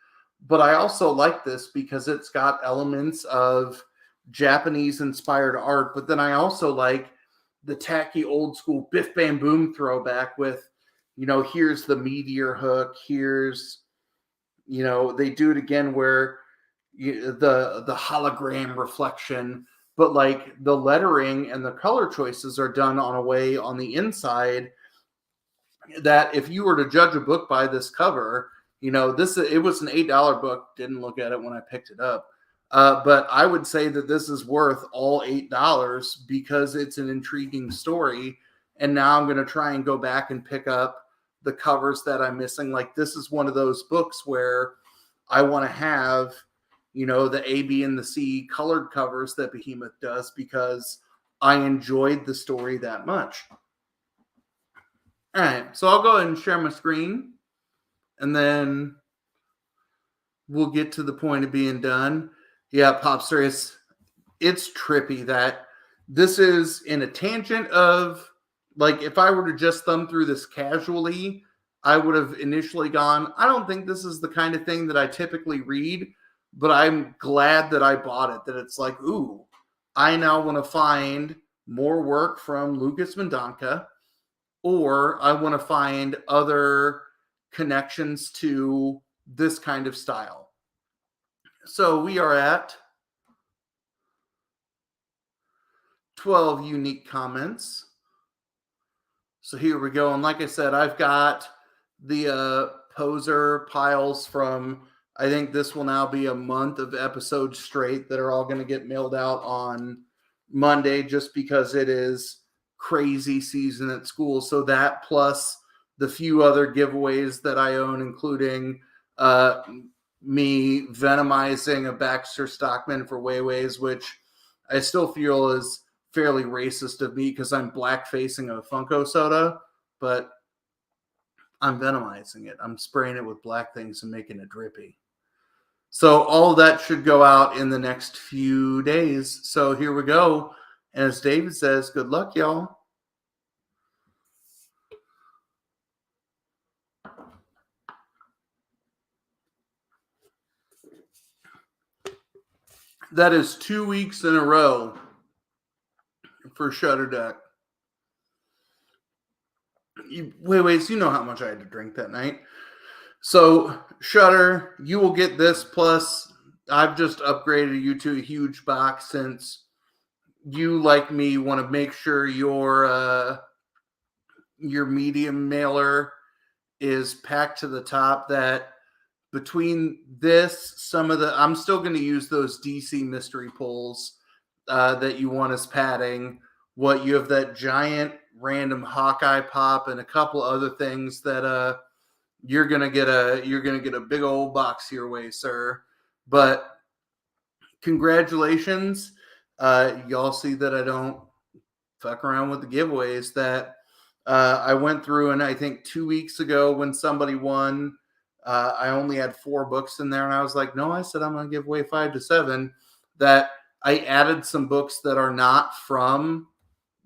But I also like this because it's got elements of Japanese inspired art. But then I also like the tacky old school Biff Bam Boom throwback with, here's the meteor hook. Here's, they do it again where the hologram reflection, but like the lettering and the color choices are done on a way on the inside that if you were to judge a book by this cover, it was an $8 book. Didn't look at it when I picked it up. But I would say that this is worth all $8 because it's an intriguing story. And now I'm going to try and go back and pick up the covers that I'm missing. Like this is one of those books where I want to have, the A, B, and the C colored covers that Behemoth does because I enjoyed the story that much. All right, so I'll go ahead and share my screen and then we'll get to the point of being done. Yeah, Popster, it's trippy that this is in a tangent of, like, if I were to just thumb through this casually, I would have initially gone, I don't think this is the kind of thing that I typically read, but I'm glad that I bought it, that it's like, ooh, I now want to find more work from Lucas Mendoza, or I want to find other connections to this kind of style. So we are at 12 unique comments. So here we go. And like I said, I've got the poser piles from, I think this will now be a month of episodes straight that are all going to get mailed out on Monday just because it is crazy season at school. So that plus the few other giveaways that I own, including me venomizing a Baxter Stockman for Wayways, which I still feel is fairly racist of me because I'm blackfacing a Funko soda, but I'm venomizing it. I'm spraying it with black things and making it drippy. So all of that should go out in the next few days. So here we go. And as David says, good luck, y'all. That is 2 weeks in a row for Shudderdeck. Wait, you know how much I had to drink that night. So, Shudder, you will get this, plus I've just upgraded you to a huge box since you, like me, want to make sure your medium mailer is packed to the top. That between this, I'm still going to use those DC mystery pulls that you want as padding. What you have that giant random Hawkeye pop and a couple other things that you're gonna get a big old box your way, sir. But congratulations. Y'all see that I don't fuck around with the giveaways. That I went through, and I think 2 weeks ago when somebody won, I only had 4 books in there, and I was like, no, I said I'm gonna give away 5 to 7. That I added some books that are not from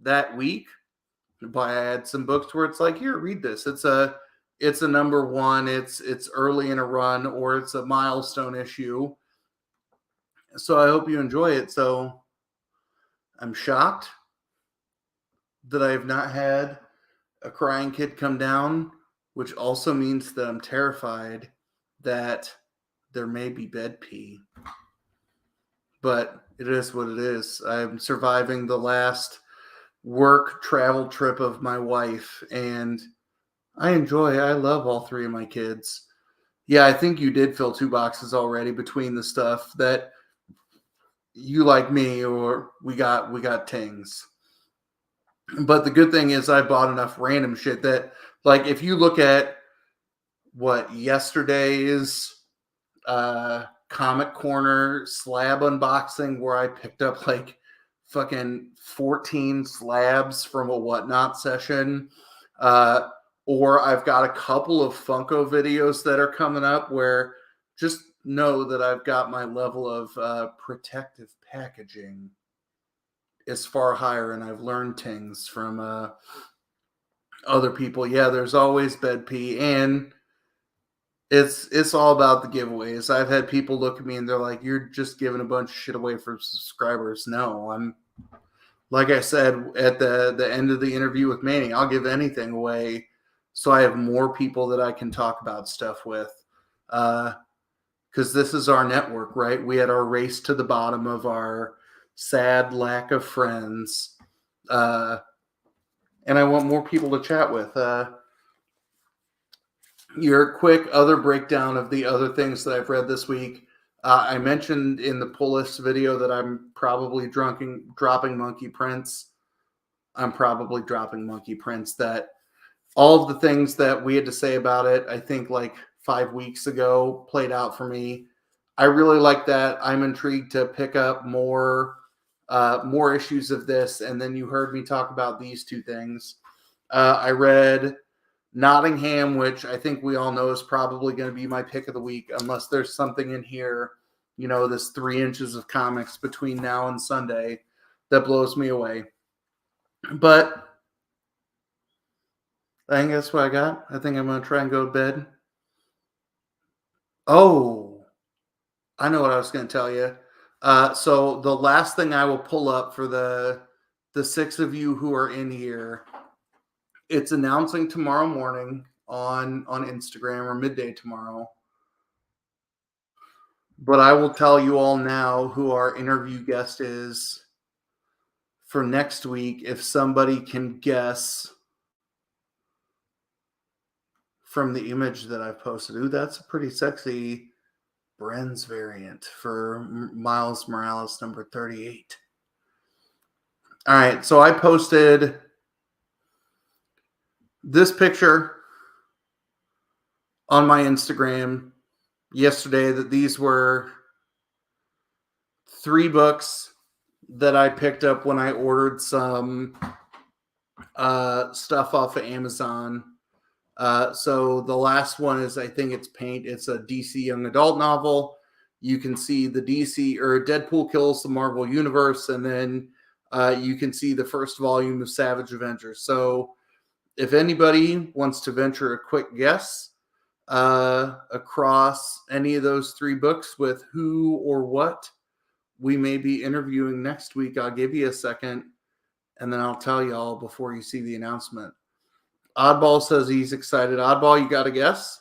that week, but I had some books where it's like, here, read this. It's a number 1. It's early in a run, or it's a milestone issue. So I hope you enjoy it. So I'm shocked that I have not had a crying kid come down, which also means that I'm terrified that there may be bed pee. But it is what it is. I'm surviving the last work travel trip of my wife, and I love all 3 of my kids. Yeah, I think you did fill 2 boxes already between the stuff that you, like me, or we got tings. But the good thing is I bought enough random shit that, like, if you look at what yesterday's Comic Corner slab unboxing, where I picked up like fucking 14 slabs from a Whatnot session, or I've got a couple of Funko videos that are coming up where just know that I've got my level of protective packaging is far higher, and I've learned things from other people. Yeah, there's always bed pee, and it's all about the giveaways. I've had people look at me and they're like, "You're just giving a bunch of shit away for subscribers." No, I'm, like I said at the end of the interview with Manny, I'll give anything away so I have more people that I can talk about stuff with. Because this is our network, right? We had our race to the bottom of our sad lack of friends. And I want more people to chat with. Your quick other breakdown of the other things that I've read this week. I mentioned in the pull list video that I'm probably dropping Monkey Prince. I'm probably dropping Monkey Prince. That all of the things that we had to say about it, I think like 5 weeks ago, played out for me. I really like that. I'm intrigued to pick up more issues of this. And then you heard me talk about these two things. I read Nottingham, which I think we all know is probably going to be my pick of the week, unless there's something in here, you know, this 3 inches of comics between now and Sunday that blows me away. But I think that's what I got. I think I'm going to try and go to bed. Oh, I know what I was going to tell you. So the last thing I will pull up for the 6 of you who are in here, it's announcing tomorrow morning on Instagram, or midday tomorrow. But I will tell you all now who our interview guest is for next week, if somebody can guess from the image that I've posted. Ooh, that's a pretty sexy Bren's variant for Miles Morales number 38. All right, so I posted this picture on my Instagram yesterday, that these were 3 books that I picked up when I ordered some stuff off of Amazon. So the last one is, I think it's Paint. It's a DC young adult novel. You can see the DC, or Deadpool kills the Marvel Universe, and then you can see the first volume of Savage Avengers. So if anybody wants to venture a quick guess across any of those 3 books with who or what we may be interviewing next week, I'll give you a second, and then I'll tell you all before you see the announcement. Oddball says he's excited. Oddball, you got a guess?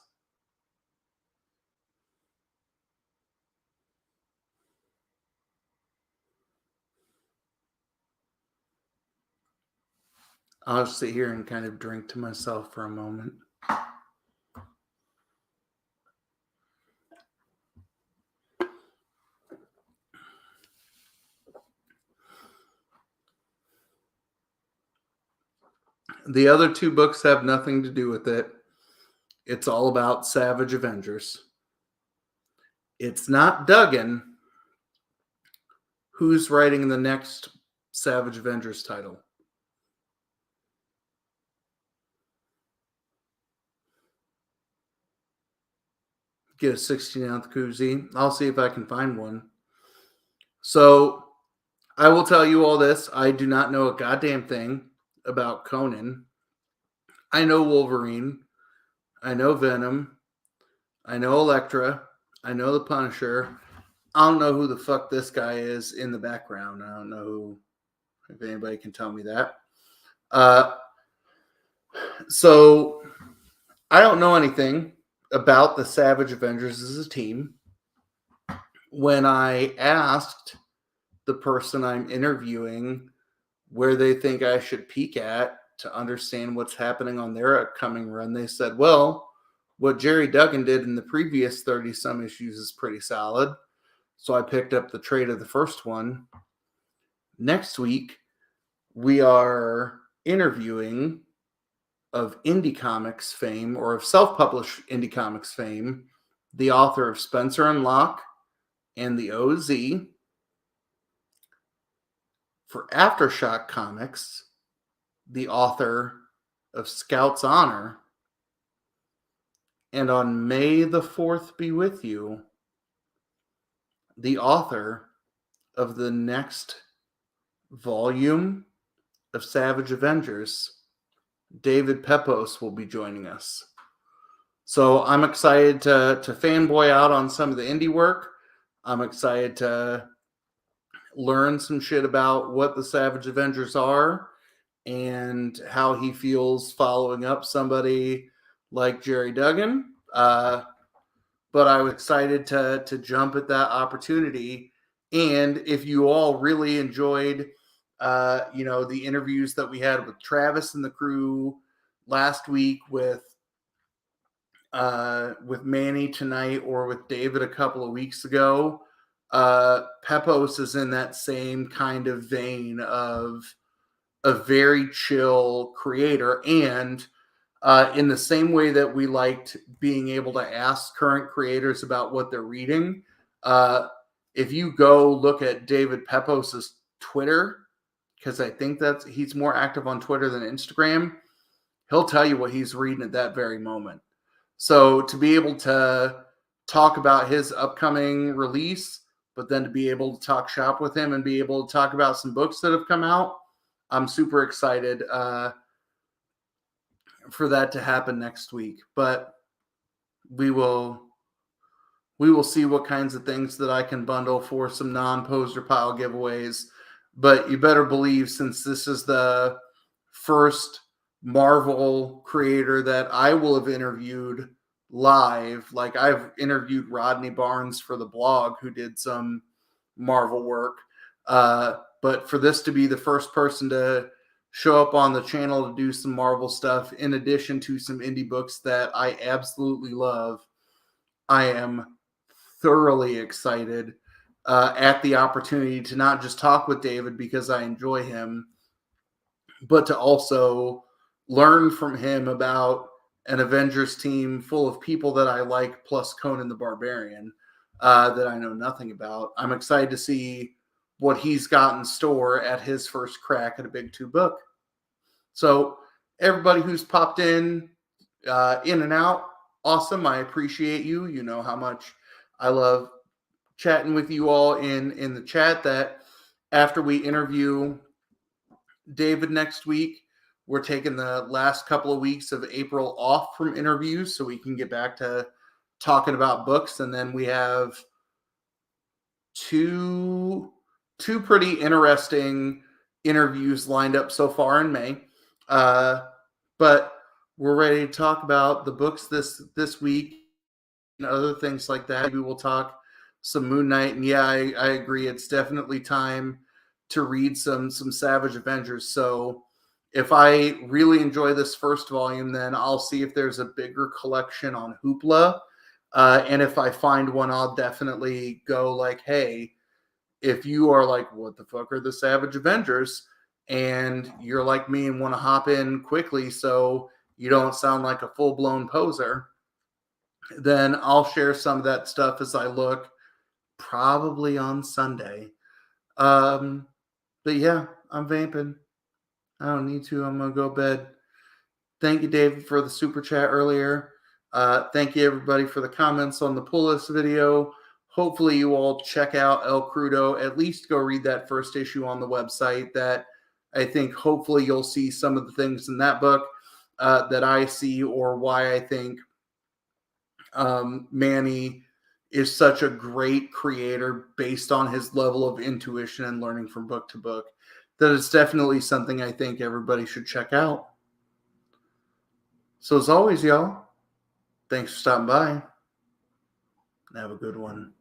I'll just sit here and kind of drink to myself for a moment. The other 2 books have nothing to do with it. It's all about Savage Avengers. It's not Duggan. Who's writing the next Savage Avengers title? Get a 16-ounce koozie. I'll see if I can find one. So I will tell you all this. I do not know a goddamn thing about Conan. I know Wolverine. I know Venom. I know Elektra. I know the Punisher. I don't know who the fuck this guy is in the background. I don't know if anybody can tell me that. So I don't know anything about the Savage Avengers as a team. When I asked the person I'm interviewing where they think I should peek at to understand what's happening on their upcoming run, they said, well, what Jerry Duggan did in the previous 30-some issues is pretty solid. So I picked up the trade of the first one. Next week, we are interviewing of indie comics fame, or of self-published indie comics fame, the author of Spencer and Locke and the OZ. For Aftershock Comics, the author of Scout's Honor. And on May the 4th be with you, the author of the next volume of Savage Avengers, David Pepose, will be joining us. So I'm excited to fanboy out on some of the indie work. I'm excited to learn some shit about what the Savage Avengers are and how he feels following up somebody like Jerry Duggan. But I was excited to jump at that opportunity. And if you all really enjoyed, the interviews that we had with Travis and the crew last week, with Manny tonight, or with David a couple of weeks ago, Pepose is in that same kind of vein of a very chill creator. And in the same way that we liked being able to ask current creators about what they're reading, if you go look at David Pepose's Twitter, because I think he's more active on Twitter than Instagram, he'll tell you what he's reading at that very moment. So to be able to talk about his upcoming release, but then to be able to talk shop with him and be able to talk about some books that have come out, I'm super excited for that to happen next week. But we will see what kinds of things that I can bundle for some non-poster pile giveaways. But you better believe, since this is the first Marvel creator that I will have interviewed live, like I've interviewed Rodney Barnes for the blog, who did some Marvel work, but for this to be the first person to show up on the channel to do some Marvel stuff, in addition to some indie books that I absolutely love, I am thoroughly excited at the opportunity to not just talk with David because I enjoy him, but to also learn from him about an Avengers team full of people that I like, plus Conan the Barbarian, that I know nothing about. I'm excited to see what he's got in store at his first crack at a Big Two book. So everybody who's popped in and out, awesome. I appreciate you. You know how much I love chatting with you all in the chat. That after we interview David next week, we're taking the last couple of weeks of April off from interviews so we can get back to talking about books. And then we have two pretty interesting interviews lined up so far in May. But we're ready to talk about the books this week and other things like that. Maybe we'll talk some Moon Knight. And yeah, I agree. It's definitely time to read some Savage Avengers. So if I really enjoy this first volume, then I'll see if there's a bigger collection on Hoopla. And if I find one, I'll definitely go like, hey, if you are like, what the fuck are the Savage Avengers? And you're like me and want to hop in quickly so you don't sound like a full-blown poser, then I'll share some of that stuff as I look, probably on Sunday. But yeah, I'm vamping. I don't need to. I'm going to go to bed. Thank you, David, for the super chat earlier. Thank you, everybody, for the comments on the pull list video. Hopefully, you all check out El Krudo. At least go read that first issue on the website. That I think hopefully you'll see some of the things in that book that I see, or why I think Manny is such a great creator based on his level of intuition and learning from book to book. That is definitely something I think everybody should check out. So as always, y'all, thanks for stopping by. Have a good one.